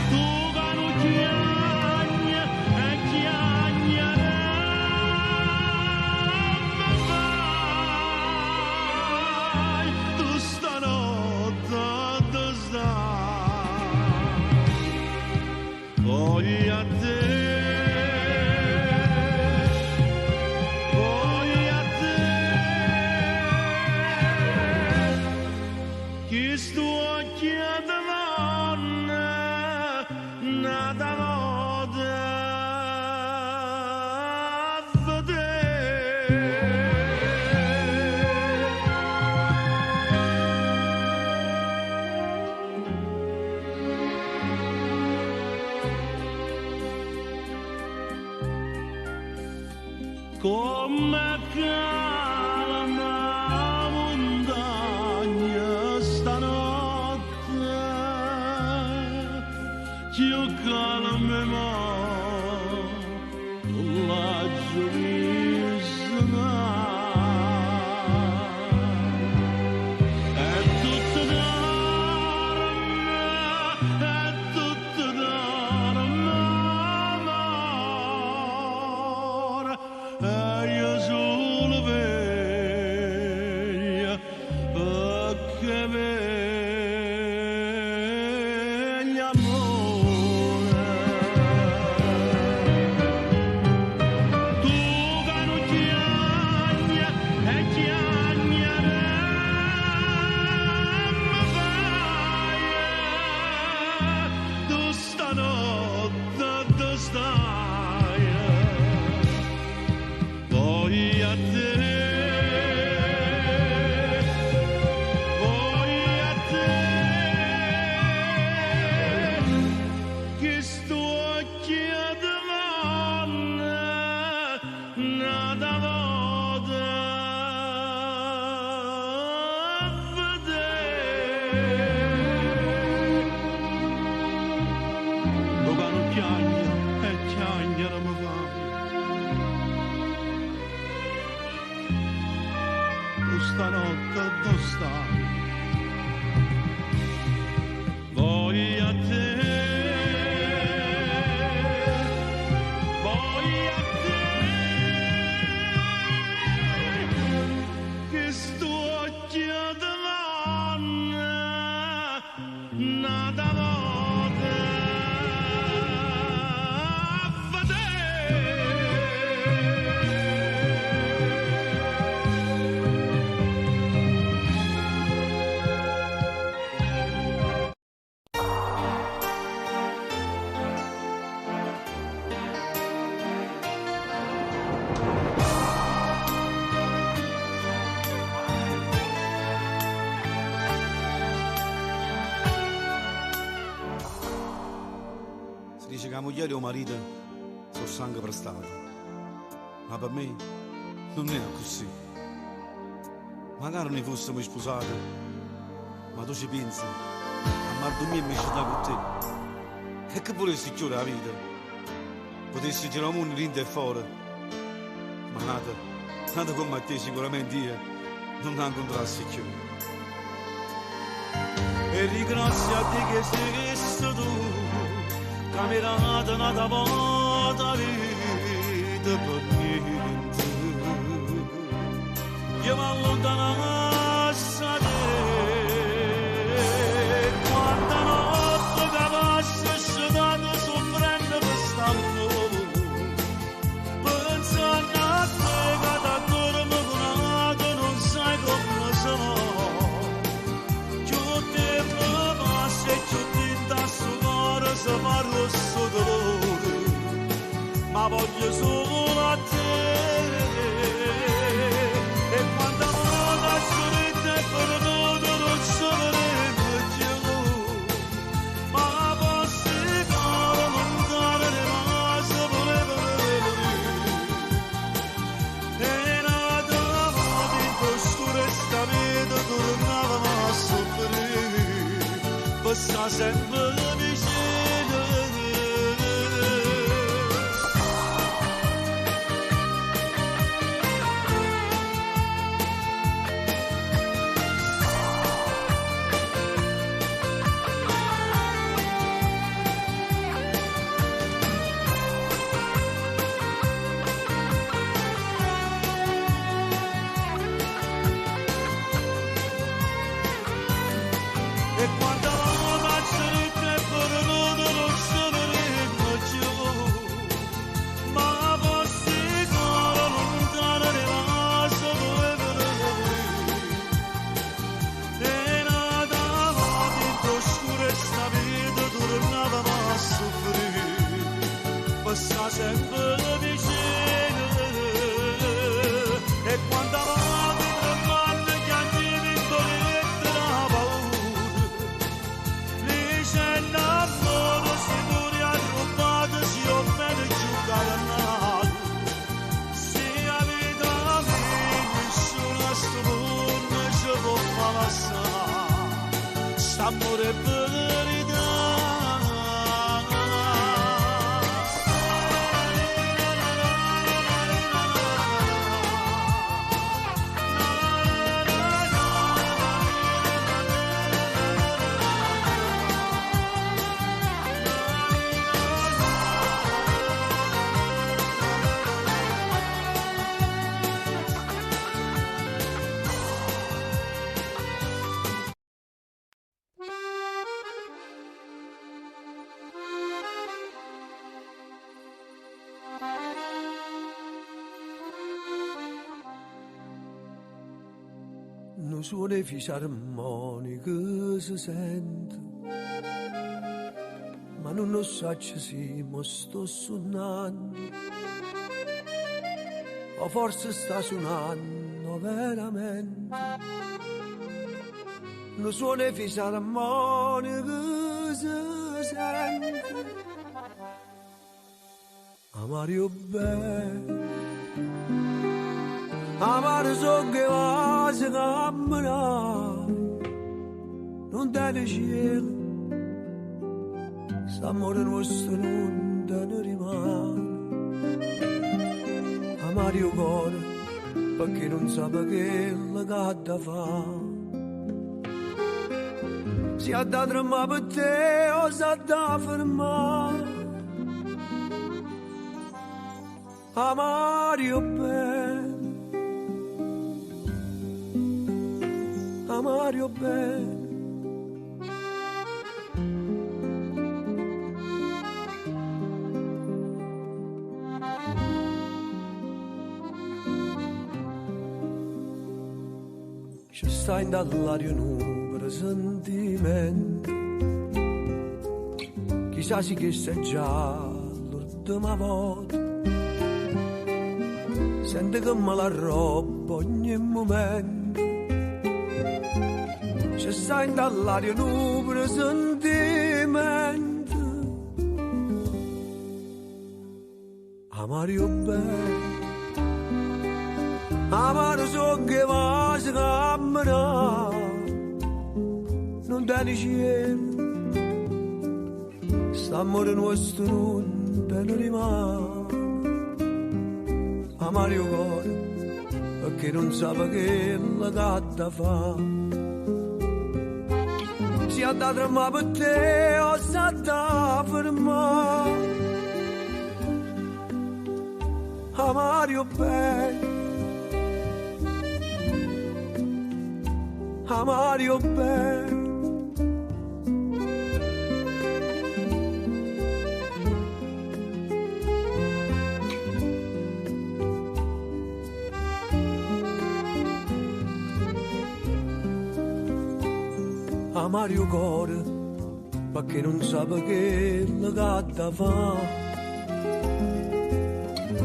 Speaker 5: Tu che non chiagna e chiagna me vai, tu stanotte dove stai? Voglio a te, voglio a te, chi sto occhiando donna, nata moda a vedere. Come calma montagna stanotte, più calma ma non la vista mai. È tutto d'arme, è tutto d'arme, amore. E io solo veglio perché veglio
Speaker 3: Stanotte dove stai? Voglio a te, che sto chiedendo nada volta a
Speaker 14: Dice che la moglie o marito sono sangue prestato, ma per me non è così. Magari ne fossimo sposati, ma tu ci pensi a Mardomia mi città con te e che volessi chiudere la vita, potessi girare il mondo dentro e fuori, ma nata come te sicuramente io non la incontrassi più. E ringrazio a te che sei tu, camerata nata volta vita per niente. Io mi allontanassi da te, quanta notte che passa scedato soffrendo per st'amore, pensando a te che da dormo conato non sai come sono. Più tempo passa e più tinta sul cuore si fa rosso dolore, ma voglio solo a te. E quando la sorride per tutto non sapremo più, ma posso fare lontano le mani voleva venire. E nata dentro scuro e sta vita tornavamo a soffrire, passa sempre vicino. E quando la sorride per tutto non sapremo più, ma posso fare lontano le mani voleva venire. E nata dentro scuro e sta vita tornavamo a soffrire, passa sempre vicino. E quando amore per verità.
Speaker 8: Non suona fisarmonica si sente, ma non lo so se mi sto suonando, o forse sta suonando veramente. Non suona fisarmonica si sente, Amario bene, amare so che va si cammina, non date cielo, s'amore nostro non te ne rimane. Amario cuore, perché non sa che la gatta fa. Si ha da tremare per te o si ha da fermare. Amario bene, Amario bene. Ci sta in dall'aria un presentimento, chissà se che sei già l'ultima volta. Sente che me la roba ogni momento, ci sta in dall'aria un presentimento. Amario bene, amare so che va si cammina, non dai cielo, st'amore nostro non te ne rimane. Amario cuore, perché non sa che la gatta fa. Si ha da tremare per te o si ha da fermare. Amario bene, Amario bene. Amario cuore, perché non sa che la gatta fa.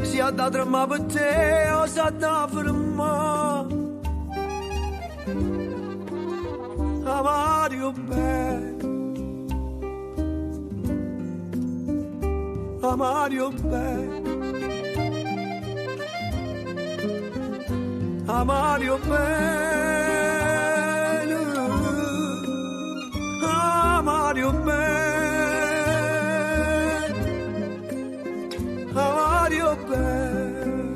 Speaker 8: Si ha da tremare per te o si ha da fermare. Amario bene, Amario bene, Amario bene, Amario bene, Amario bene,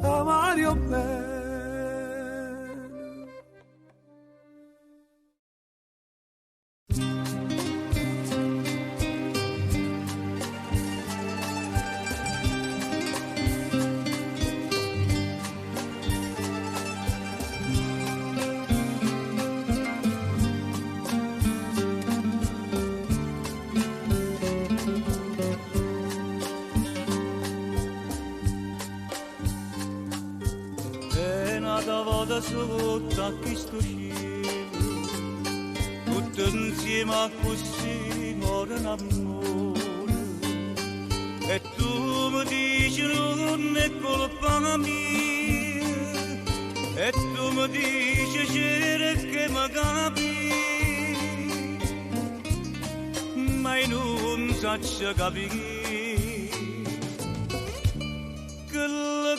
Speaker 8: Amario bene.
Speaker 14: Sotto a questo cielo, tutto insieme a così muore l'amore. E tu mi dici non è colpa mia, e tu mi dici c'era che mi capi, ma io non so capire.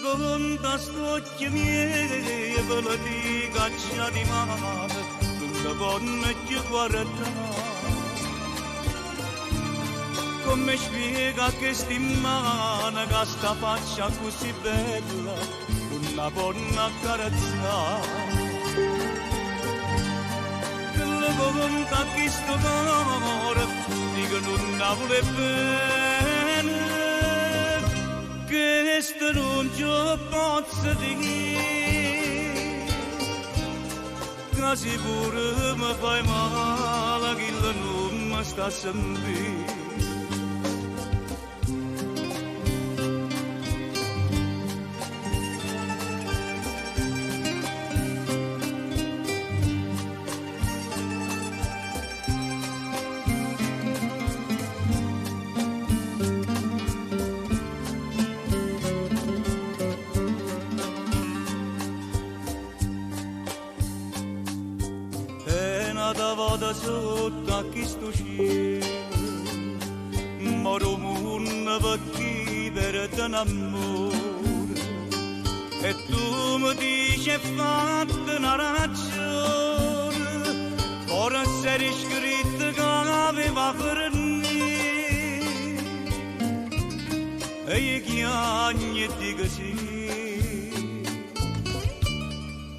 Speaker 14: Conta stocchi miei e ve lo dico a di mano, non buona più guarda. Come spiega che stimana che sta faccia così bella, una buona carezza. Che conta che sto amore, dico non la vuole bene. Questo non ci posso dire, che sicuro mi fai male, che non mi sta a sentire. Sotto a questo cielo,
Speaker 5: moro munna per chiedere d'amore e tu mi dici è fatta una ragione forse eri scritto che aveva per me e io chiagni e dico sì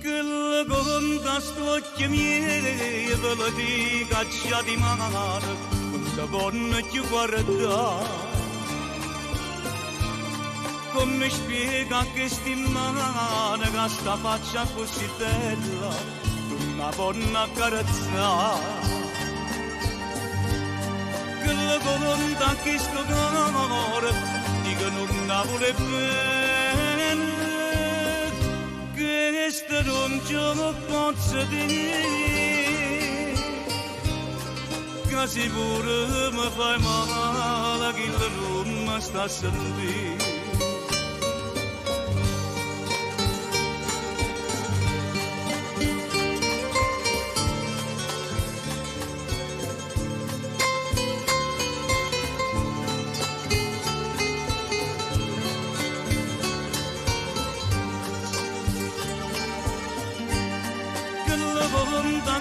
Speaker 5: che la conta st'occhio miei ve la dica già di mare quando vonno ti guardare come spiega che sti mani che sta faccia così bella una buona carezza che la conta che sto cuore dico non la vuole bene che sto non ce lo posso dire che sicuro mi fai male che non mi sta a sentire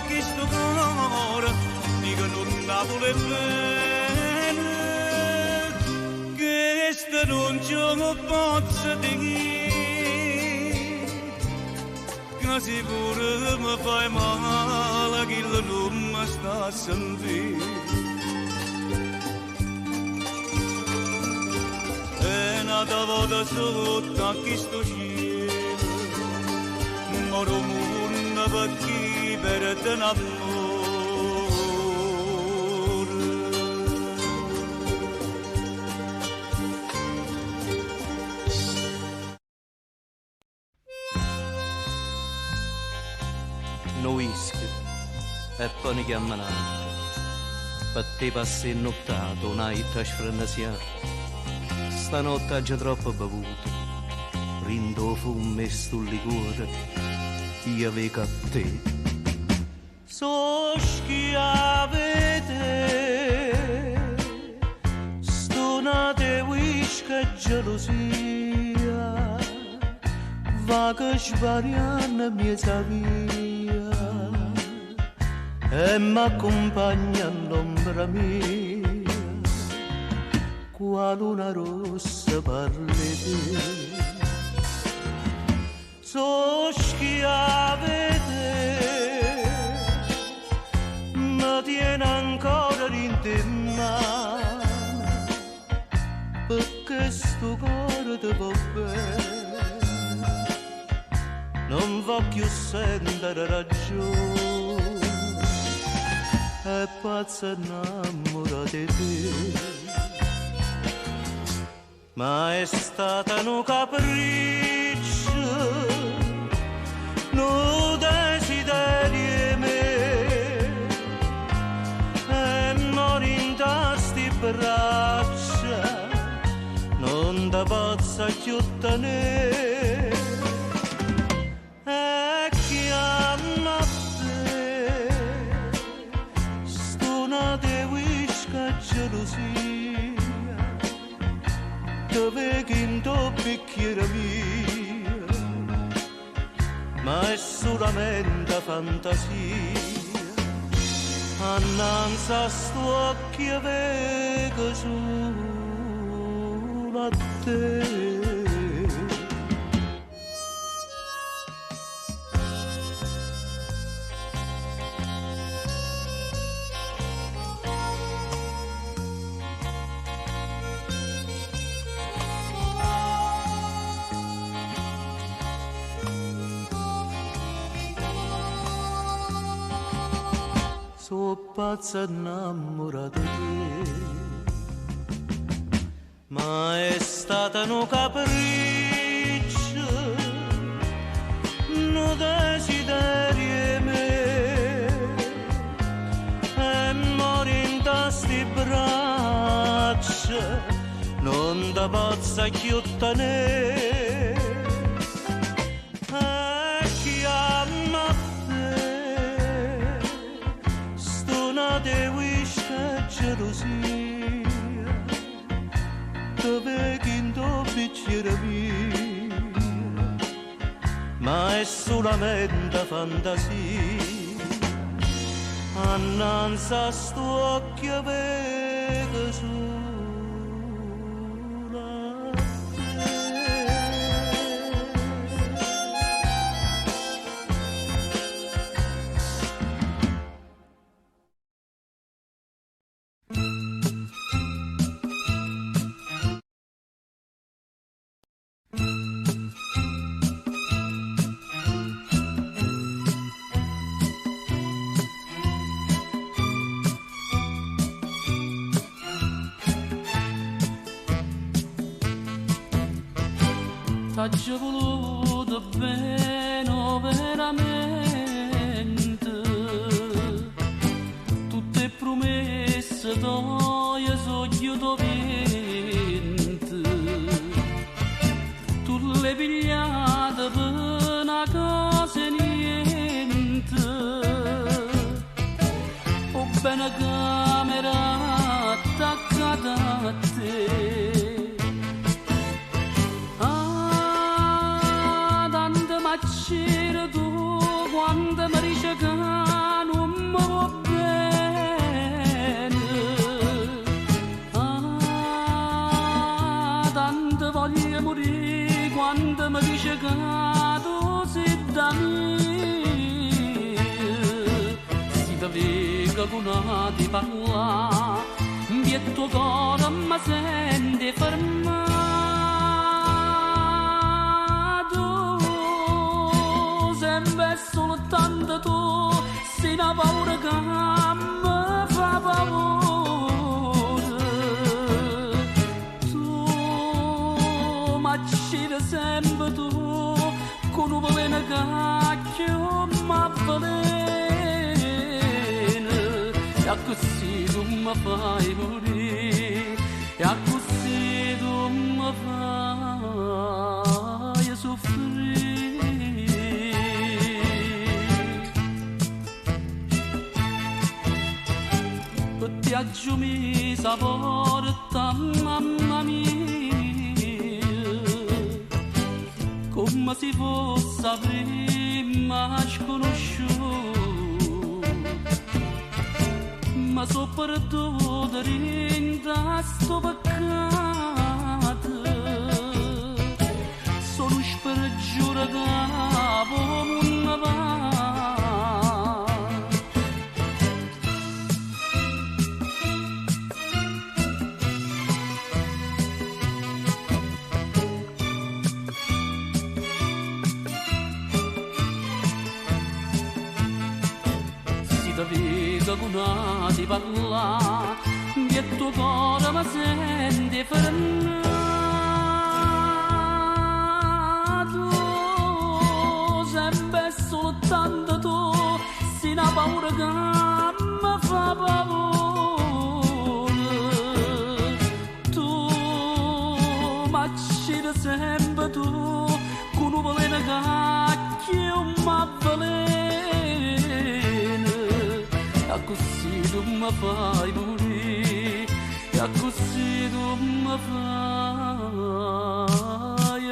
Speaker 5: che sto cuore dico non la vuole bene che sto non ce lo posso dire che sicuro mi fai male che non mi sta a sentire e nata volta sotto a chi sto cielo moro munna per chi per te n'amore
Speaker 11: no whisky e poi ne chiamano per te passi innottato una itta sfrenasia stanotte ha già troppo bevuto rindo fumo e sto liquore io vedo a te so schiavete stonate whisky e gelosia va che svariano mia via e m'accompagna all'ombra mia qua luna rossa parlete so schiavete mi tiene ancora in te mano perché sto cuore ti va bene non voglio sentire ragione è pazza innamorata di te ma è stata un capriccio no desiderio me e mori in tasti braccia non da pazza chiuttane e chiama te stonate whisky e gelosia te vedi in tuo bicchiere mio ma è solamente fantasia annanzi a sto occhio vedo solo a te so pazza innamorata di te ma è stata un capriccio un desiderio me e mori in tasti braccia non da pazza chiuttane e chiama te stonate whisky e gelosia te vedi in tuo bicchiere vino, ma è solamente fantasia, annanzi a sto occhio vega su.
Speaker 15: T'ho voluto bene veramente, tutte promesse d'oia sono vinte, tu le pigliate per una cosa e niente, ho bene camera attaccata a te. C'era tu quando mi dice che non mi va bene, tanto voglio morire quando mi dice che tu sei da me, si ti vega con una di parlare, il tuo cuore mi sente fermare. Soltanto tu sei una paura che mi fa paura, tu mi accidi sempre tu con un veleno che mi avvelena, e così tu mi fai morire, e così tu mi fai soffrire. Ti aggiungi sapore, mamma mia, come se fosse prima sconosciuto, ma so perduto dentro a sto peccato, sono spergiura capo non va. Con una di parlare, il tuo cuore mi sente fermato, sempre soltanto tu, sei una paura che mi fa paura, tu mi accidi sempre tu, con un veleno che mi avvelena. E così tu mi fai morire, e così tu mi fai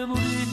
Speaker 15: morire.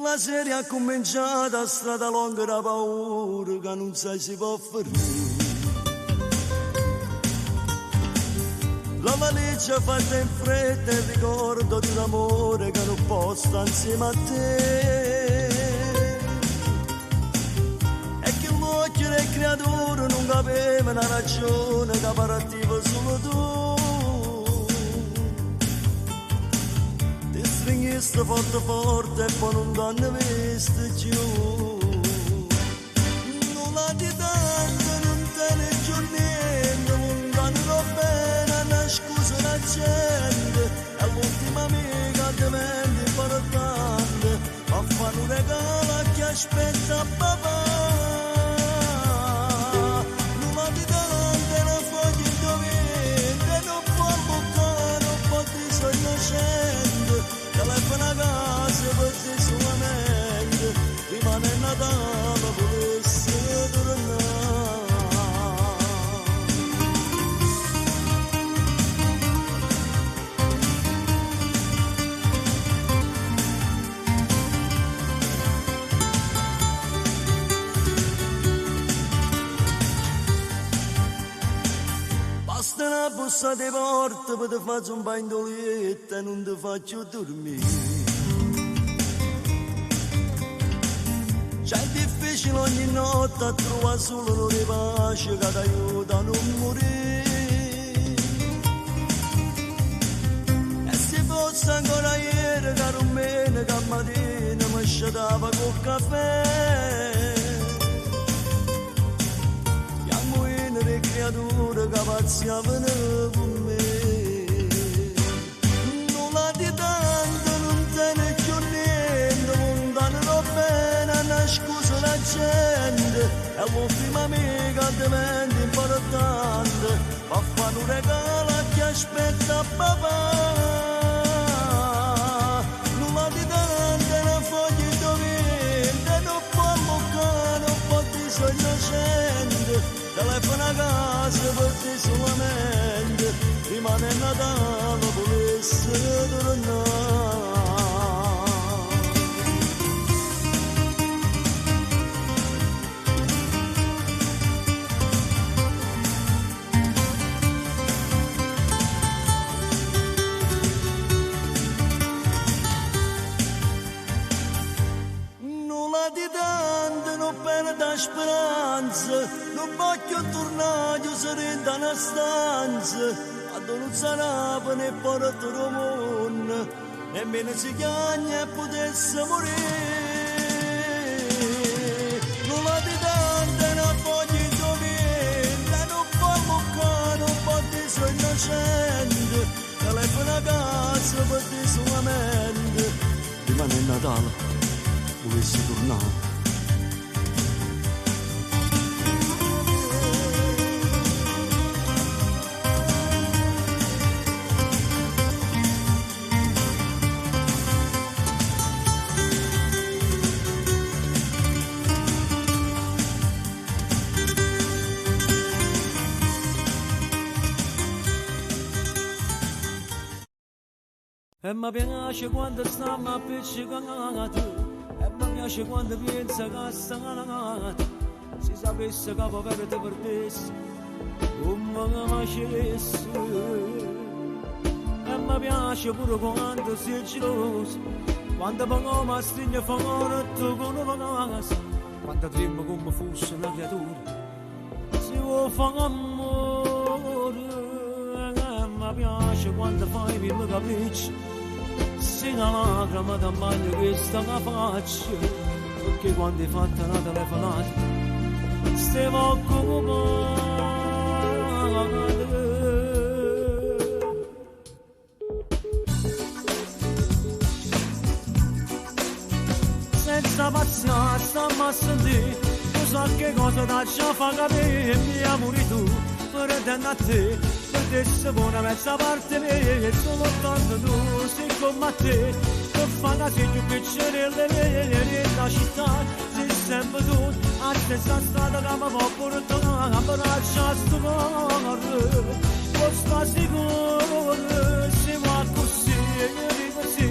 Speaker 1: La serie ha cominciato a strada lunga da paura che non sai si può fermare. La valigia fatta in fretta è il ricordo di un amore che non può stare insieme a te. E che l'occhio del creatore non capeva
Speaker 18: una ragione che partiva solo tu. Ti stringesti forte forte e poi non t'hanno visto giù. Nulla di tanto, non te ne giù niente, non vanno bene, una scusa la gente, è l'ultima amica che vende importante, ma fanno un regalo a chi aspetta papà. Telefona a casa per te solamente, rimane Natale volesse tornare. Basta una bussa di porta per ti fare un bagno d'olietta e non ti faccio dormire. C'è difficile ogni notte a trovare solo di pace che ti aiuta a non morire. E se fosse ancora ieri, caro me, che mattina mi sciatava col caffè. Le creature che pazziavano con me, nulla di tanto, non te ne più niente, non danno bene, una scusa la gente, è l'ultima amica che diventa importante, ma fanno un regalo a chi aspetta papà. Nulla di tanto, una foglia di vita, non può ammoccare, non può disognocente. Telefona a casa per te solamente, rimane Natale volesse tornare. Nulla di tanto, non perda speranza. Non voglio tornare, io sarei in una stanza, a non sarà né porto mondo, nemmeno si chiagna e potesse morire. Nulla di tante, non voglio dormire, non può moccare, non può essere innocente, telefona a casa per te solamente, rimane Natale, volessi tornare.
Speaker 6: E mi piace quando stiamo appiccicati, e mi piace quando pensa che stanno. Si sapesse che povero ti perdessi, come che facessi. E mi piace pure quando sei geloso, quando poi mi stringe fuori e tu con una casa, quando tremo come fosse una creatura, si vuole fare amore. E mi piace quando fai i miei capricci, una lacrima da bagno che sta la faccia, perché quando hai fatto una telefonata stiamo occupati. Senza pazienza stiamo a sentire, tu sai che cosa da già fa capire, mi amori tu, pretendo a te. Se buona mezza parte mia, sono tanto tu, sei come te, per fare la segno piccerelle nella città, sei sempre tu, a stessa strada che mi può portare, a braccia a sto cuore, posso sicuro, siamo così, così,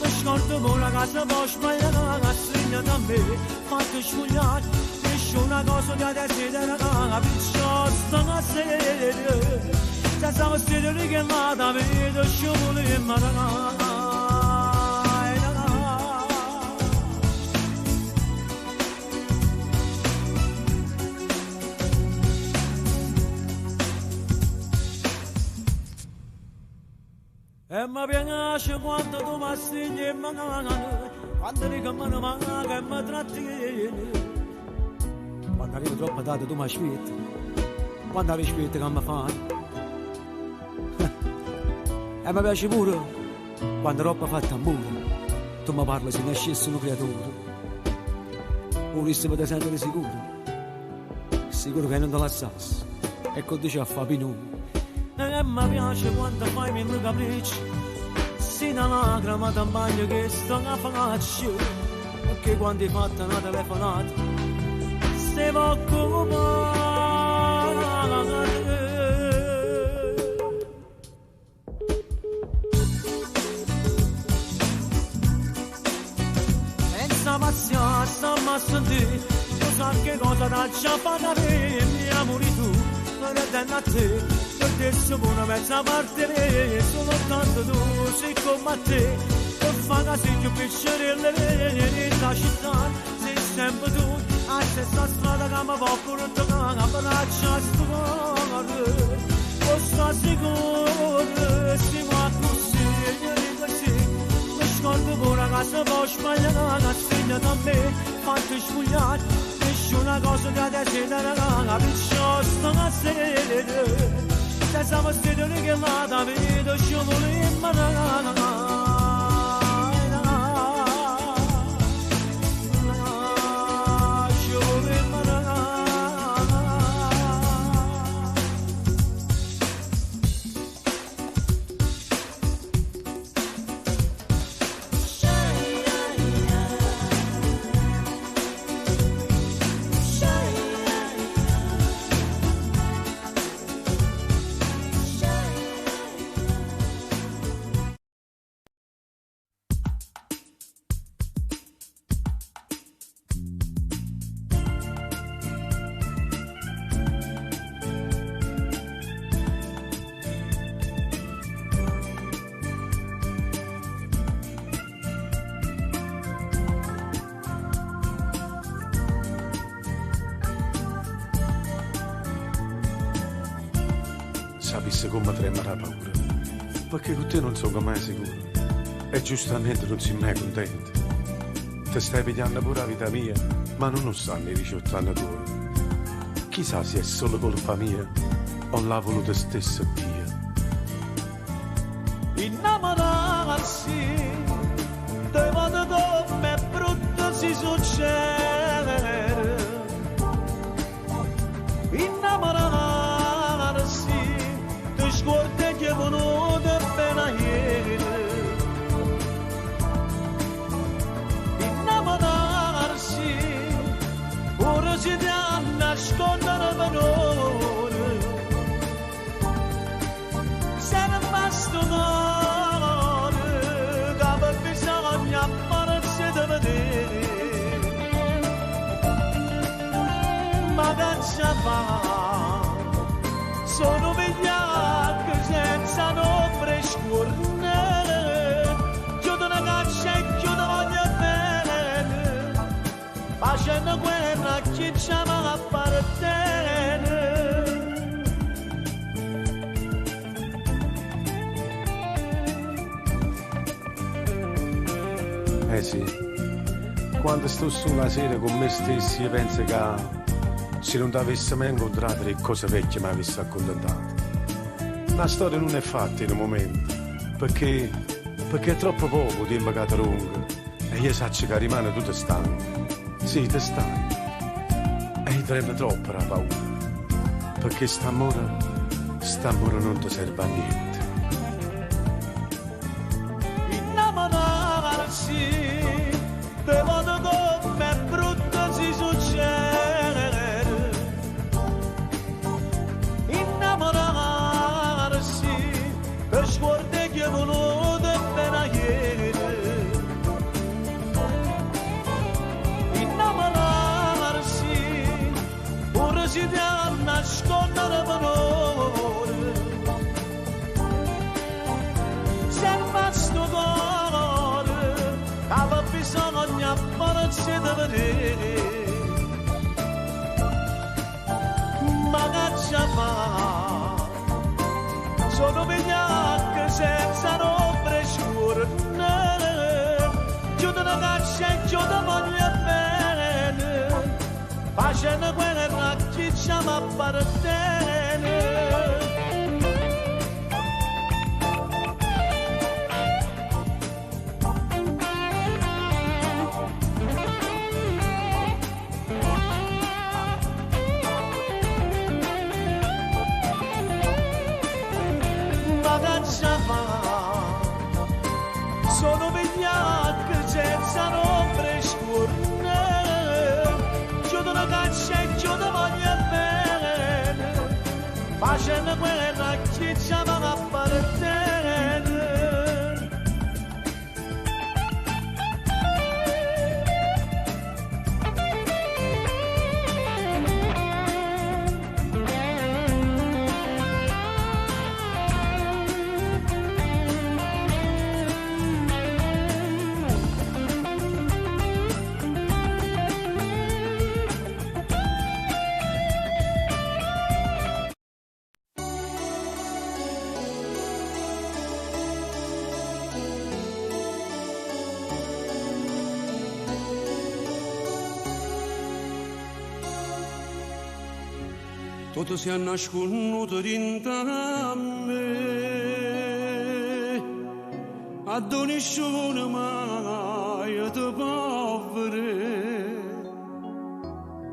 Speaker 6: mi scordo con la casa, poi sbagliare la segna da me, fatto sfogliare, esce una cosa che desidera, la picciola sera. Siamo stati chiamati, vedo sciopoli e maranà.
Speaker 1: E mi piace quando tu mi stigli e mi cagano, quando dico che mi manca e mi trattieni. Quando arrivo troppo tardi tu mi aspetti, quando arrivi aspetti che mi fai. E mi piace pure quando troppo fa tamburo, tu mi parli se ne scessi un creatore. Volessi poter sentire sicuro che non te la sassi, e con dice a fa pinone. E mi piace quando fai i miei capricci, si una lacrima da bagno che sto a faccia, perché quando hai fatto una telefonata stiamo occupati. Senza passione stiamo a sentire, tu sai che cosa da ciappata per mi amori tu, non è da te. Adesso una mezza parte me, sono tanto tu, sei come te, per fare così più piacere nella città, sei sempre tu, a stessa strada che mi va pure toccare, a braccia sto cuore, o sta sicuro, si va così, mi scordo pure che se può sbagliare, che segna da me, fatti sbagliare, nessuna cosa che desidera, perciò sto a sedere. Se siamo stati che la da vedo ci volimmo
Speaker 19: Sapessi come trema la paura, perché con te non sono mai sicuro e giustamente non sei mai contento. Ti stai pigliando pure la vita mia, ma non lo sanno i 18 anni tuoi. Chissà se è solo colpa mia o l'ha voluto stesso Dio.
Speaker 5: Innamorarsi, te vado come brutto si succede. Innamorarsi, ti scordi che è venuto appena ieri. Innamorarsi, ora si ti ha nascondere valore. Se ne basta cuore, che per bisogno apparsi di vedere. Ma che ci fa? Sono vigliacco senza nombre scurnere, chiudo una caccia e chiudo ogni bene, facendo guerra a chi ci appartiene.
Speaker 19: Eh sì, quando sto sulla sera con me stessi io penso che se non ti avessi mai incontrato le cose vecchie mi avessi accontentato. La storia non è fatta in un momento, perché è troppo poco tempo che ti lungo e io so che rimane tutto stanco. Sì, ti stanco. E io tremo troppo la paura, perché st'amore non ti serve a niente.
Speaker 5: Innamorarsi, te vado come brutto si succede. Innamorarsi, per sguardi che è venuto appena ieri. Innamorarsi, ora si ti ha nascondere valore. Se ne basta cuore, che bisogno apparsi di vedere. Ma che ci fa? Sono vigliacco senza nome. una caccia e io ti voglio bene, facendo guerra chi ci appartiene. Sono vigliacchi senza nombre scorne, io te la caccia e io te voglio bene, facendo guerra chi ci appartiene.
Speaker 6: Tutto si è nasconuto dentro a me, ad ogni scione mai te povere.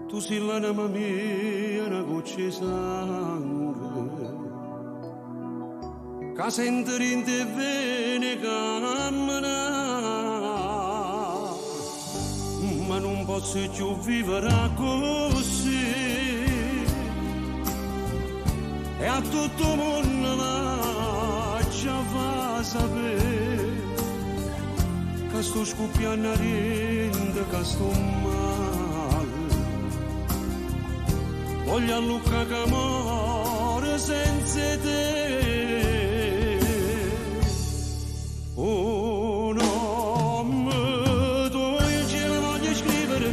Speaker 6: Tu sei l'anima mia, una goccia di sangue, che sente in te vene cammina, ma non posso più vivere così. E a tutto il mondo ci fa sapere che sto scoppiando a rende, che sto male. Voglio a Luca che muore senza te. Oh no, tu io ce la voglio scrivere,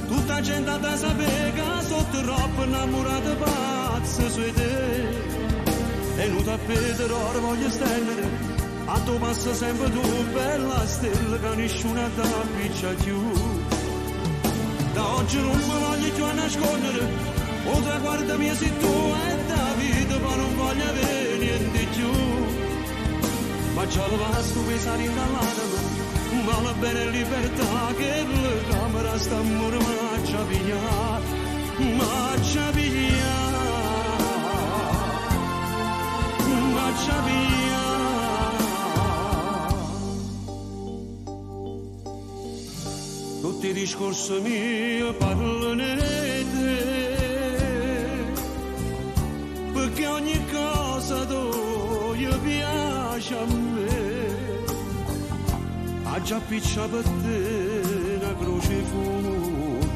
Speaker 6: tutta la gente da sapere che sono troppo innamorata pazza su te. E non ti appetero, ora voglio stendere, a tu passa sempre tu, bella stella, che nessuno ti appiccia più. Da oggi non mi voglio più a nascondere, o traguardo mio sei tu e da vita, ma non voglio avere niente più. Ma già lo basta pensare in dall'anima, ma la bene libertà che la camera sta a muro, ma ci piglia, ma ci piglia. Tutti i discorsi miei parlano di te, perché ogni cosa tu piace a me. Ha già piccia per te una croce fuoco,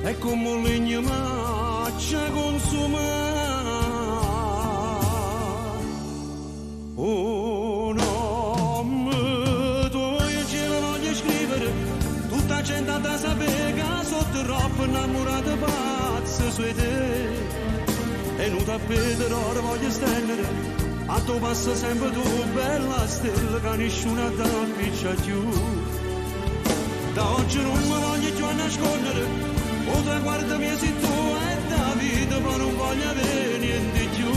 Speaker 6: e come un legno ma ci consuma. Oh no, tu io ce la voglio scrivere, tutta la gente da sapere che sono troppo innamorata pazza su te. E non ti appetero, ora voglio stendere, a tu passa sempre tu, bella stella, che nessuno ti appiccia più. Da oggi non mi voglio più a nascondere, o traguardo mio sei tu e da vita, ma non voglio avere niente più.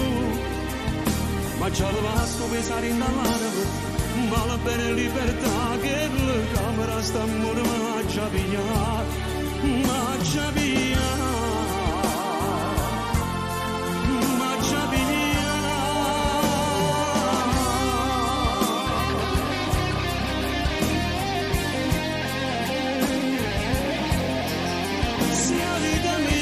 Speaker 6: Ma già lo basta pensare in dall'anima, ma la bene libertà che la camera sta a muro, ma ci piglia, ma ci piglia, ma ci piglia. Sia vita mia.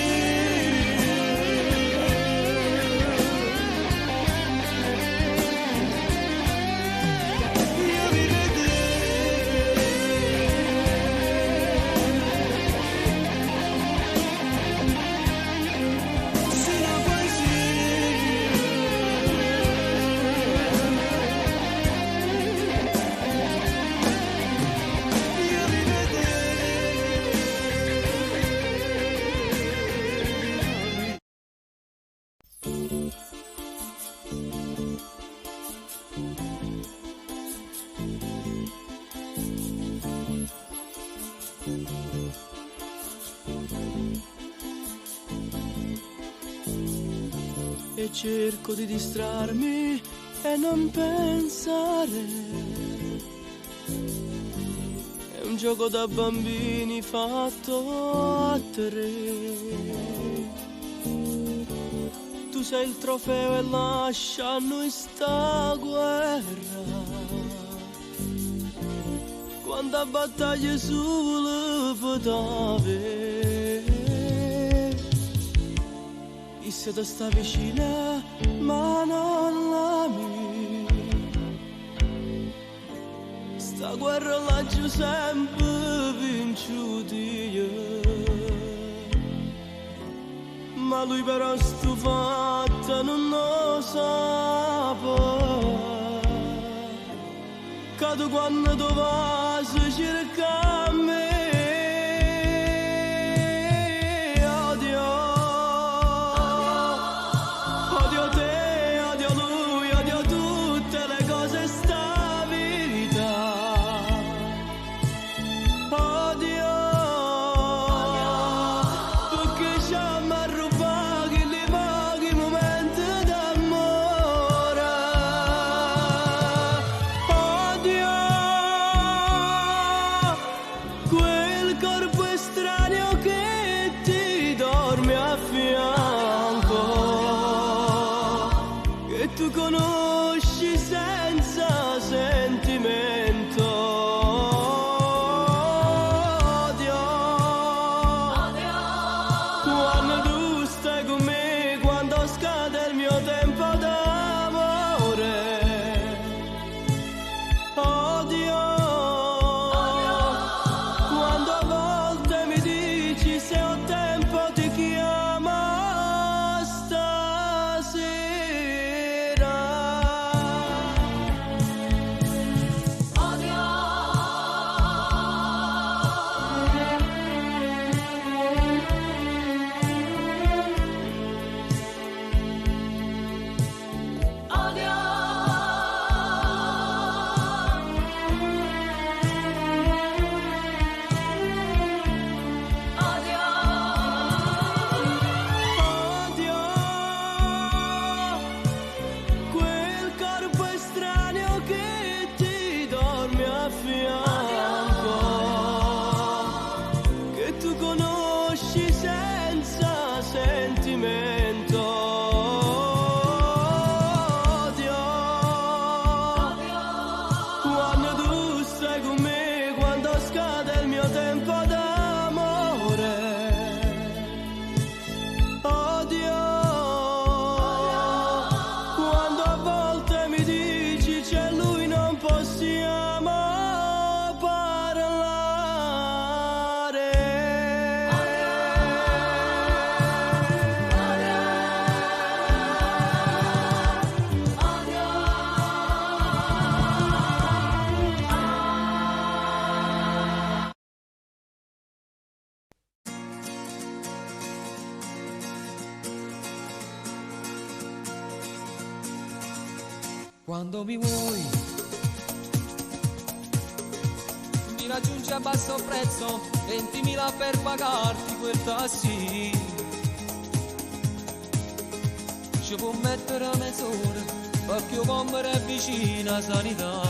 Speaker 6: e cerco di distrarmi e non pensare. È un gioco da bambini fatto a tre. Tu sei il trofeo e lascia a noi sta guerra. Quanta battaglia sulle potave. Chi se te sta vicina ma non l'ami. Sta guerra laggiù sempre vinciuti. Ma lui però stufato non lo sa. Cado quando tu vai a cercare me. Odio, odio te, odio lui, odio tutte le cose sta vita. Odio, perché ci ha rubato i pochi momenti d'amore. Quel corpo estraneo che ti dorme a fianco, che tu conosci senza sentimento. Odio, quando tu stai con me, quando scade il mio tempo d'amore. Odio, quando a volte mi dici se ho tempo ti chiamo stasera. Odio, odio, quel corpo estraneo che ti dorme a fianco, che tu conosci senza sentimento. Odio, quando tu stai con me, quando scade il mio tempo d'amore. Odio, quando a volte mi dici c'è lui non possiamo parlare.
Speaker 20: Quando mi vuoi, mi raggiungi a basso prezzo, 20.000 per pagarti quel tassi. Ci può mettere mezz'ora, perché io compere è vicina a sanità.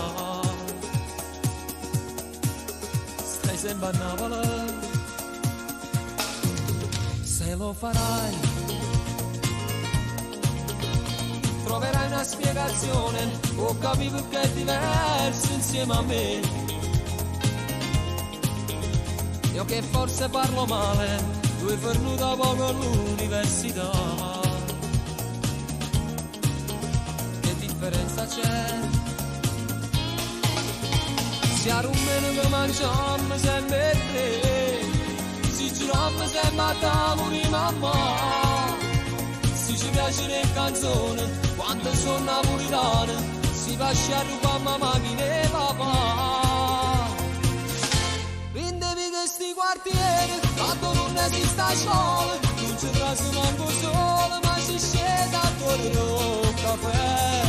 Speaker 20: Stai sempre a Napoli, se lo farai troverai una spiegazione, o capi perché è diverso insieme a me. Io che forse parlo male, tu hai fernuto poco all'università. Che differenza c'è? Si arrummano che mangiamo sempre tre, si giriamo sempre a tavolo di mamma. Si ci piace le canzoni, quando sono napolitane, si va a rubare mamma e papà. Prendevi questi quartieri, quando non esiste scuola, non ci trasu manco solo, ma ci scende a torno caffè.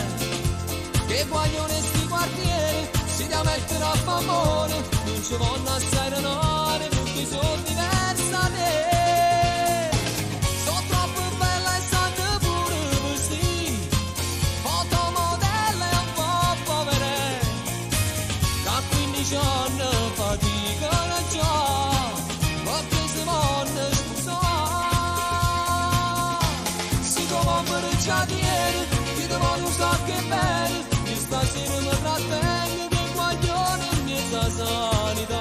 Speaker 20: Che guaglione sti quartieri, si da mettere a favore, non ci vanno a serenare, perché sono diversa da te. Sono troppo bella e santa pure per sti pomeriggio di ieri, chi te vuole un so che bene, io stasera mi trattengo che guaglione in mezza sanità.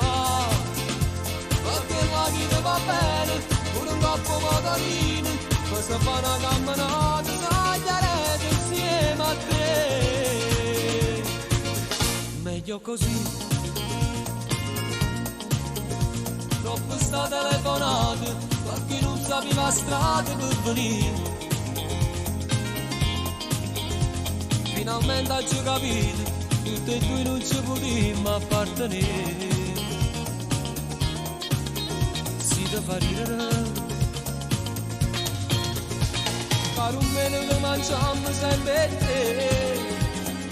Speaker 20: Perché la vita va bene, pure un coppo motorino, ma se fa una camminata, sagliarete insieme a te. Meglio così. Troppo sta telefonata, perché non sapeva la strada per venire. Finalmente ho capito, tutti e due non ci potremmo appartenere. Si te fa ridere, fare un meno che mangiamo sempre te,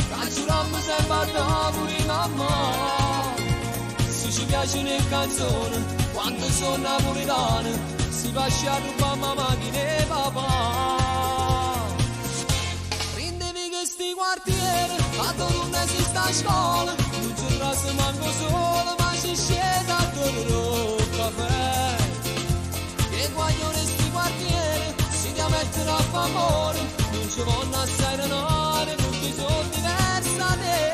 Speaker 20: cacciamo sempre a tavola di mamma. Se ci piacciono le canzoni, quando sono napoletane, si lascia a rubare mamma macchina e papà. Prendevi questi quartieri, a non esiste a scuola, non ci trasse manco solo, ma ci scende a dormire il caffè. Che guaglione sti quartieri, si ti mettono a favore, non ci vanno assai denaro, perché sono diversi da te.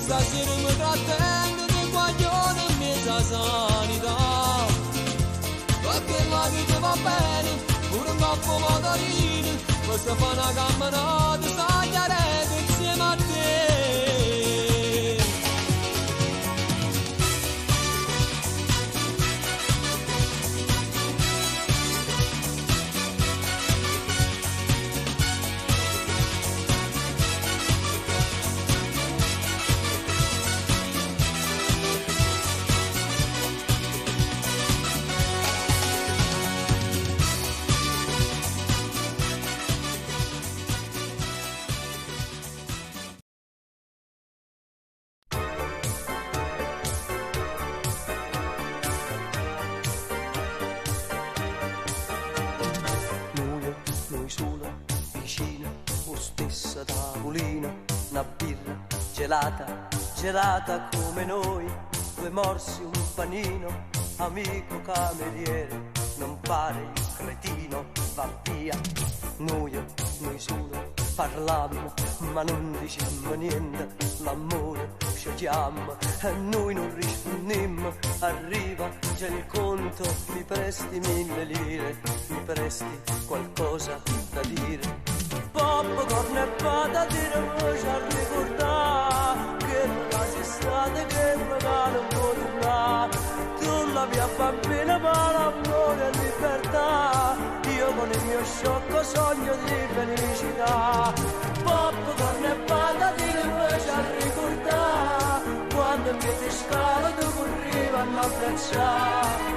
Speaker 20: Stasera mi trattengo che guaglione in mezza sanità. Perché la vita va bene, pure un coppo motorino, ma se fa una camminata sagliarete insieme a te.
Speaker 21: Gelata come noi, due morsi un panino, amico cameriere, non pare il cretino, va via. Noi solo parlammo, ma non dicemmo niente, l'amore scegliamo e noi non rispondemmo. Arriva, c'è il conto, mi presti 1000 lire, mi presti qualcosa da dire. Popcorn e patatine voce a ricordare che quasi estate che magari un po' tornare. Tu la mia bambina per l'amore e libertà, io con il mio sciocco sogno di felicità. Popcorn e patatine voce a ricordare quando mi ti scalo tu corrivano a abbracciare.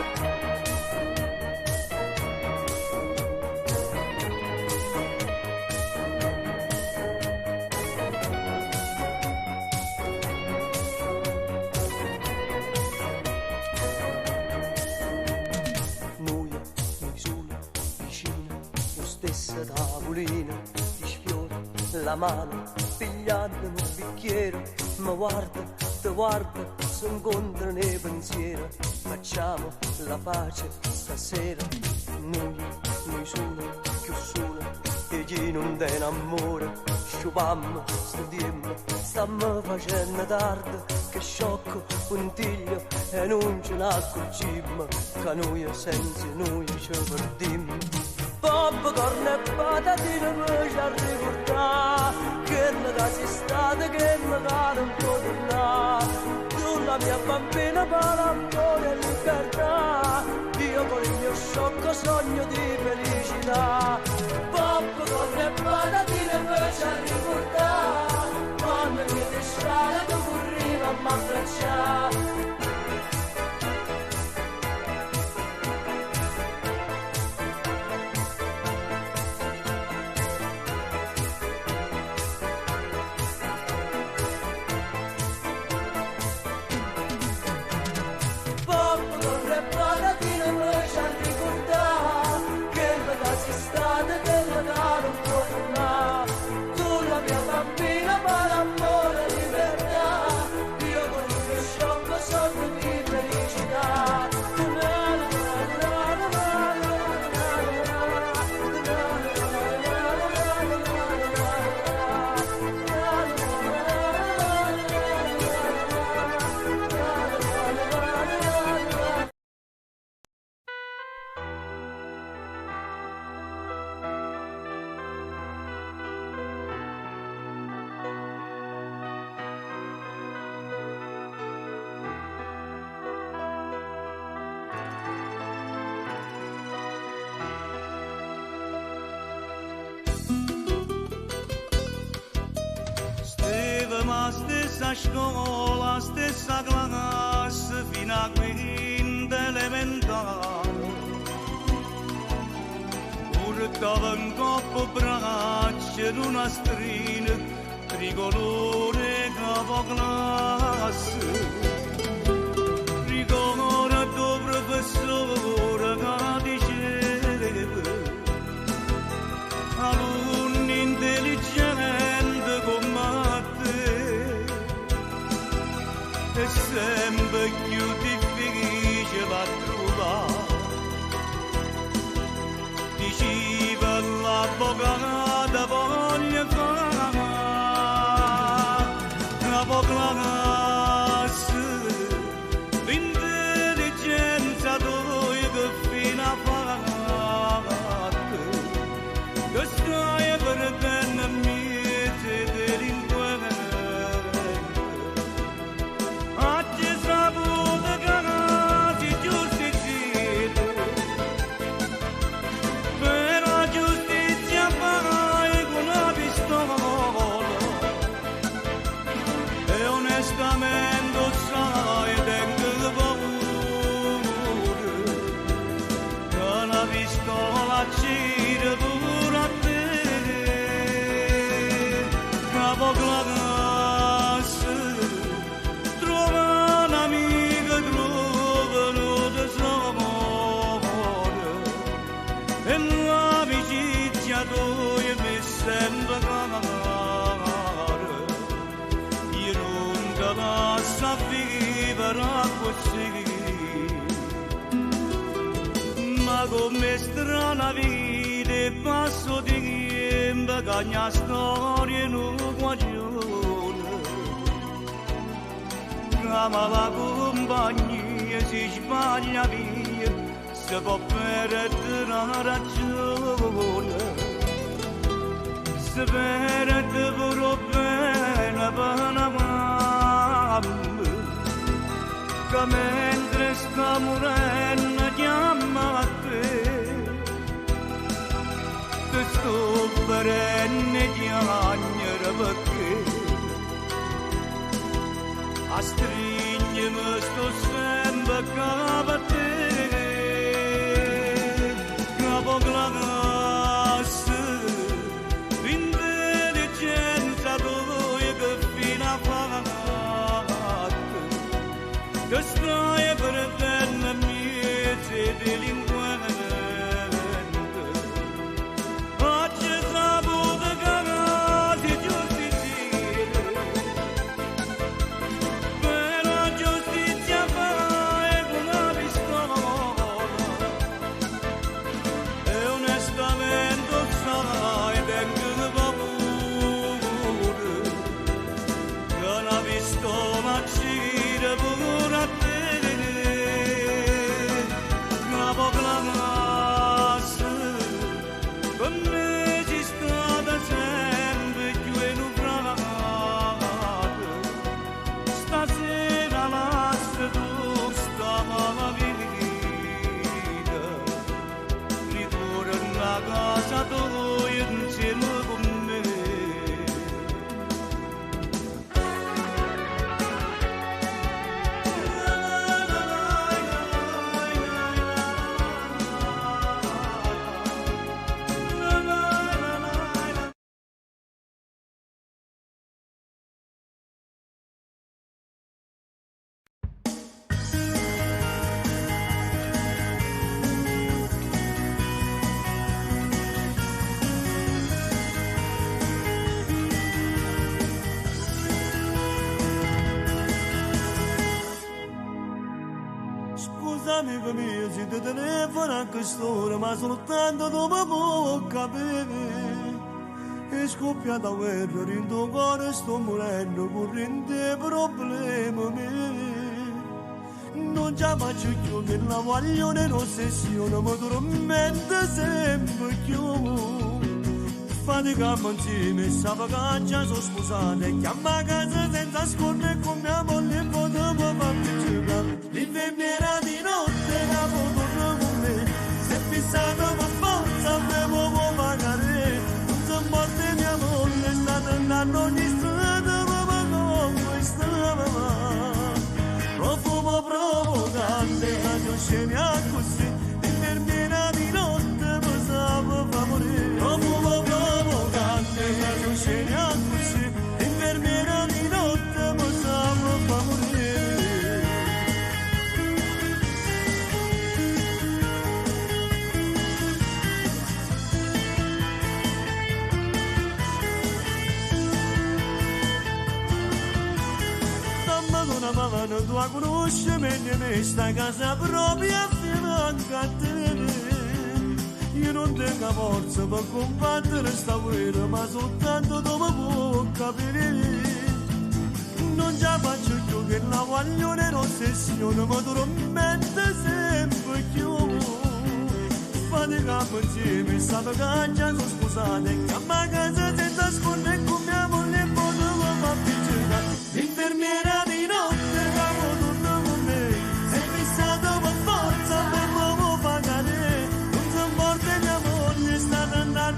Speaker 21: Tavolina, ti sfiora la mano, pigliando un bicchiere, ma guarda, te guarda, s'incontrano i pensieri, facciamo la pace stasera, noi solo, più solo, e chi non tiene amore, sciupammo, studiamo, stiamo facendo tardi, che sciocco, puntiglio, e non ce n'accorgiamo, che noi senza noi ci perdiamo. Popcorn e patatine voce a ricordare che la casa è stata che magari un po' tornare. Tu la mia bambina per amore e libertà, io con il mio sciocco sogno di felicità. Popcorn e patatine voce a ricordare quando mi ti strada tu corriva a m'abbracciare.
Speaker 3: la stessa scuola, la stessa classe fino a quinta elementare. Portava in coppa braccia in una strina tricolore capoclasse. Ricorda tuo professore che diceva alunni intelligenti come te è sempre più difficile da trovare. Diceva l'avvocato voglio fare l'avvocato, l'intelligenza tua che fino a fatte che stai perdendo miete delinquente. Oggi saputo che si giustizia per la giustizia fai con una pistola e onestamente sai tengo paura che una pistola gira pure a te. Capoclasse trova un'amica, trova un tesoro e l'amicizia tua mi sembra cara. Io non te lascio vivere così, ma come strana vita e passo di tempo che ogni storia non guagione. Ma la compagnia si sbaglia via, si può perdere la ragione. Si perde pure bene per una mamma che mentre sta morendo chiama a te. Ti sto perenne chiagnere perché a stringermi sto sempre capo a te. Capoclasse l'intelligenza tua che fino a fatte che stai perdendo miete delinquente. Oggi saputo che si giustizia per la giustizia fai con una pistola e onestamente sai tengo paura che una pistola gira pure a te. Capoclasse con me ci state sempre più enubrate. Stasera lascia tu sta mala vita, ritorna a casa tua insieme con me. Amico mio, se ti telefono a quest'ora, ma soltanto dopo poco capire. E scoppia da guerra, in tuo cuore sto morendo, corrente problemi miei. Non ci faccio più che la voglio nell'ossessione, ma tormenta sempre più. Faticamo insieme, sa vacanza sono sposate, chiama a casa senza scorte con mia moglie, potevo farmi giocare. L'infermiera di notte la torna con me, se fissata per forza devo pagare. Non si morte mia moglie, sta andando ogni strada, ma
Speaker 18: sceni a così, invermiera di notte mi sa fa morire. Profumo provocante, tu sceni a così, invermiera di notte mi sa fa morire. Mamma tu a conosce meglio me sta casa proprio a fianco a te. Io non tengo forza per combattere sta guerra, ma soltanto tu mi puoi capire. Non già faccio più che la guaglione l'ossessione, ma tu non mette sempre più. Fatica insieme, state cacciando scusate, che a ma casa senza sconde con mia moglie potevo far piacere. L'infermiera di notte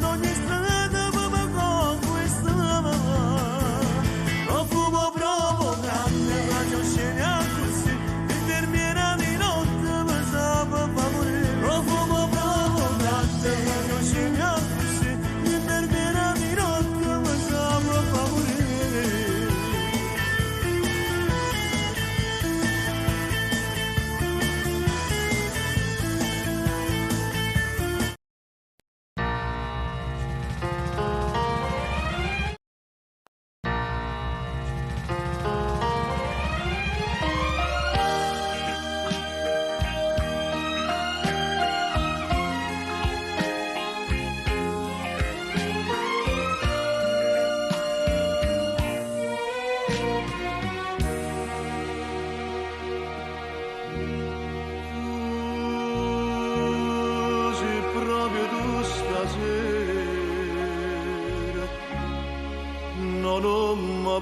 Speaker 18: ogni strada come conquistava. Profumo provocante, radio scena così, l'infermiera di notte mi sa fa morire. Profumo provocante, radio scena così, l'infermiera di notte mi sa fa morire.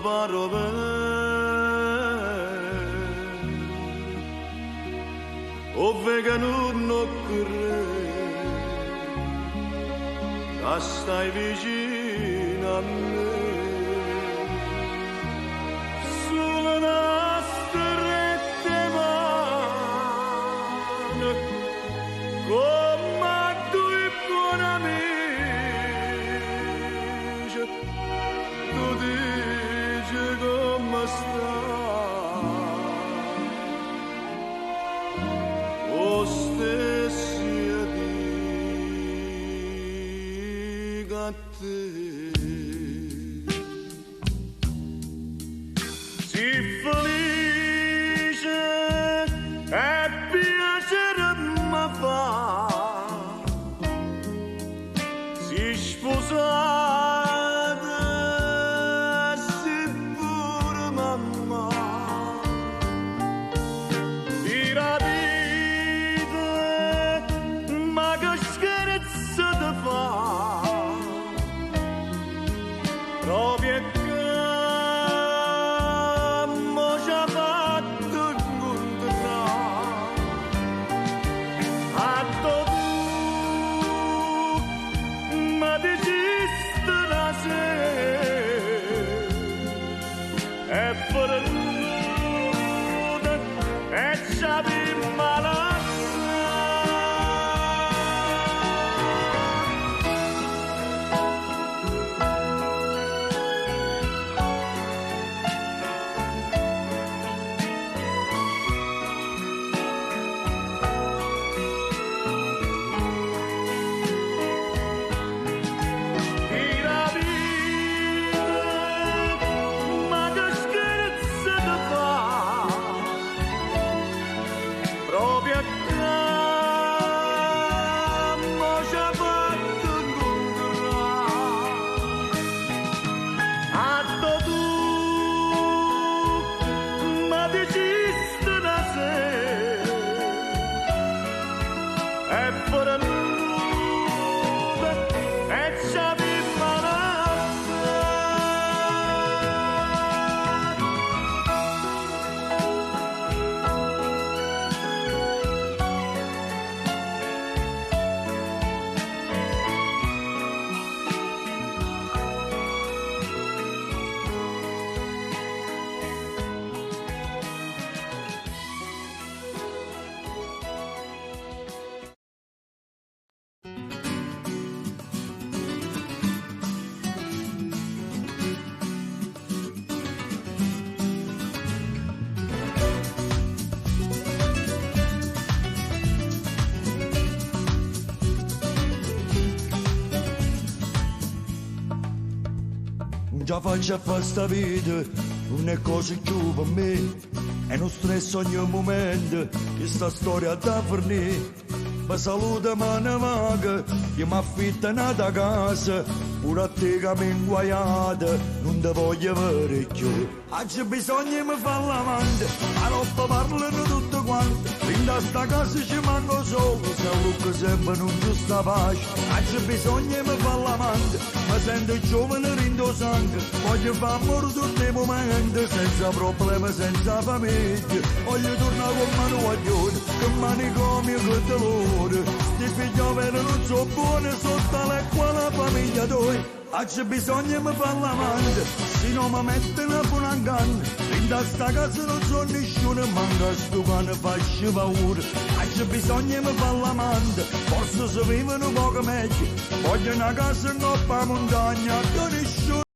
Speaker 18: Paro o vegano non corre, stai vicino a me, sulle nostre mani, come due buoni amici, tu dici come stai, o stessi dica a te. Si felice e piacere mi fa, si sposata, si pure mamma, di rapite, ma che scherzo ti fa, proprio che mo ci ha fatto incontrare, a tu ma desiste la sera e perduta e ci abbiamo proprio già faccio a fare sta vita, non è cosa più per me, è uno stress ogni momento, che sta storia da fornire. Mi saluta mano vaga, che mi affitta una casa, pure a te che mi inguaiata, non te voglio avere più. Oggi bisogna mi fare l'amante, la roba parlano tutto quanto, fin da sta casa ci manco solo, se Luca sempre non giusta pace. Oggi bisogna mi fare l'amante, mi sento giovane rindo sangue, voglio fare amore tutti i momenti, senza problemi, senza famiglia, voglio tornare con mano guaglione, che manicomio che dolore. Sti figlioli non so buoni sotto l'acqua la famiglia tua. Oggi bisogna mi fare l'amante, se non mi mettono pure un canno. In da sta casa non so nessuno, manca sto cane faccio paura. Oggi bisogna mi fare l'amante, forse si vivono poco meglio. Voglio una casa in coppa montagna, che nessuno